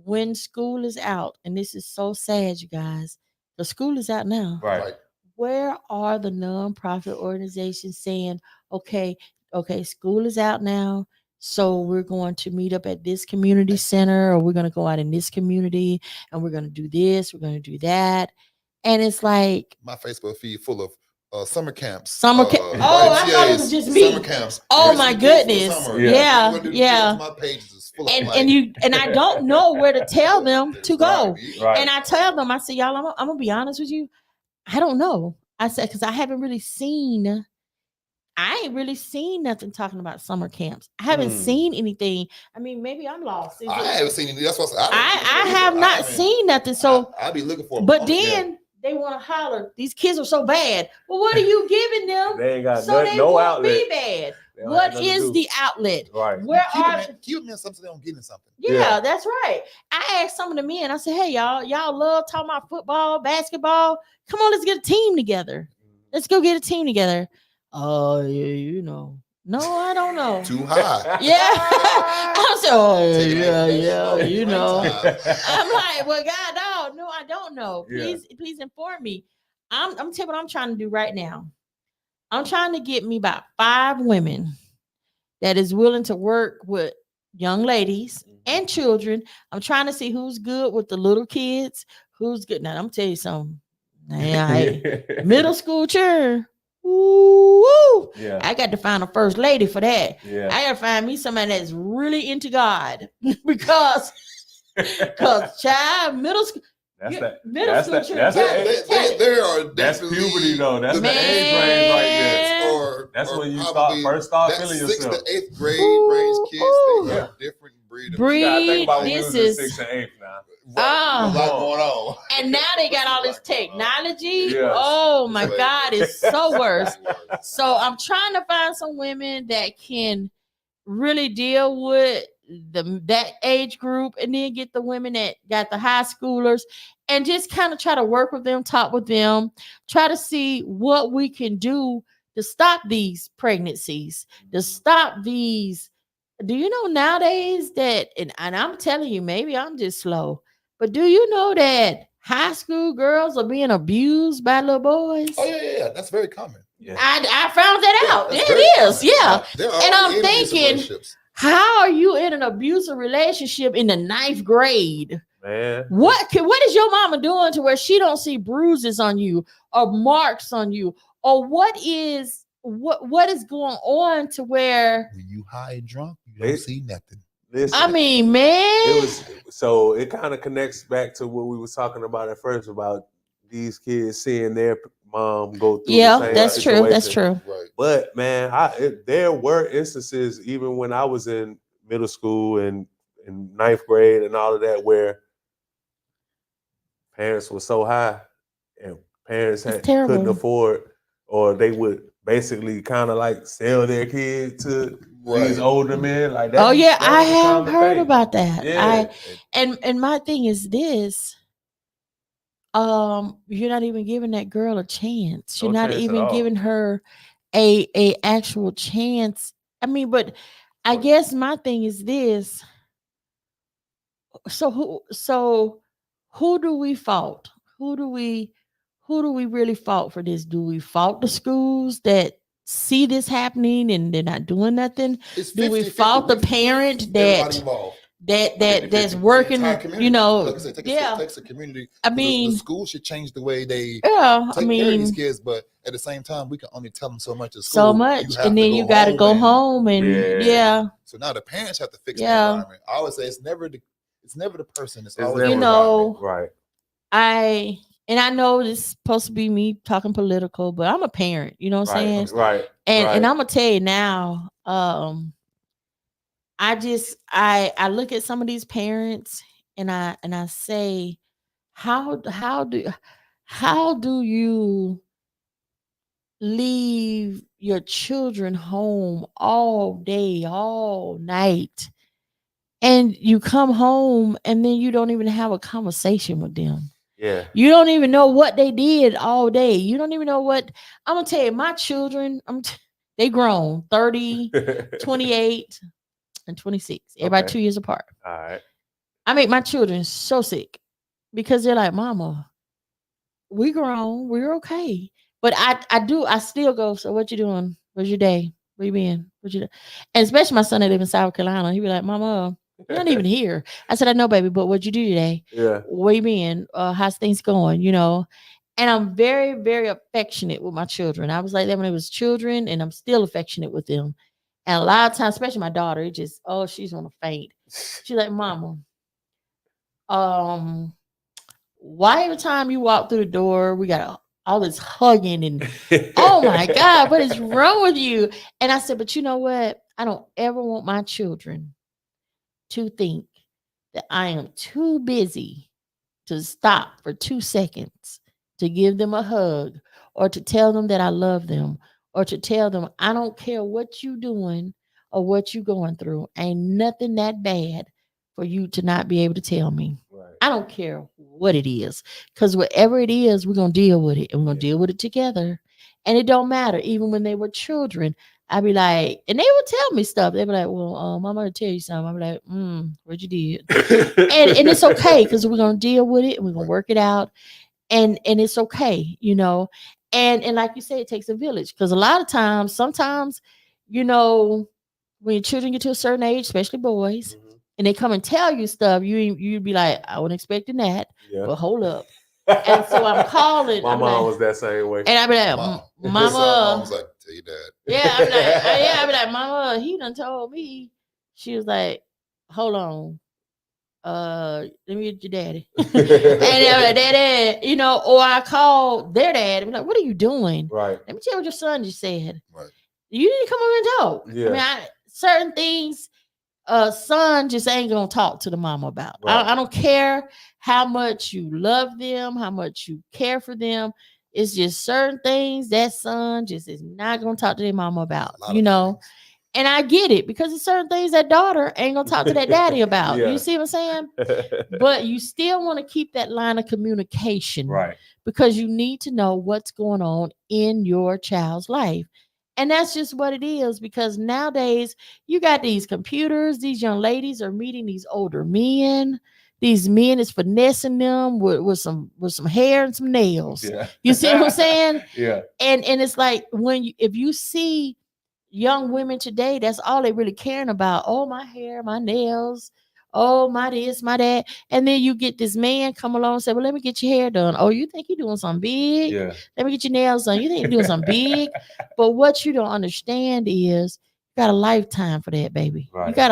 when school is out, and this is so sad, you guys, the school is out now. Right. Where are the nonprofit organizations saying, okay, school is out now, so we're going to meet up at this community center, or we're going to go out in this community, and we're going to do this, we're going to do that, and it's like My Facebook feed full of summer camps. Oh, I thought it was just me. Summer camps. Oh my goodness! Summer. Yeah. My pages is full of And I don't know where to tell them to go. Right. And I tell them, I say, y'all, I'm gonna be honest with you. I don't know. I said, because I ain't really seen nothing talking about summer camps. I haven't seen anything. I mean, maybe I'm lost. I haven't seen anything. That's what I have not seen nothing. So I'll be looking for. But then they want to holler. These kids are so bad. Well, what are you giving them? They ain't got so they no won't outlet. be bad. What is the outlet? Right. Where keep them in something they don't get in something. Yeah, that's right. I asked some of the men. I said, "Hey, y'all love talking about football, basketball. Come on, let's get a team together. Let's go get a team together." Oh, yeah, you know. No, I don't know. Too high. Yeah. I said, "Oh, yeah, you know." I'm like, "Well, God, no, I don't know. Please inform me." I'm telling you what I'm trying to do right now. I'm trying to get me about 5 women that is willing to work with young ladies and children. I'm trying to see who's good with the little kids, who's good. Now, I'm gonna tell you something. Middle school children. Woo! Yeah. I got to find a first lady for that. Yeah. I got to find me somebody that's really into God because child, middle school. That's puberty though. That's the age range right there. That's when you first start feeling yourself. 6th to 8th grade range kids, they are different breed. I think about when this we was is in 6th and 8th now. A lot going on. And now they got all this technology. Yes. Oh my God, it's so worse. So I'm trying to find some women that can really deal with that age group, and then get the women that got the high schoolers, and just kind of try to work with them, talk with them, try to see what we can do to stop these pregnancies, to stop these. Do you know nowadays that, and I'm telling you, maybe I'm just slow, but do you know that high school girls are being abused by little boys? Oh yeah, that's very common. Yeah. I found that out. It is, yeah. And I'm thinking, how are you in an abusive relationship in the 9th grade? Man, what is your mama doing to where she don't see bruises on you or marks on you, or what is going on to where when you high and drunk, you don't see nothing. Listen, I mean, man, it kind of connects back to what we was talking about at first about these kids seeing their mom go through. Yeah, the same that's situation. true. That's true. Right. But man, there were instances even when I was in middle school and in 9th grade and all of that where parents were so high and parents couldn't afford, or they would basically kind of like sell their kid to these older men like that. Oh yeah, I have heard about that. Yeah. And my thing is this. You're not even giving that girl a chance. You're not even giving her a actual chance. I mean, but I guess my thing is this. So who do we fault? Who do we really fault for this? Do we fault the schools that see this happening and they're not doing nothing? Do we fault the parent that's working, you know? Like I said, it takes a community. I mean, the school should change the way they take care of these kids, but at the same time, we can only tell them so much at school. So much, and then you got to go home and So now the parents have to fix the environment. I always say it's never the person. It's always right. I know this is supposed to be me talking political, but I'm a parent. You know what I'm saying? Right. And I'm gonna tell you now. I look at some of these parents and I say, how do you leave your children home all day, all night, and you come home and then you don't even have a conversation with them? Yeah. You don't even know what they did all day. You don't even know what. I'm gonna tell you, my children, they grown, 30, 28. and 26. Everybody Okay. 2 years apart. All right. I make my children so sick because they're like, Mama, we grown, we're okay. But I still go, so what you doing? Where's your day? Where you been? What you do? And especially my son that live in South Carolina, he be like, Mama, you're not even here. I said, I know, baby, but what'd you do today? Yeah. Where you been? How's things going? You know? And I'm very, very affectionate with my children. I was like that when they was children, and I'm still affectionate with them. And a lot of times, especially my daughter, it just, she's gonna faint. She's like, Mama, why every time you walk through the door, we got all this hugging and oh my God, what is wrong with you? And I said, but you know what? I don't ever want my children to think that I am too busy to stop for 2 seconds to give them a hug or to tell them that I love them or to tell them I don't care what you doing or what you going through. Ain't nothing that bad for you to not be able to tell me. Right. I don't care what it is, because whatever it is, we're gonna deal with it, and we're gonna deal with it together. And it don't matter. Even when they were children, I'd be like, and they would tell me stuff. They'd be like, "Well, Mama will tell you something." I'd be like, "What you did?" and it's okay because we're gonna deal with it and we're gonna work it out, and it's okay, you know. And like you say, it takes a village, because a lot of times, sometimes, you know, when your children get to a certain age, especially boys, and they come and tell you stuff, you'd be like, I wasn't expecting that, but hold up. And so I'm calling. My mom was that same way. And I'd be like, Mama. Mom was like, tell your dad. Yeah, I'd be like, I'd be like, Mama, he done told me. She was like, hold on. Let me get your daddy. And they're like, Daddy, you know, or I call their dad and be like, what are you doing? Right. Let me tell you what your son just said. Right. You need to come over and talk. Yeah. I mean, certain things, son just ain't gonna talk to the mama about. Right. I don't care how much you love them, how much you care for them. It's just certain things that son just is not gonna talk to their mama about, you know. And I get it, because it's certain things that daughter ain't gonna talk to that daddy about. Yeah. You see what I'm saying? But you still want to keep that line of communication, right? Because you need to know what's going on in your child's life. And that's just what it is, because nowadays you got these computers, these young ladies are meeting these older men. These men is finessing them with some hair and some nails. Yeah. You see what I'm saying? Yeah. And it's like, if you see young women today, that's all they really caring about. Oh, my hair, my nails. Oh, my this, my that. And then you get this man come along and say, well, let me get your hair done. Oh, you think you're doing something big? Yeah. Let me get your nails done. You think you're doing something big? But what you don't understand is you got a lifetime for that, baby. Right. You got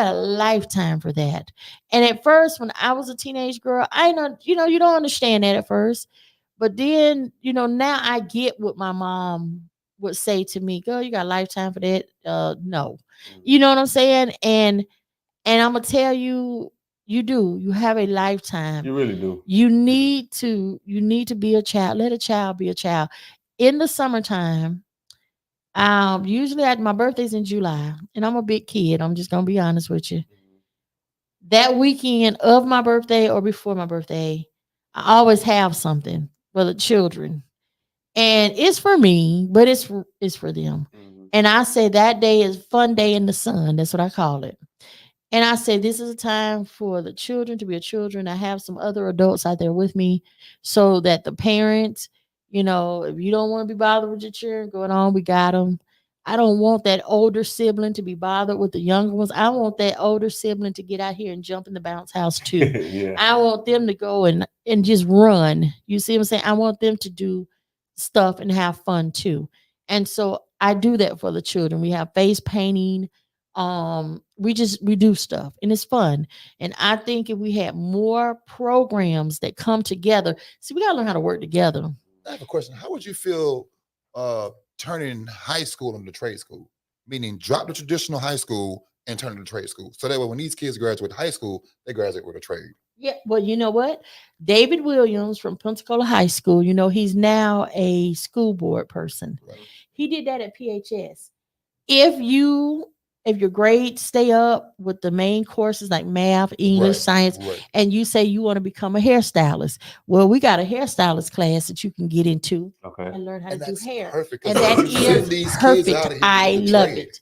a lifetime for that. And at first, when I was a teenage girl, I know, you don't understand that at first. But then, now I get what my mom would say to me, girl, you got a lifetime for that? No. You know what I'm saying? And I'm gonna tell you, you do. You have a lifetime. You really do. You need to be a child. Let a child be a child. In the summertime, usually my birthday's in July, and I'm a big kid. I'm just gonna be honest with you. That weekend of my birthday or before my birthday, I always have something for the children. And it's for me, but it's for them. And I say that day is fun day in the sun. That's what I call it. And I say this is a time for the children to be a children. I have some other adults out there with me, so that the parents, if you don't want to be bothered with your children, going on, we got them. I don't want that older sibling to be bothered with the younger ones. I want that older sibling to get out here and jump in the bounce house too. Yeah. I want them to go and just run. You see what I'm saying? I want them to do stuff and have fun too. And so I do that for the children. We have face painting. We do stuff and it's fun. And I think if we had more programs that come together, see, we gotta learn how to work together. I have a question. How would you feel turning high school into trade school? Meaning drop the traditional high school and turn it into trade school. So that way when these kids graduate high school, they graduate with a trade. Yeah, well, you know what? David Williams from Pensacola High School, he's now a school board person. Right. He did that at PHS. If your grades stay up with the main courses like math, English, science, and you say you want to become a hairstylist, well, we got a hairstylist class that you can get into and learn how to do hair. Perfect. And that is perfect. I love it.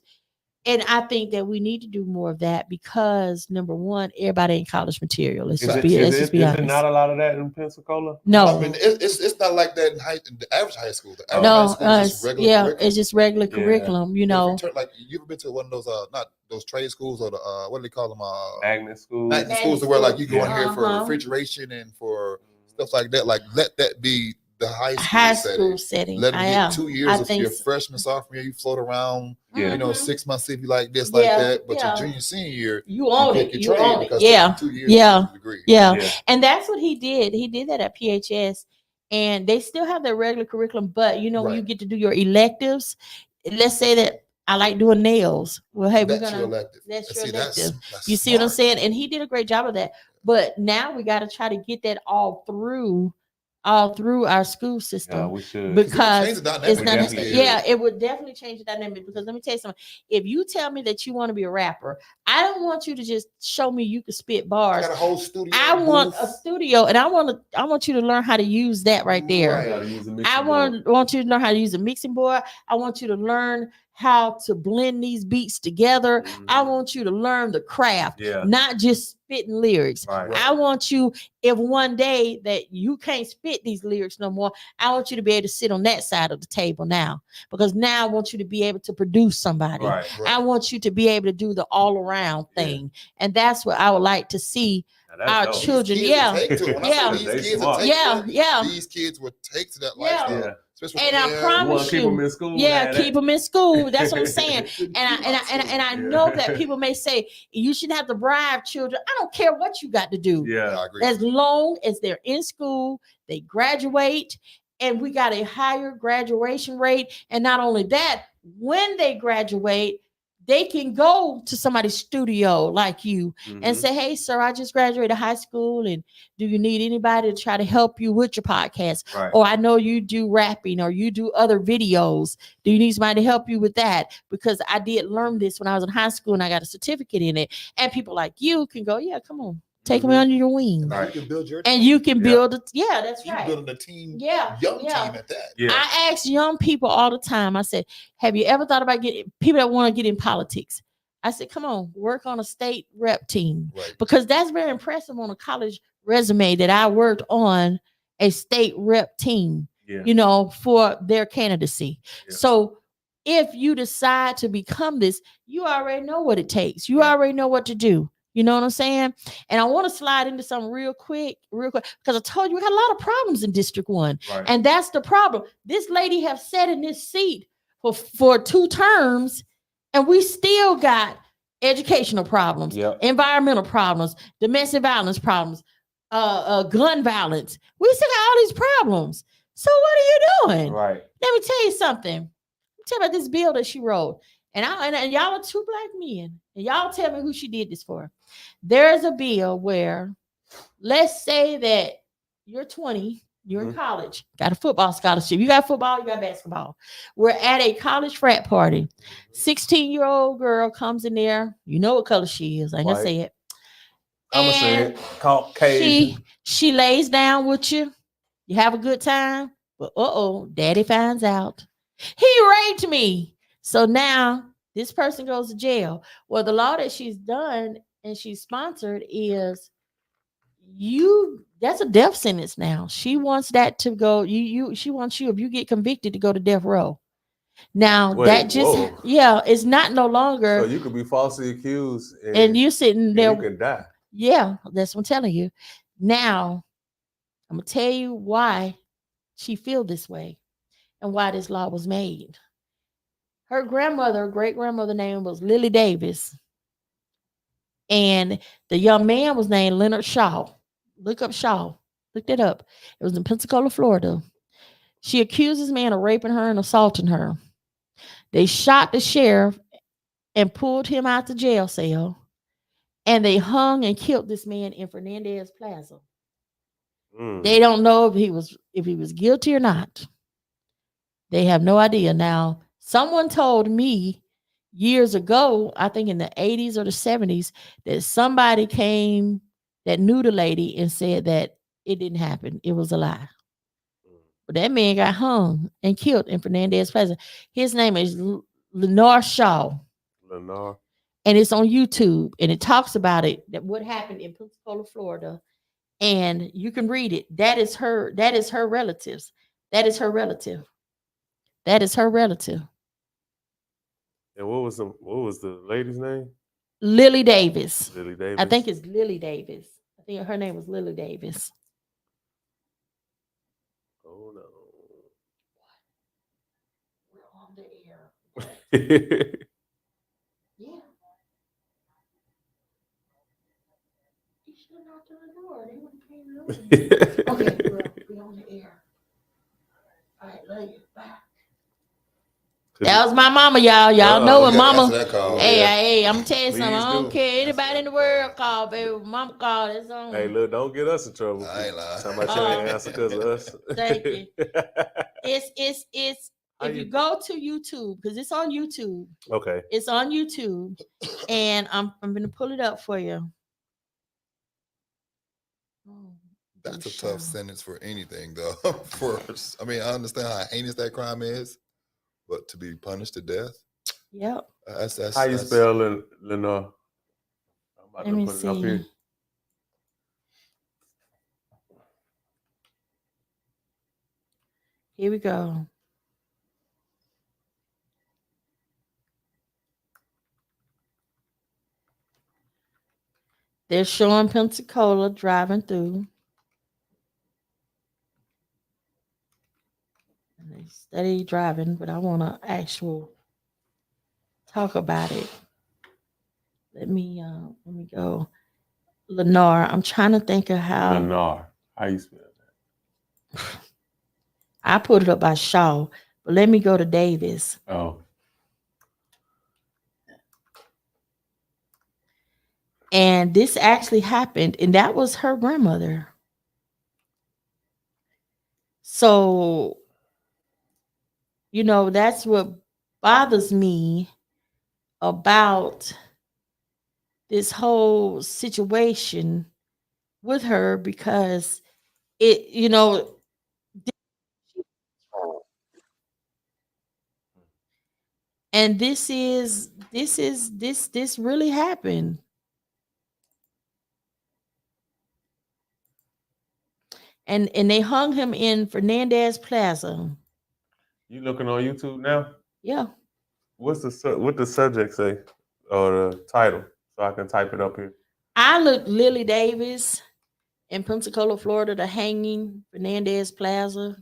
And I think that we need to do more of that because number one, everybody ain't college material. Let's just be Is it honest. not a lot of that in Pensacola? No. I mean, it's not like that in the average high school. The average No, high school is just regular curriculum. it's just regular Yeah. curriculum, you But know. if like you ever been to one of those not those trade schools or the what do they call them? Magnet schools. Magnet schools to where like you go in here for Uh-huh. refrigeration and for stuff like that. Like let that be the high School setting. Let them I get am. 2 years I of think your so. freshman, sophomore year. You float around, Yeah. you know, Mhm. 6 months if you like this, like Yeah, that. But yeah. your junior, senior year, You own take it. your You trade own it. because Yeah. 2 years Yeah. to get your degree. Yeah. Yeah. And that's what he did. He did that at PHS. And they still have their regular curriculum, but you know, when you Right. get to do your electives, let's say that I like doing nails. Well, hey, we're That's your gonna elective. that's And your see, elective. that's You see what I'm smart. saying? And he did a great job of that. But now we got to try to get that all through our school system. Yeah, we should. Because Change the dynamic. it's We not, definitely should. yeah, it would definitely change the dynamic. Because let me tell you something. If you tell me that you want to be a rapper, I don't want you to just show me you can spit I bars. got a whole studio. I want booth. a studio, and I want you to learn how to use that right there. Right. Gotta use a mixing I board. want you to learn how to use a mixing board. I want you to learn how to blend these beats together. I Mhm. want you to learn the craft, Yeah. not just spitting lyrics. Right. I want you, if one day that you can't spit these lyrics no more, I want you to be able to sit on that side of the table now. Because now I want you to be able to produce somebody. Right. I want you to be able to do the all around Yeah. thing. And that's what I would like to see Now, that's our dope. children. These kids Yeah. will take to it. When I Yeah. say these They kids will smart. take Yeah. to it, Yeah. these kids would take to that Yeah. lifestyle. Yeah. Especially And with I hair. You want promise to keep them in school? yeah, man, keep them in school. That's what I'm saying. Shouldn't And keep them out of I school. know that people may say you shouldn't have to bribe children. I don't care what you got to do. Yeah. I agree. As long as they're in school, they graduate, and we got a higher graduation rate. And not only that, when they graduate, they can go to somebody's studio like you and Mhm. say, "Hey, sir, I just graduated high school, and do you need anybody to try to help you with your podcast? Right. Or I know you do rapping or you do other videos. Do you need somebody to help you with that? Because I did learn this when I was in high school and I got a certificate in it." And people like you can go, "Yeah, come on, take me Mhm. under your wing." Right. You can build your And team. you can Yeah. build it. Yeah, that's You're right. building a team, Yeah, young yeah. team at that. Yeah. I ask young people all the time, I said, "Have you ever thought about getting people that want to get in politics?" I said, "Come on, work on a state rep team." Right. Because that's very impressive on a college resume that I worked on a state rep team, Yeah. you know, for their candidacy. Yeah. So if you decide to become this, you already know what it takes. You Right. already know what to do. You know what I'm saying? And I want to slide into something real quick, because I told you we got a lot of problems in District 1. Right. And that's the problem. This lady have sat in this seat for 2 terms, and we still got educational problems, Yep. environmental problems, domestic violence problems, gun violence. We still got all these problems. So what are you doing? Right. Let me tell you something. Let me tell you about this bill that she wrote. And y'all are 2 black men. And y'all tell me who she did this for. There's a bill where, let's say that you're 20, you're in college, got a football scholarship. You got football, you got basketball. We're at a college frat party. 16-year-old girl comes in there. You know what color she is. I ain't gonna White. say it. I'm gonna say And it. Caucasian. she lays down with you. You have a good time. But daddy finds out. He raped me. So now this person goes to jail. Well, the law that she's done and she's sponsored is that's a death sentence now. She wants that to go. She wants you, if you get convicted, to go to death row. Now Wait, that just whoa. it's not no longer. So you could be falsely accused and you're sitting and there. you can die. Yeah, that's what I'm telling you. Now, I'm gonna tell you why she feel this way and why this law was made. Her great grandmother name was Lily Davis, and the young man was named Leonard Shaw. Look up Shaw. Look that up. It was in Pensacola, Florida. She accused this man of raping her and assaulting her. They shot the sheriff and pulled him out the jail cell, and they hung and killed this man in Fernandez Plaza. They don't know if he was guilty or not. They have no idea. Now, someone told me years ago, I think in the 80s or the 70s, that somebody came that knew the lady and said that it didn't happen. It was a lie. But that man got hung and killed in Fernandez Plaza. His name is Lenore Shaw. Lenore. And it's on YouTube, and it talks about it, that what happened in Pensacola, Florida, and you can read it. That is her relatives. That is her relative. That is her relative. And what was the lady's name? Lily Davis. Lily Davis. I think it's Lily Davis. I think her name was Lily Davis. Oh no. We're on the air. Yeah. You should have knocked on the door. They wouldn't came in. Okay, we're on the air. All right, love you. Bye. That was my mama, y'all. Y'all know when mama. Answer that call. Hey, I'm gonna tell you something. Please I don't do. care anybody in the world call, baby. Mama call. It's on. Hey, look, don't get us in trouble. I ain't lying. Somebody ain't answer because of us. Thank you. It's if you go to YouTube, because it's on YouTube. Okay. It's on YouTube, and I'm gonna pull it up for you. That's a tough sentence for anything, though. I mean, I understand how heinous that crime is, but to be punished to death. Yep. That's how you spell Lenore? I'm about Let me to put it up here. see. Here we go. They're showing Pensacola driving through. And they steady driving, but I want to actual talk about it. Let me go. Lenore. I'm trying to think of how. Lenore. How you spell that? I put it up by Shaw, but let me go to Davis. Oh. And this actually happened, and that was her grandmother. So, that's what bothers me about this whole situation with her, because it, and this really happened. And they hung him in Fernandez Plaza. You looking on YouTube now? Yeah. What the subject say or the title, so I can type it up here? I looked Lily Davis in Pensacola, Florida, the hanging Fernandez Plaza.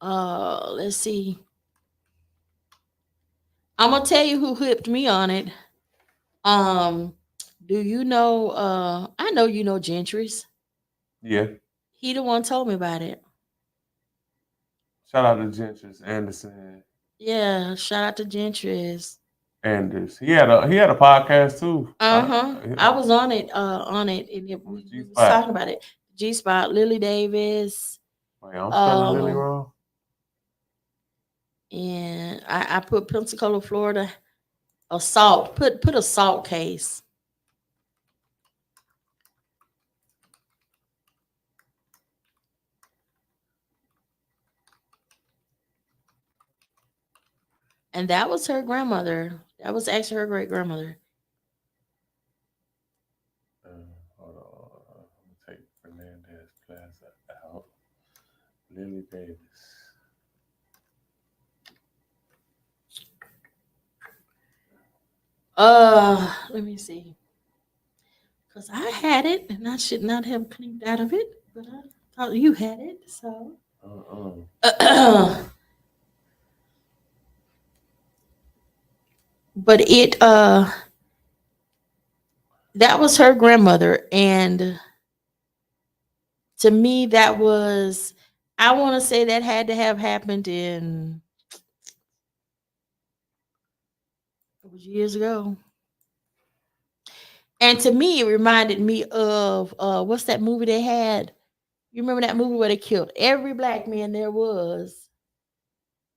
Let's see. I'm gonna tell you who whipped me on it. Do you know? I know you know Gentry's. Yeah. He the one told me about it. Shout out to Gentry's Anderson. Yeah, shout out to Gentry's. Anders. He had a podcast too. I was on it, and we was talking about it. G Spot, Lily Davis. Wait, I'm spelling Lily wrong. And I put Pensacola, Florida, assault. Put assault case. And that was her grandmother. That was actually her great grandmother. Hold on. I'm gonna take Fernandez Plaza out. Lily Davis. Let me see. Because I had it, and I should not have cleaned out of it, but I thought you had it, so. But that was her grandmother, and to me, that was, I want to say that had to have happened it was years ago. And to me, it reminded me of what's that movie they had? You remember that movie where they killed every black man there was?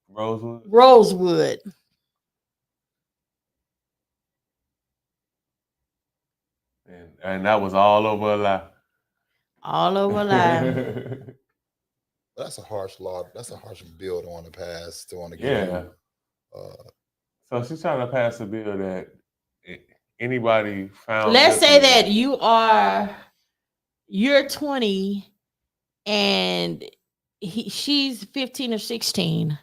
Rosewood. And that was all over a lie. All over a lie. That's a harsh law. That's a harsh bill to want to pass, to want to get. Yeah. So she's trying to pass a bill that anybody found. Let's say guilty that you're 20 and she's 15 or 16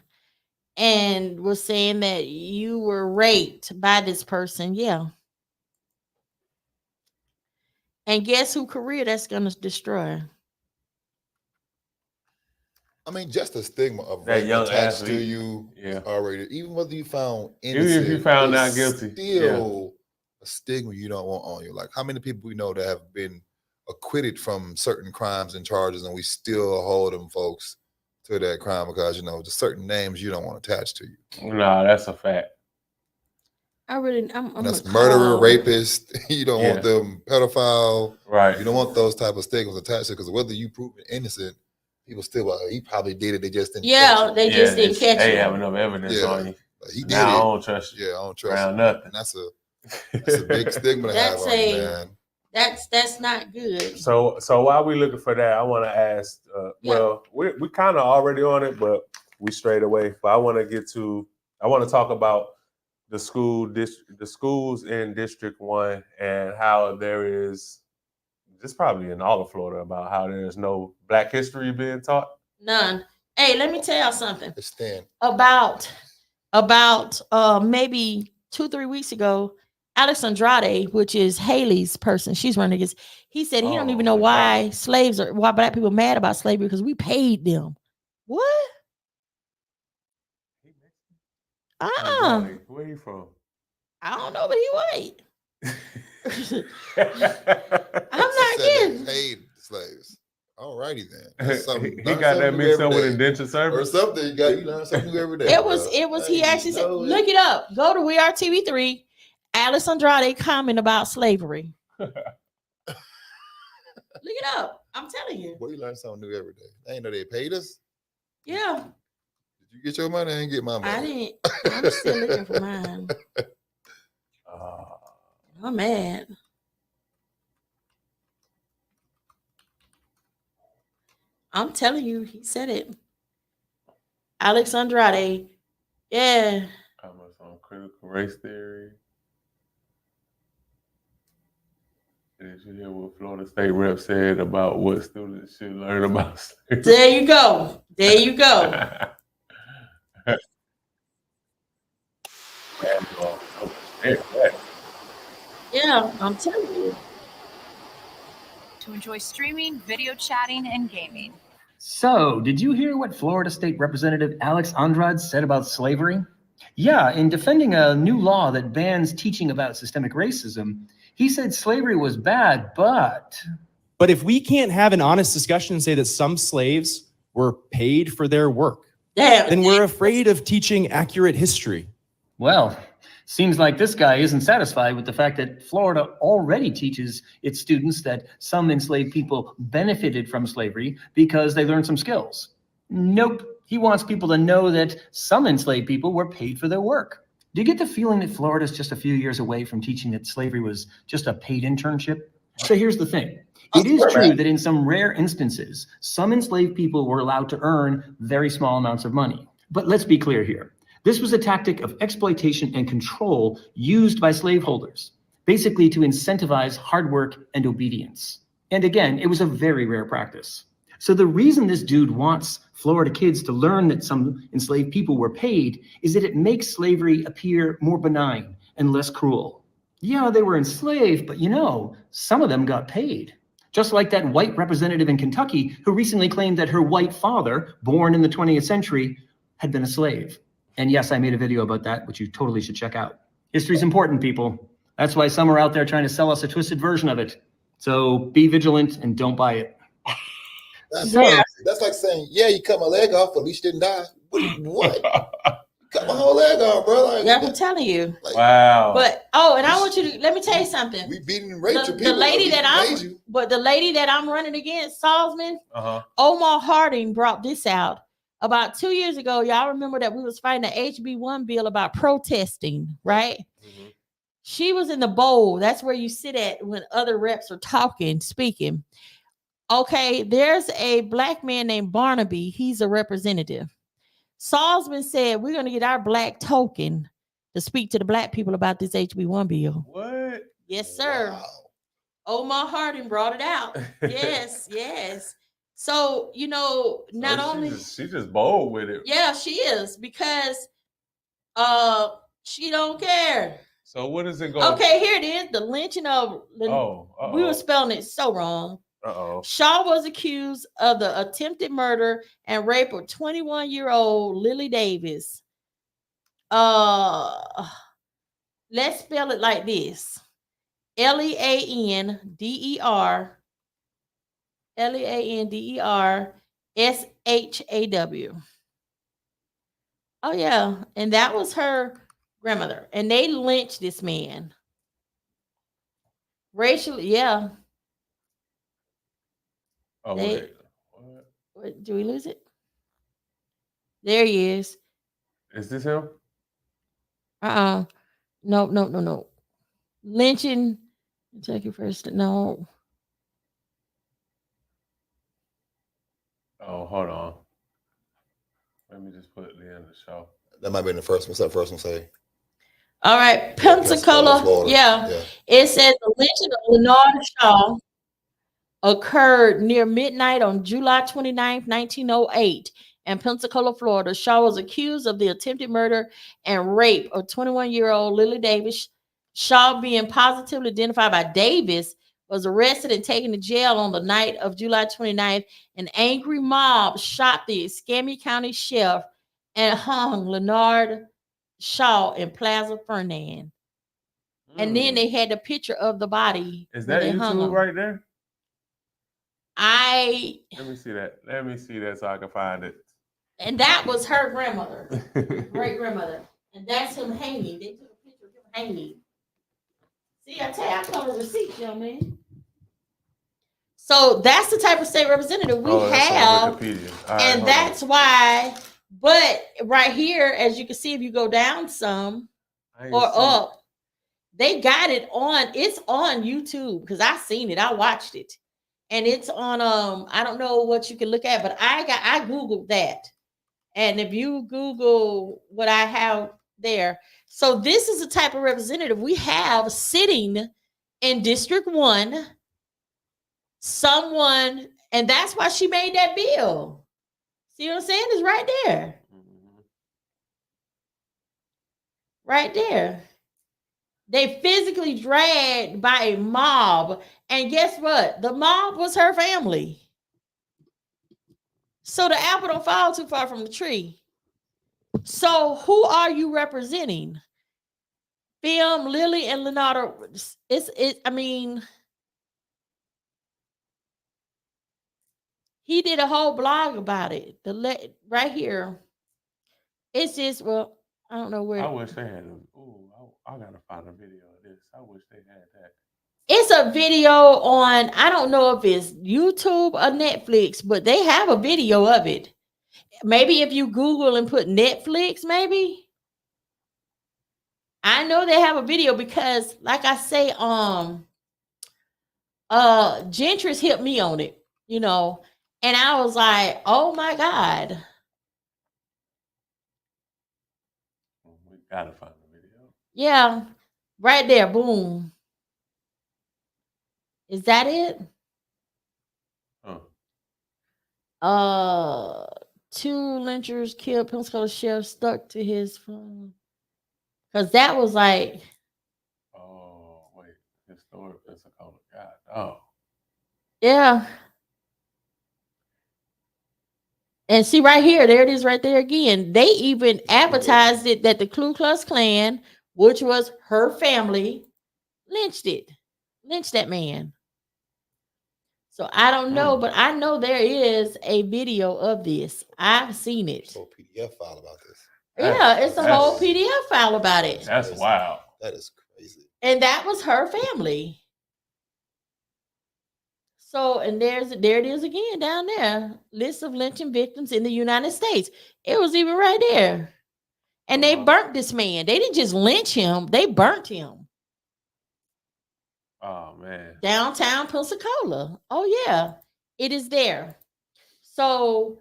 and was saying that you were raped by this person. Yeah. And guess who career that's going to destroy? I mean, just the stigma of That rape young attached to athlete. you Yeah. already. Even whether you found Even innocent, if you found there's not guilty. still a stigma you don't want on you. Like, how many people we know that have been acquitted from certain crimes and charges, and we still hold them folks to that crime because, you know, just certain names you don't want attached to you. Nah, that's a fact. I'm And that's gonna murderer, call- rapist. You don't want Yeah. them pedophile. Right. You don't want those type of stigmas attached to it, because whether you prove it innocent, people still, he probably did it. They just didn't. Yeah, they just didn't catch They you. have enough evidence Yeah. on you. Like, he did Now I it. don't trust you. Yeah, I don't trust Around you. nothing. And that's a big stigma to have That's on you, man. That's not good. So while we looking for that, I want to ask. Well, we kind of already on it, but we strayed away. But I want to talk about the schools in District 1 and how there is, this probably in all of Florida, about how there's no Black history being taught. None. Hey, let me tell y'all something. It's thin. About maybe 2-3 weeks ago, Alex Andrade, which is Haley's person, she's running against. He said he don't even know why why Black people mad about slavery, because we paid them. What? Where you from? I don't know, but he white. I'm not Said they kidding. paid slaves. Alrighty then. He got that mixed up with indentured or service. something. You learn something new every day. It was. He actually said, "Look it up. Go to We Are TV3." Alex Andrade comment about slavery. Look it up. I'm telling you. Boy, you learn something new every day. I ain't know they paid us. Yeah. Did you get your money? I didn't get my money. I didn't. I'm still looking for mine. I'm mad. I'm telling you, he said it. Alex Andrade. Yeah. Comments on critical race theory. Did you hear what Florida State Rep said about what students should learn about slavery? There you go. There you go. Yeah, I'm telling you. To enjoy streaming, video chatting, and gaming. So, did you hear what Florida State Representative Alex Andrade said about slavery? Yeah, in defending a new law that bans teaching about systemic racism, he said slavery was bad, but if we can't have an honest discussion and say that some slaves were paid for their work, then we're afraid of teaching accurate history. Well, seems like this guy isn't satisfied with the fact that Florida already teaches its students that some enslaved people benefited from slavery because they learned some skills. Nope. He wants people to know that some enslaved people were paid for their work. Do you get the feeling that Florida's just a few years away from teaching that slavery was just a paid internship? So here's the thing. It is true that in some rare instances, some enslaved people were allowed to earn very small amounts of money. But let's be clear here. This was a tactic of exploitation and control used by slaveholders, basically to incentivize hard work and obedience. And again, it was a very rare practice. So the reason this dude wants Florida kids to learn that some enslaved people were paid is that it makes slavery appear more benign and less cruel. Yeah, they were enslaved, but some of them got paid. Just like that white representative in Kentucky who recently claimed that her white father, born in the 20th century, had been a slave. And yes, I made a video about that, which you totally should check out. History's important, people. That's why some are out there trying to sell us a twisted version of it. So be vigilant and don't buy it. That's like saying, yeah, you cut my leg off, but at least you didn't die. What? Cut my whole leg off, bro. Like, yeah, I'm telling you. Wow. But and I want you to let me tell you something. We beating and raped the lady that I'm running against, Salzman, Omar Harding brought this out about 2 years ago. Y'all remember that we was fighting the HB1 bill about protesting, right? Mm-hmm. She was in the bowl. That's where you sit at when other reps are speaking. Okay, there's a black man named Barnaby. He's a representative. Salzman said, we're going to get our black token to speak to the black people about this HB1 bill. What? Yes, sir. Wow. Omar Harding brought it out. Yes, yes. So, not only she just bold with it. Yeah, she is, because she don't care. So what is it going? Okay, here it is. The lynching of we were spelling it so wrong. Shaw was accused of the attempted murder and rape of 21-year-old Lily Davis. Let's spell it like this: Leander Oh yeah, and that was her grandmother, and they lynched this man racially. Yeah. Oh, wait. What, do we lose it? There he is. Is this him? No. Lynching. Check it first. No. Oh, hold on. Let me just put it in the show. That might be in the first one. What's that first one say? All right, Pensacola. Yeah. It says the lynching of Leonard Shaw occurred near midnight on July 29th, 1908 in Pensacola, Florida. Shaw was accused of the attempted murder and rape of 21-year-old Lily Davis. Shaw, being positively identified by Davis, was arrested and taken to jail on the night of July 29th. An angry mob shot the Escambia County sheriff and hung Leonard Shaw in Plaza Fernand. And then they had the picture of the body. Is that YouTube right there? Let me see that. Let me see that so I can find it. And that was her grandmother, great grandmother. And that's him hanging. They took a picture of him hanging. See, I tell you, I cover receipts, young man. So that's the type of state representative we have. And that's why, but right here, as you can see, if you go down some or up, they got it on, it's on YouTube, because I seen it, I watched it. And it's on I don't know what you can look at, but I Googled that. And if you Google what I have there, so this is the type of representative we have sitting in District 1. Someone, and that's why she made that bill. See what I'm saying? It's right there. Right there. They physically dragged by a mob. And guess what? The mob was her family. So the apple don't fall too far from the tree. So who are you representing? Film, Lily, and Leonardo. I mean, he did a whole blog about it. Right here. It's just, well, I don't know where. I wish they had I gotta find a video of this. I wish they had that. It's a video on, I don't know if it's YouTube or Netflix, but they have a video of it. Maybe if you Google and put Netflix, maybe. I know they have a video because, like I say, Gentry's hit me on it, and I was like, oh my God. We gotta find the video. Yeah, right there, boom. Is that it? Two lynchers killed Pensacola sheriff stuck to his phone. Because that was like. Oh, wait. Historic Pensacola. God, oh. Yeah. And see right here, there it is right there again. They even advertised it that the Ku Klux Klan, which was her family, lynched that man. So I don't know, but I know there is a video of this. I've seen it. A whole PDF file about this. Yeah, it's a whole PDF file about it. That's wild. That is crazy. And that was her family. So, and there it is again down there. List of lynching victims in the United States. It was even right there. And they burnt this man. They didn't just lynch him, they burnt him. Oh man. Downtown Pensacola. Oh yeah, it is there. So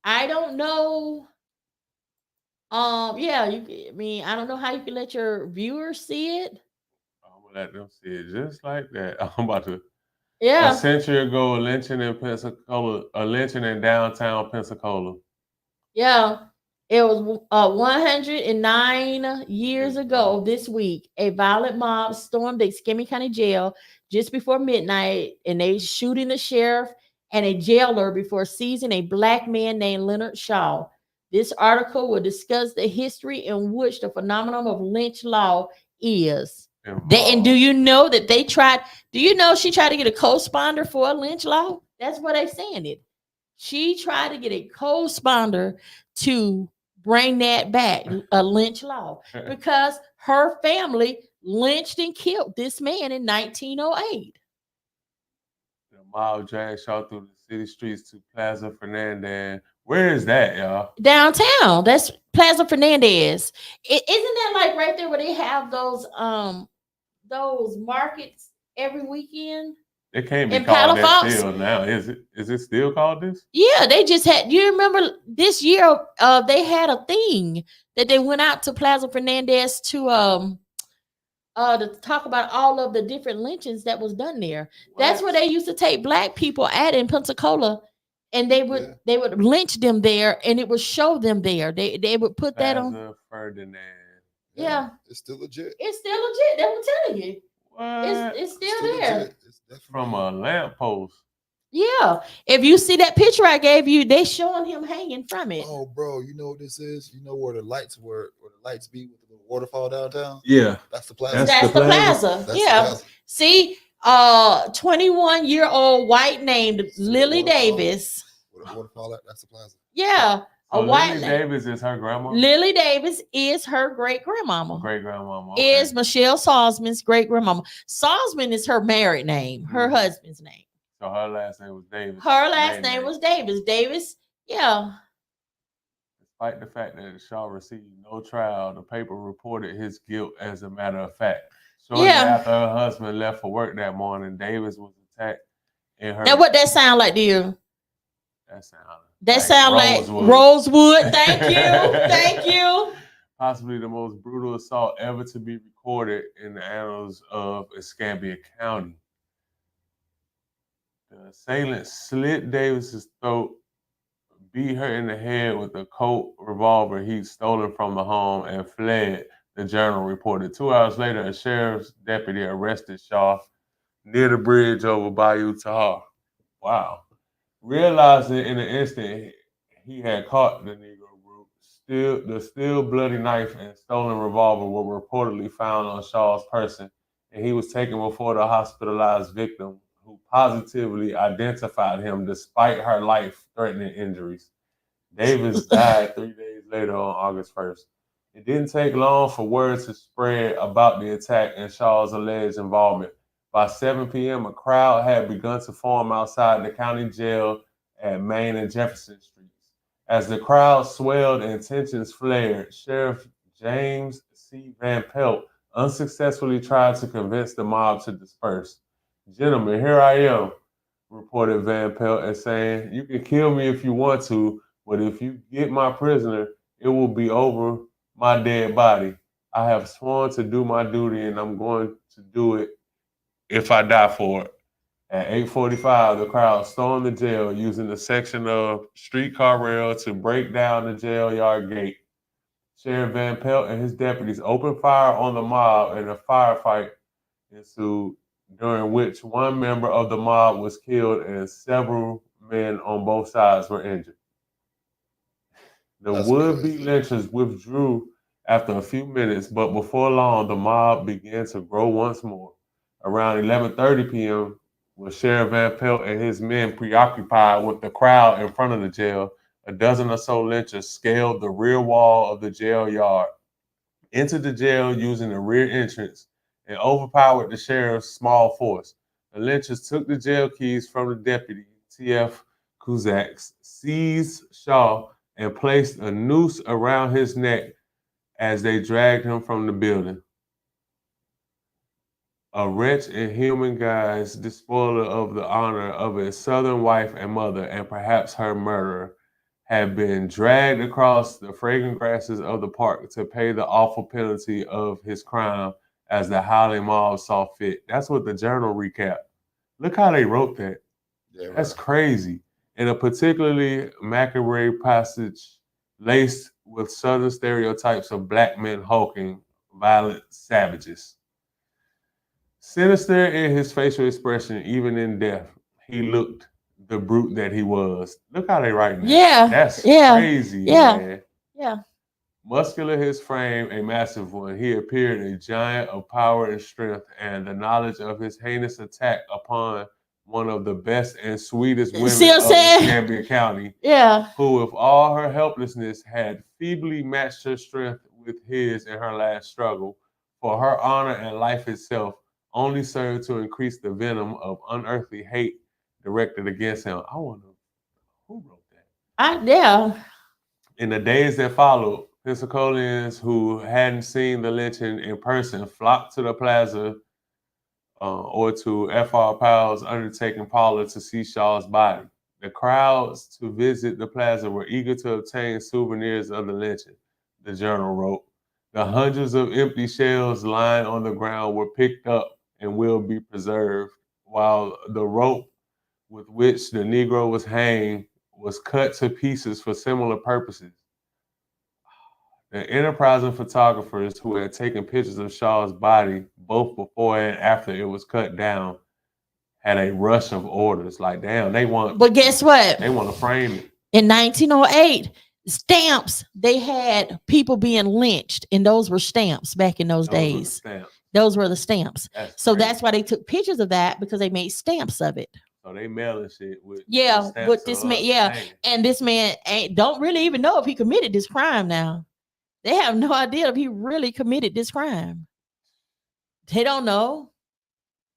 I don't know Yeah, I mean, I don't know how you can let your viewers see it. I'm gonna let them see it just like that. I'm about to. A Yeah, century ago, a lynching in Pensacola, a lynching in downtown Pensacola. yeah. It was 109 years ago this week. A violent mob stormed the Escambia County Jail just before midnight, and they shooting the sheriff and a jailer before seizing a black man named Leonard Shaw. This article will discuss the history in which the phenomenon of lynch law is. And do you know that they tried? Do you know she tried to get a co-sponsor for a lynch law? That's what they're saying it. She tried to get a co-sponsor to bring that back, a lynch law, because her family lynched and killed this man in 1908. The mob dragged Shaw through the city streets to Plaza Fernandez. Where is that, y'all? Downtown. That's Plaza Fernandez. Isn't that like right there where they have those markets every weekend? It can't be In called that Palafox? still now, is it? Is it still called this? Yeah, they just had. You remember this year? They had a thing that they went out to Plaza Fernandez to talk about all of the different lynchings that was done there. That's where they used to take black people at in Pensacola, and they would lynch them there, and it would show them there. They would put that on. Plaza Ferdinand. Yeah, It's still legit. it's still legit. They were telling you, What? it's still there. Legit. It's definitely From a lamppost. Yeah, if you see that picture I gave you, they showing him hanging from it. Oh, bro, you know what this is? You know where the lights be with the little waterfall downtown? Yeah. That's the plaza. That's the plaza. That's Yeah. the plaza. See, 21-year-old white named Lily Davis. With a waterfall, that's the plaza. Yeah. So Lily Davis is her grandma? Lily Davis is her great grandmama. Great grandmama. Okay. Is Michelle Salzman's great grandmama. Salzman is her married name, her husband's name. So her last name was Davis. Her last name was Davis. Davis, yeah. Despite the fact that Shaw received no trial, the paper reported his guilt as a matter of fact. Shortly after her husband left for work that morning, Davis was attacked in her. Now, what that sound like to you? That sound like Rosewood. Thank you. Thank you. Possibly the most brutal assault ever to be recorded in the annals of Escambia County. The assailant slit Davis's throat, beat her in the head with a Colt revolver he'd stolen from the home, and fled, the Journal reported. 2 hours later, a sheriff's deputy arrested Shaw near the bridge over Bayou Tahar. Wow. Realizing in an instant he had caught the Negro group, the still bloody knife and stolen revolver were reportedly found on Shaw's person, and he was taken before the hospitalized victim, who positively identified him despite her life-threatening injuries. Davis died 3 days later on August 1st. It didn't take long for word to spread about the attack and Shaw's alleged involvement. By 7 p.m., a crowd had begun to form outside the county jail at Main and Jefferson Streets. As the crowd swelled and tensions flared, Sheriff James C. Van Pelt unsuccessfully tried to convince the mob to disperse. "Gentlemen, here I am," reported Van Pelt, as saying, "You can kill me if you want to, but if you get my prisoner, it will be over my dead body. I have sworn to do my duty, and I'm going to do it if I die for it." At 8:45, the crowd stormed the jail using a section of streetcar rail to break down the jail yard gate. Sheriff Van Pelt and his deputies opened fire on the mob, and a firefight ensued, during which one member of the mob was killed and several men on both sides were injured. The would-be lynchers withdrew after a few minutes, but before long, the mob began to grow once more. Around 11:30 p.m., with Sheriff Van Pelt and his men preoccupied with the crowd in front of the jail, a dozen or so lynchers scaled the rear wall of the jail yard, entered the jail using the rear entrance, and overpowered the sheriff's small force. The lynchers took the jail keys from the deputy, T.F. Kuzaks, seized Shaw, and placed a noose around his neck as they dragged him from the building. A wretch in human guise, despoiler of the honor of his southern wife and mother, and perhaps her murderer, have been dragged across the fragrant grasses of the park to pay the awful penalty of his crime as the howling mob saw fit. That's what the journal recap. Look how they wrote that. Yeah, right. That's crazy. In a particularly macabre passage laced with southern stereotypes of black men hulking, violent savages. Sinister in his facial expression, even in death, he looked the brute that he was. Look how they writing that. Yeah. That's Yeah. crazy, Yeah. man. Yeah. Muscular his frame, a massive one, he appeared a giant of power and strength, and the knowledge of his heinous attack upon one of the best and sweetest women See what I'm of saying? Escambia County, Yeah. who with all her helplessness had feebly matched her strength with his in her last struggle, for her honor and life itself only served to increase the venom of unearthly hate directed against him. I wonder who wrote that. Yeah. In the days that followed, Pensacolians who hadn't seen the lynching in person flocked to the plaza or to F.R. Powell's undertaking parlor to see Shaw's body. The crowds to visit the plaza were eager to obtain souvenirs of the lynching, the journal wrote. The hundreds of empty shells lying on the ground were picked up and will be preserved, while the rope with which the Negro was hanged was cut to pieces for similar purposes. The enterprising photographers who had taken pictures of Shaw's body both before and after it was cut down had a rush of orders. Like, damn, they want. But guess what? They want to frame it. In 1908, stamps, they had people being lynched, and those were stamps back in those days. Those were the stamps. That's why they took pictures of that, because they made stamps of it. So they mailing shit with but this man, and this man don't really even know if he committed this crime now. They have no idea if he really committed this crime. They don't know.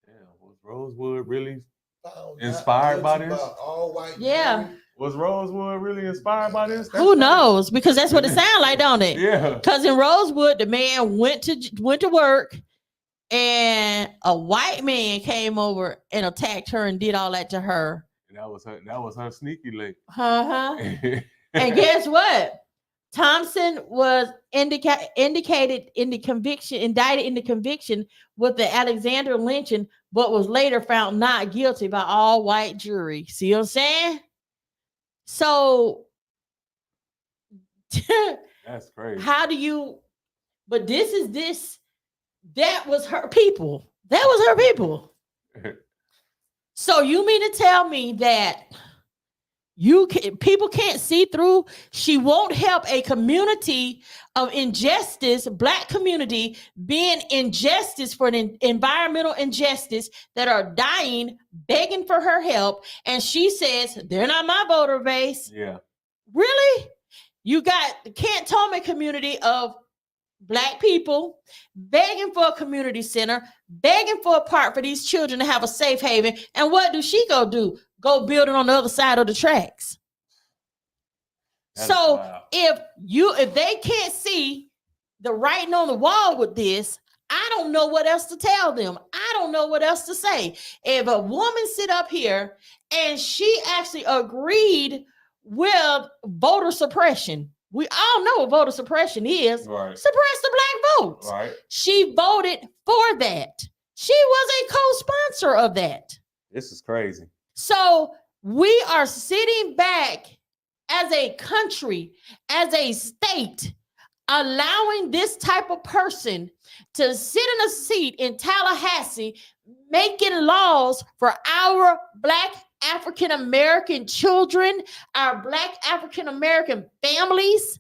Damn, was Rosewood really inspired by this? Yeah. Was Rosewood really inspired by this? Who knows? Because that's what it sounds like, don't it? Yeah. Because in Rosewood, the man went to work, and a white man came over and attacked her and did all that to her. And that was her sneaky link. And guess what? Thompson was indicted in the conviction with the Alexander lynching, but was later found not guilty by all white jury. See what I'm saying? So that's crazy. How do you? But that was her people. That was her people. So you mean to tell me that people can't see through? She won't help a community of injustice, black community being injustice for an environmental injustice that are dying, begging for her help. And she says, they're not my voter base. Yeah. Really? You got the Cantonment community of black people begging for a community center, begging for a park for these children to have a safe haven. And what do she go do? Go build it on the other side of the tracks. So if they can't see the writing on the wall with this, I don't know what else to tell them. I don't know what else to say. If a woman sit up here and she actually agreed with voter suppression, we all know what voter suppression is. Right. Suppress the black votes. Right. She voted for that. She was a co-sponsor of that. This is crazy. So we are sitting back as a country, as a state, allowing this type of person to sit in a seat in Tallahassee, making laws for our black African-American children, our black African-American families.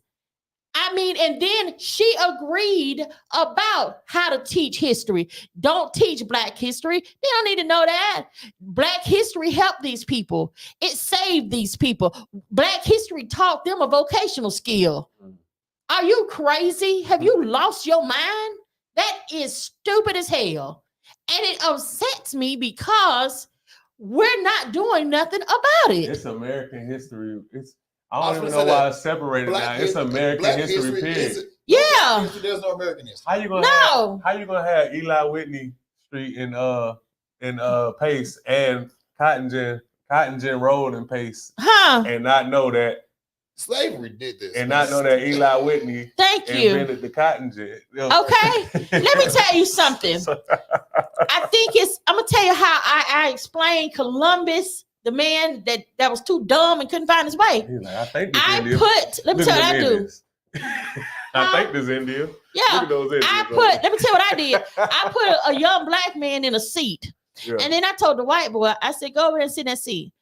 I mean, and then she agreed about how to teach history. Don't teach black history. They don't need to know that. Black history helped these people. It saved these people. Black history taught them a vocational skill. Are you crazy? Have you lost your mind? That is stupid as hell. And it upsets me because we're not doing nothing about it. It's American history. I don't even know why it's separated now. It's American history, period. Yeah. There's no American history. How you gonna have Eli Whitney Street in Pace and Cotton Gin Road in Pace and not know that Slavery did this. And not know that Eli Whitney Thank you. invented the cotton gin. Okay, let me tell you something. I think I'm gonna tell you how I explained Columbus, the man that was too dumb and couldn't find his way. Like, let me tell you what I do. I think this India. Yeah, let me tell you what I did. I put a young black man in a seat. Yeah. And then I told the white boy, I said, go over there and sit in that seat.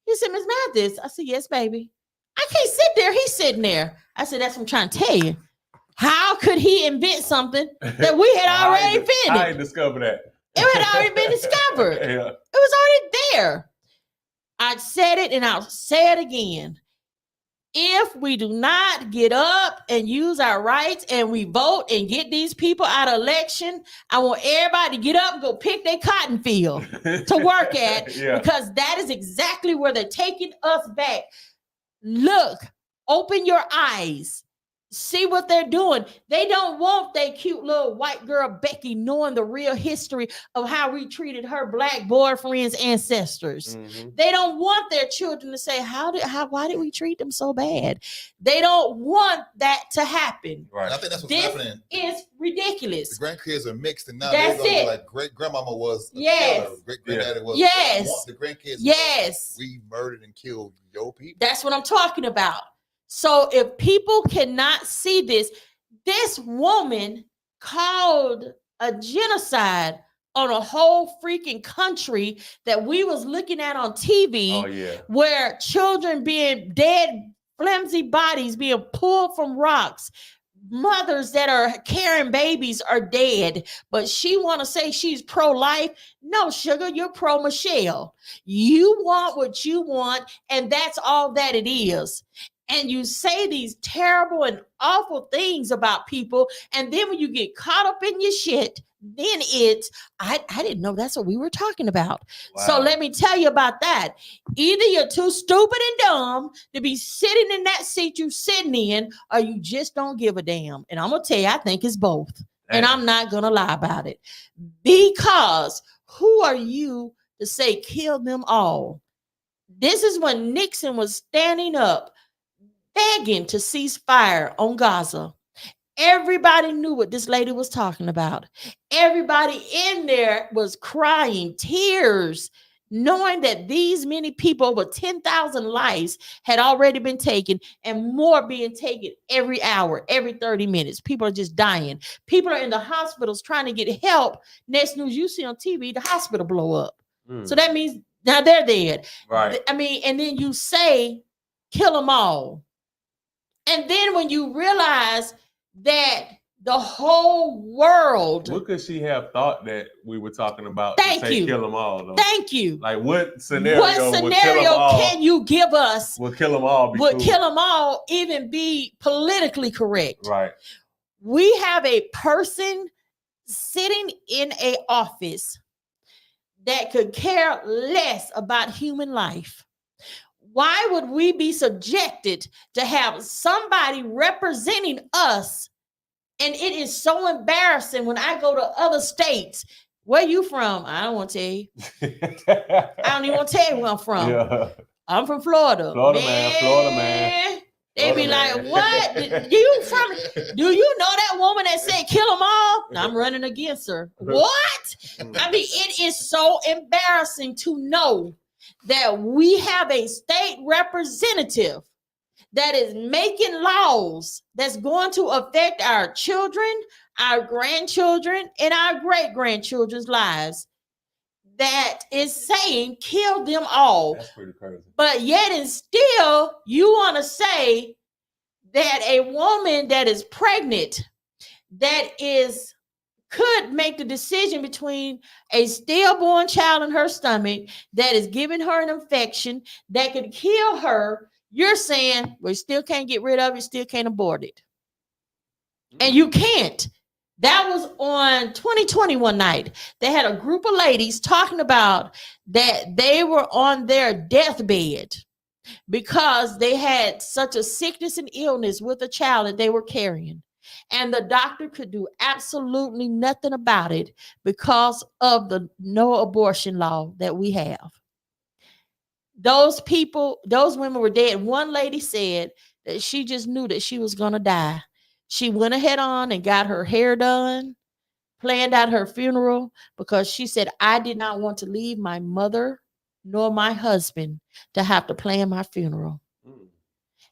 He said, Miss Mathis. I said, yes, baby. I can't sit there. He's sitting there. I said, that's what I'm trying to tell you. How could he invent something that we had already invented? I ain't discovered that. It had already been discovered. Yeah. It was already there. I said it and I'll say it again. If we do not get up and use our rights and we vote and get these people out of election, I want everybody to get up and go pick their cotton field to work at because that is exactly where they're taking us back. Look, open your eyes. See what they're doing. They don't want that cute little white girl, Becky, knowing the real history of how we treated her black boyfriend's ancestors. Mm-hmm. They don't want their children to say, why did we treat them so bad? They don't want that to happen. Right. I think that's what's happening. It's ridiculous. The grandkids are mixed, and now that's they're it. Like great grandmama was a yes. killer. Great granddaddy was. Yes. The grandkids. Yes. We murdered and killed your people. That's what I'm talking about. So if people cannot see this woman called a genocide on a whole freaking country that we was looking at on TV, where children being dead, flimsy bodies being pulled from rocks, mothers that are carrying babies are dead, but she want to say she's pro-life. No, sugar, you're pro-Michelle. You want what you want, and that's all that it is. And you say these terrible and awful things about people. And then when you get caught up in your shit, then it's, I didn't know that's what we were talking about. Wow. So let me tell you about that. Either you're too stupid and dumb to be sitting in that seat you're sitting in, or you just don't give a damn. And I'm going to tell you, I think it's both. Damn. And I'm not going to lie about it. Because who are you to say kill them all? This is when Nixon was standing up begging to cease fire on Gaza. Everybody knew what this lady was talking about. Everybody in there was crying tears, knowing that these many people, over 10,000 lives, had already been taken, and more being taken every hour, every 30 minutes. People are just dying. People are in the hospitals trying to get help. Next news you see on TV, the hospital blow up. So that means now they're dead. Right. I mean, and then you say, kill them all. And then when you realize that the whole world. What could she have thought that we were talking about? Thank to say you. Kill them all. Though? Thank you. Like what scenario can you give us? Would kill them all. Would kill them all even be politically correct? Right. We have a person sitting in an office that could care less about human life. Why would we be subjected to have somebody representing us? And it is so embarrassing when I go to other states. Where you from? I don't want to tell you. I don't even want to tell you where I'm from. Yeah. I'm from Florida. Florida man. They be like, what? Do you know that woman that said kill them all? I'm running against her. What? I mean, it is so embarrassing to know that we have a state representative that is making laws that's going to affect our children, our grandchildren, and our great-grandchildren's lives, that is saying kill them all. That's pretty crazy. But yet and still, you want to say that a woman that is pregnant, that could make the decision between a stillborn child in her stomach that is giving her an infection that could kill her. You're saying, we still can't get rid of it, still can't abort it. And you can't. That was on 2021 night. They had a group of ladies talking about that they were on their deathbed because they had such a sickness and illness with a child that they were carrying. And the doctor could do absolutely nothing about it because of the no abortion law that we have. those people, those women were dead. One lady said that she just knew that she was going to die. She went ahead on and got her hair done, planned out her funeral, because she said, I did not want to leave my mother nor my husband to have to plan my funeral.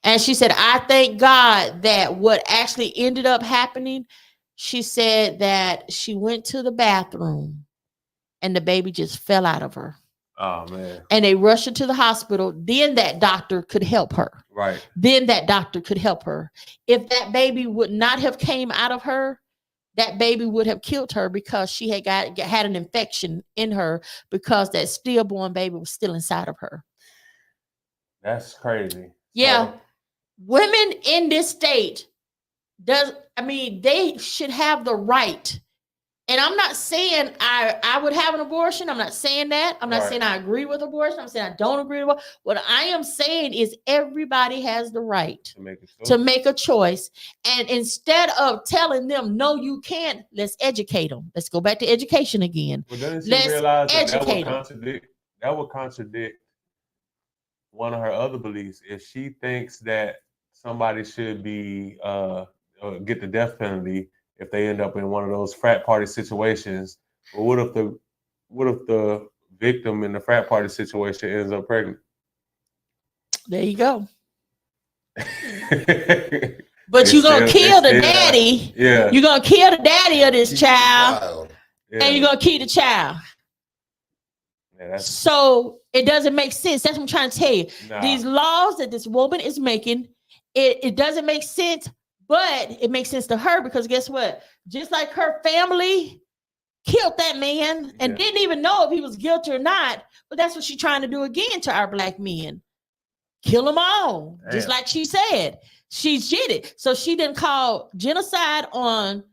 And she said, I thank God that what actually ended up happening, she said that she went to the bathroom and the baby just fell out of her. Oh, man. And they rushed her to the hospital. Then that doctor could help her. Right. Then that doctor could help her. If that baby would not have came out of her, that baby would have killed her, because she had had an infection in her, because that stillborn baby was still inside of her. That's crazy. Yeah. So, women in this state, they should have the right. And I'm not saying I would have an abortion. I'm not saying that. I'm not saying I agree with abortion. I'm saying I don't agree with it. What I am saying is everybody has the right to make a choice. And instead of telling them, no, you can't, let's educate them. Let's go back to education again. Well, doesn't she let's realize educate that would contradict one of her other beliefs if she thinks that somebody should be get the death penalty if they end up in one of those frat party situations? But what if the victim in the frat party situation ends up pregnant? There you go. But you're gonna kill the daddy. Yeah. You're gonna kill the daddy of this child. Yeah. And you're gonna keep the child. Yeah, so it doesn't make sense. That's what I'm trying to tell you. Nah. These laws that this woman is making, it doesn't make sense, but it makes sense to her, because guess what? Just like her family killed that man and didn't even know if he was guilty or not, but that's what she's trying to do again to our black men. Kill them all. Damn. Just like she said. She did it. So she didn't call genocide on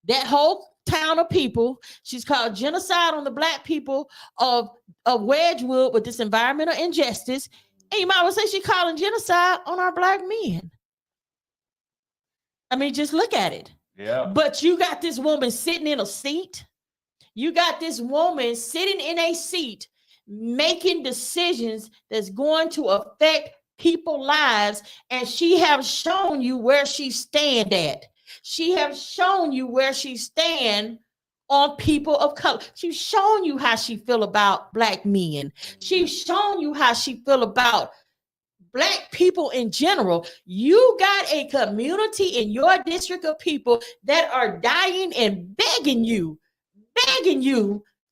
that whole town of people. She's called genocide on the black people of Wedgwood with this environmental injustice. And you might well say she's calling genocide on our black men. I mean, just look at it. Yeah. But you got this woman sitting in a seat. You got this woman sitting in a seat making decisions that's going to affect people's lives, and she has shown you where she stand at. She has shown you where she stand on people of color. She's shown you how she feel about black men. She's shown you how she feel about black people in general. You got a community in your district of people that are dying and begging you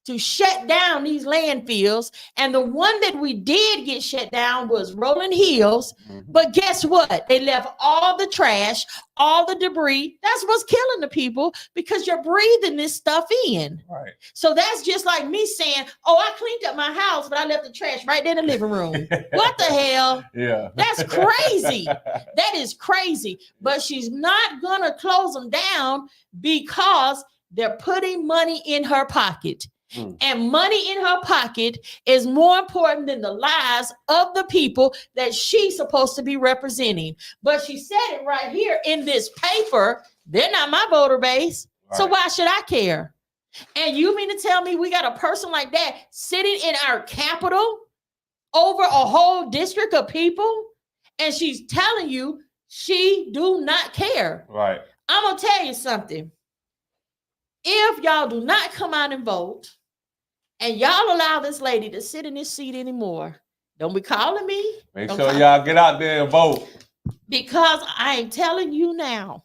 to shut down these landfills. And the one that we did get shut down was Rolling Hills. Mm-hmm. But guess what? They left all the trash, all the debris. That's what's killing the people, because you're breathing this stuff in. Right. So that's just like me saying, oh, I cleaned up my house, but I left the trash right there in the living room. What the hell? Yeah. That's crazy. That is crazy. But she's not going to close them down because they're putting money in her pocket. And money in her pocket is more important than the lives of the people that she's supposed to be representing. But she said it right here in this paper. They're not my voter base. Right. So why should I care? And you mean to tell me we got a person like that sitting in our capital over a whole district of people? And she's telling you she do not care. Right. I'm going to tell you something. If y'all do not come out and vote, and y'all allow this lady to sit in this seat anymore, don't be calling me. Make sure y'all get out there and vote. Because I am telling you now,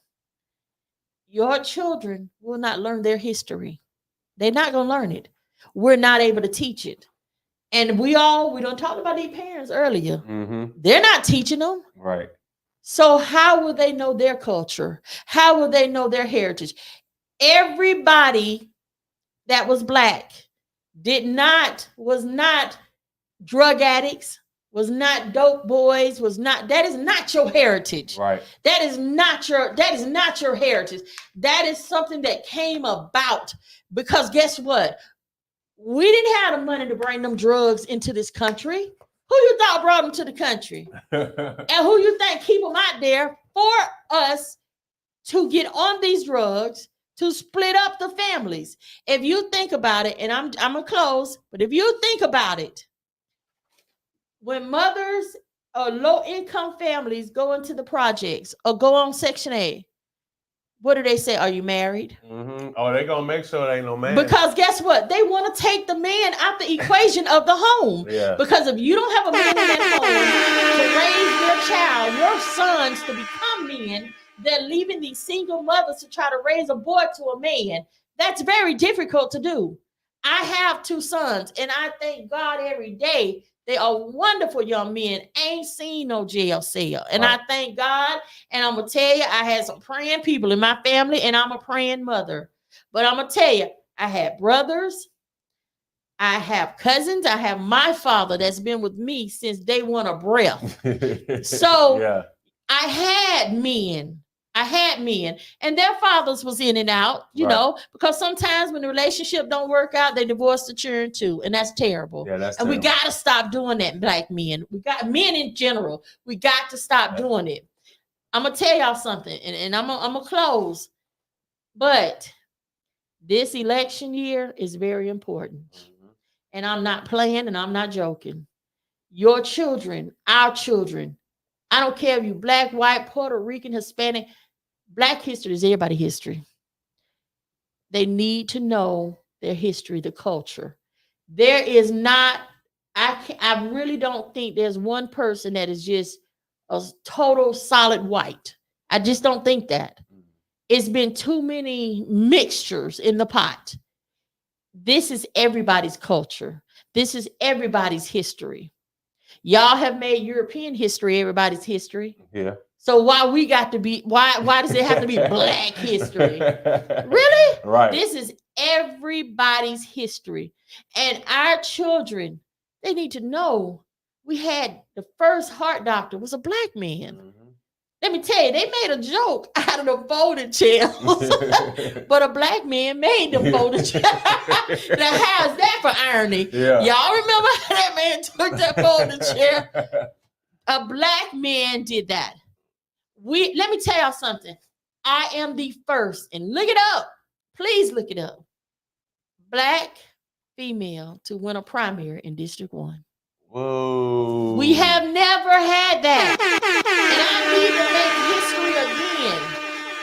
your children will not learn their history. They're not going to learn it. We're not able to teach it. And we don't talk about these parents earlier. Mm-hmm. They're not teaching them. Right. So how will they know their culture? How will they know their heritage? Everybody that was black was not drug addicts, was not dope boys, that is not your heritage. Right. That is not your heritage. That is something that came about because guess what? We didn't have the money to bring them drugs into this country. Who you thought brought them to the country? And who you think keep them out there for us to get on these drugs, to split up the families? If you think about it, and I'm gonna close, but if you think about it, when mothers or low-income families go into the projects or go on Section 8, what do they say? Are you married? Mm-hmm. Oh, they gonna make sure there ain't no man. Because guess what? They want to take the man out the equation of the home. Yeah. Because if you don't have a man in that home to raise your child, your sons to become men, they're leaving these single mothers to try to raise a boy to a man. That's very difficult to do. I have 2 sons, and I thank God every day. They are wonderful young men. Ain't seen no jail cell. And I thank God. And I'm going to tell you, I had some praying people in my family, and I'm a praying mother. But I'm going to tell you, I had brothers. I have cousins. I have my father that's been with me since day one of breath. So yeah. I had men, and their fathers was in and out, you know, because sometimes when the relationship don't work out, they divorce the children too, and that's terrible. Yeah, that's and terrible. we got to stop doing that, black men. We got men in general. We got to stop doing it. I'm gonna tell y'all something, and I'm gonna close. But this election year is very important, and I'm not playing, and I'm not joking. Your children, our children. I don't care if you black, white, Puerto Rican, Hispanic. Black history is everybody's history. They need to know their history, the culture. There is not, I really don't think there's one person that is just a total solid white. I just don't think that. It's been too many mixtures in the pot. This is everybody's culture. This is everybody's history. Y'all have made European history everybody's history. Yeah. So why we got to be, why does it have to be black history? Really? Right. This is everybody's history. And our children, they need to know we had the first heart doctor was a black man. Mm-hmm. Let me tell you, they made a joke out of the folding chairs, but a black man made the folding chairs. Now, how's that for irony? Yeah. Y'all remember how that man took that folding chair? A black man did that. Let me tell y'all something. I am the first, and look it up. Please look it up. Black female to win a primary in District 1. Whoa. We have never had that. And I need to make history again.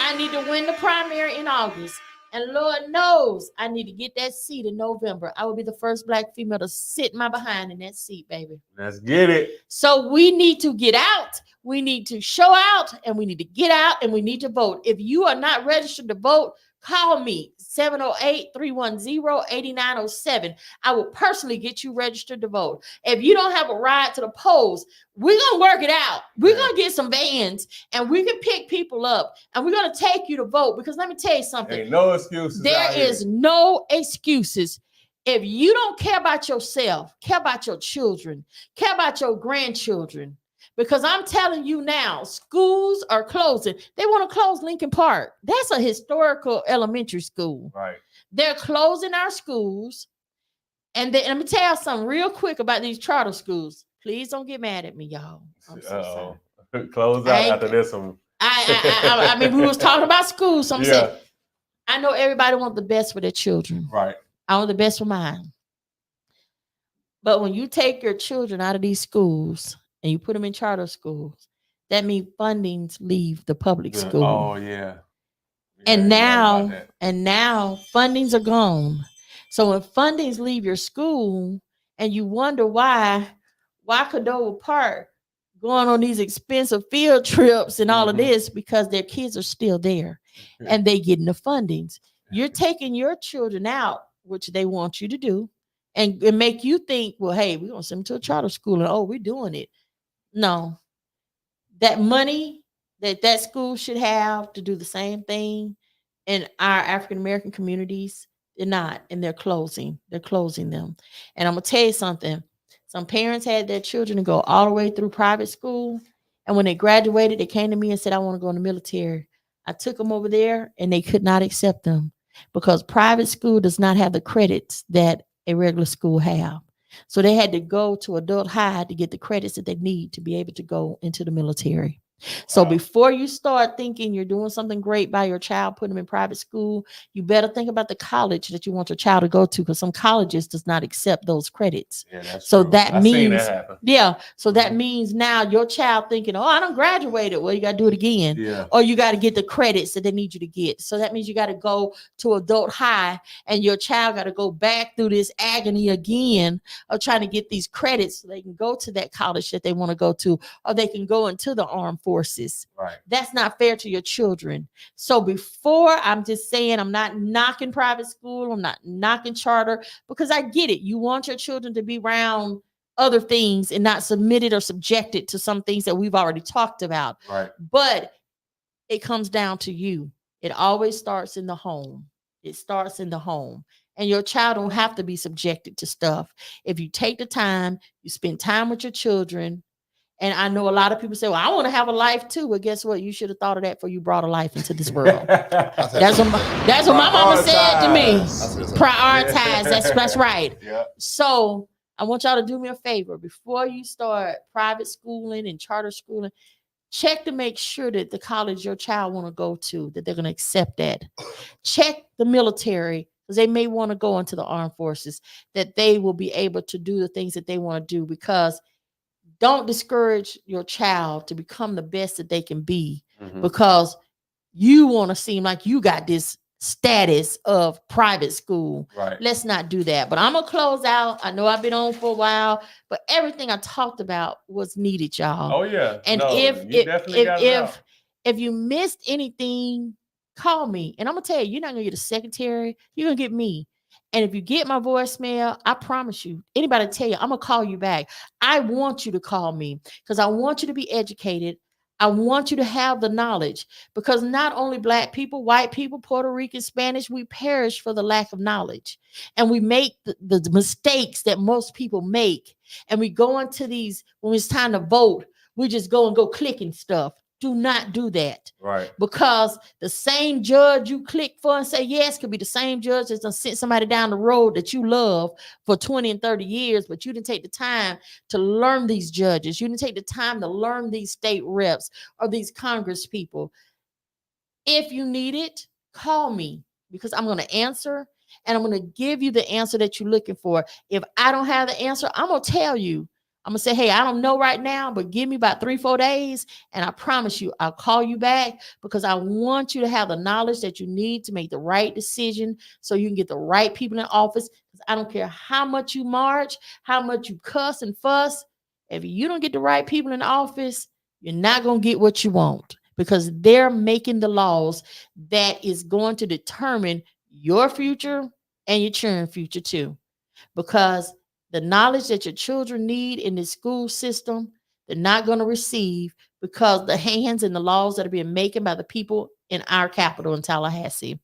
I need to win the primary in August. And Lord knows I need to get that seat in November. I will be the first black female to sit my behind in that seat, baby. Let's get it. So we need to get out. We need to show out, and we need to get out, and we need to vote. If you are not registered to vote, call me, 708-310-8907. I will personally get you registered to vote. If you don't have a ride to the polls, we're going to work it out. We're going to get some vans, and we can pick people up, and we're going to take you to vote, because let me tell you something. Ain't no excuses. There is no excuses. If you don't care about yourself, care about your children, care about your grandchildren, because I'm telling you now, schools are closing. They want to close Lincoln Park. That's a historical elementary school. Right. They're closing our schools. And let me tell you something real quick about these charter schools. Please don't get mad at me, y'all. I'm so sorry. Close out after this one. I mean, we was talking about schools. So I'm saying, I know everybody wants the best for their children. Right. I want the best for mine. But when you take your children out of these schools and you put them in charter schools, that means fundings leave the public school. Oh, yeah. And now fundings are gone. So when fundings leave your school and you wonder why Cordova Park going on these expensive field trips and all of this, because their kids are still there and they getting the fundings. You're taking your children out, which they want you to do, and make you think, well, hey, we're going to send them to a charter school and we're doing it. No, that money that school should have to do the same thing in our African-American communities, they're not, and they're closing them. And I'm going to tell you something. Some parents had their children to go all the way through private school. And when they graduated, they came to me and said, I want to go in the military. I took them over there and they could not accept them because private school does not have the credits that a regular school have. So they had to go to adult high to get the credits that they need to be able to go into the military. So before you start thinking you're doing something great by your child, putting them in private school, you better think about the college that you want your child to go to, because some colleges does not accept those credits. Yeah, that's So true. that I means, seen that happen. yeah. So that means now your child thinking, oh, I done graduated. Well, you got to do it again. Yeah. Or you got to get the credits that they need you to get. So that means you got to go to adult high, and your child got to go back through this agony again of trying to get these credits so they can go to that college that they want to go to, or they can go into the armed forces. Right. That's not fair to your children. So before, I'm just saying, I'm not knocking private school, I'm not knocking charter, because I get it. You want your children to be around other things and not submitted or subjected to some things that we've already talked about. Right. But it comes down to you. It always starts in the home. It starts in the home. And your child don't have to be subjected to stuff. If you take the time, you spend time with your children. And I know a lot of people say, well, I want to have a life too. Well, guess what? You should have thought of that before you brought a life into this world. That's what my mama said to me. Prioritize. That's right. Yeah. So I want y'all to do me a favor. Before you start private schooling and charter schooling, check to make sure that the college your child want to go to, that they're going to accept that. Check the military, because they may want to go into the armed forces, that they will be able to do the things that they want to do. Because don't discourage your child to become the best that they can be, because you want to seem like you got this status of private school. Right. Let's not do that. But I'm gonna close out. I know I've been on for a while, but everything I talked about was needed, y'all. Oh yeah. And no, if you missed anything, call me, and I'm gonna tell you, you're not gonna get a secretary. You're gonna get me. And if you get my voicemail, I promise you, anybody tell you, I'm gonna call you back. I want you to call me, because I want you to be educated. I want you to have the knowledge, because not only Black people, white people, Puerto Rican, Spanish, we perish for the lack of knowledge. And we make the mistakes that most people make. And we go into these, when it's time to vote, we just go clicking stuff. Do not do that. Right. Because the same judge you click for and say yes could be the same judge that's gonna send somebody down the road that you love for 20 and 30 years, but you didn't take the time to learn these judges. You didn't take the time to learn these state reps or these Congress people. If you need it, call me, because I'm going to answer, and I'm going to give you the answer that you're looking for. If I don't have the answer, I'm going to tell you. I'm going to say, hey, I don't know right now, but give me about 3-4 days. And I promise you, I'll call you back, because I want you to have the knowledge that you need to make the right decision, so you can get the right people in office. Because I don't care how much you march, how much you cuss and fuss. If you don't get the right people in office, you're not going to get what you want, because they're making the laws that is going to determine your future and your children's future too. Because the knowledge that your children need in the school system, they're not going to receive, because the hands and the laws that are being made by the people in our capital in Tallahassee.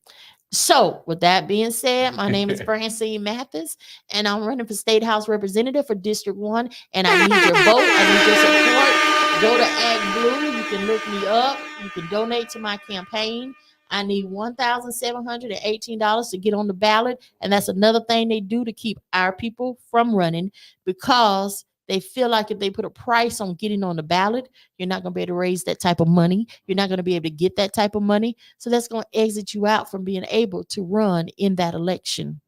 So with that being said, my name is Franscine Mathis, and I'm running for State House Representative for District 1, and I need your vote. I need your support. Go to Ag Blue. You can look me up. You can donate to my campaign. I need $1,718 to get on the ballot. And that's another thing they do to keep our people from running, because they feel like if they put a price on getting on the ballot, you're not going to be able to raise that type of money. You're not going to be able to get that type of money. So that's going to exit you out from being able to run in that election.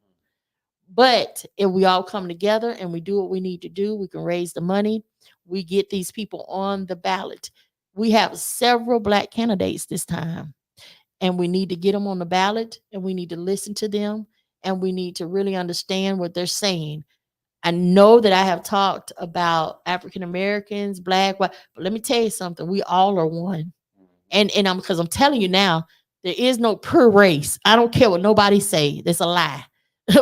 But if we all come together and we do what we need to do, we can raise the money. We get these people on the ballot. We have several Black candidates this time, and we need to get them on the ballot, and we need to listen to them, and we need to really understand what they're saying. I know that I have talked about African Americans, Black, white, but let me tell you something. We all are one. And because I'm telling you now, there is no per race. I don't care what nobody say. That's a lie.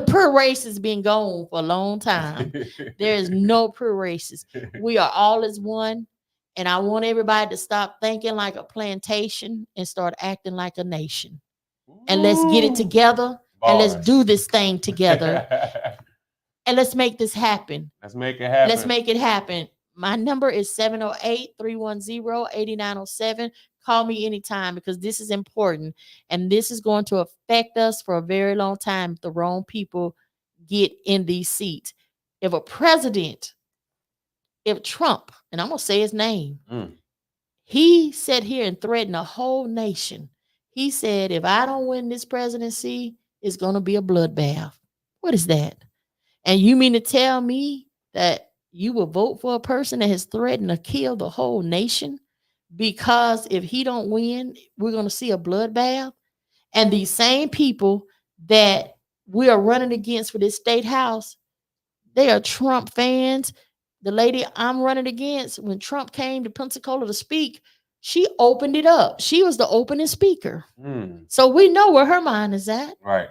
Per race has been gone for a long time. There is no per races. We are all as one. And I want everybody to stop thinking like a plantation and start acting like a nation. And let's get it together. And let's do this thing together. And let's make this happen. Let's make it happen. Let's make it happen. My number is 708-310-8907. Call me anytime, because this is important. And this is going to affect us for a very long time if the wrong people get in these seats. If Trump, and I'm going to say his name, He sat here and threatened a whole nation. He said, if I don't win this presidency, it's going to be a bloodbath. What is that? And you mean to tell me that you will vote for a person that has threatened to kill the whole nation? Because if he don't win, we're going to see a bloodbath. And these same people that we are running against for this state house, they are Trump fans. The lady I'm running against, when Trump came to Pensacola to speak, she opened it up. She was the opening speaker. So we know where her mind is at. Right.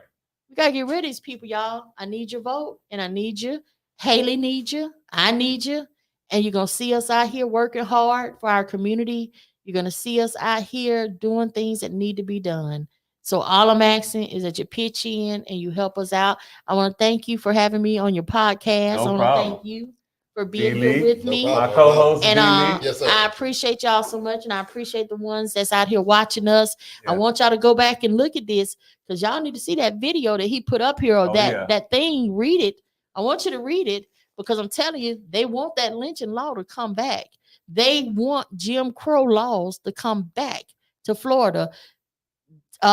We got to get rid of these people, y'all. I need your vote, and I need you. Haley needs you. I need you. And you're going to see us out here working hard for our community. You're going to see us out here doing things that need to be done. So all I'm asking is that you pitch in and you help us out. I want to thank you for having me on your podcast. No I want problem. to thank you for being D-Lee. here with No me. problem. My co-host, And D-Lee. Yes, sir. I appreciate y'all so much, and I appreciate the ones that's out here watching us. I Yeah. want y'all to go back and look at this, because y'all need to see that video that he put up here, or Oh, that yeah. that thing. Read it. I want you to read it, because I'm telling you, they want that lynching law to come back. They want Jim Crow laws to come back to Florida.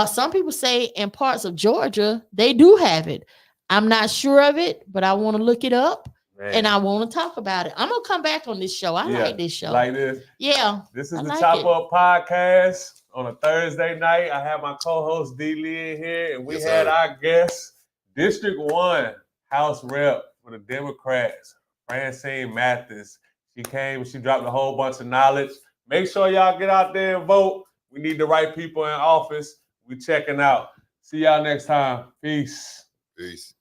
Some people say in parts of Georgia they do have it. I'm not sure of it, but I want to look it up. Man. And I want to talk about it. I'm gonna come back on this show. I like this show. Like this. Yeah. This is I the like Chop it. Up Podcast on a Thursday night. I have my co-host D-Lee in here, and we Yes, had sir. our guest, District 1 House Rep for the Democrats, Franscine Mathis. She came, she dropped a whole bunch of knowledge. Make sure y'all get out there and vote. We need the right people in office. We checking out. See y'all next time. Peace. Peace.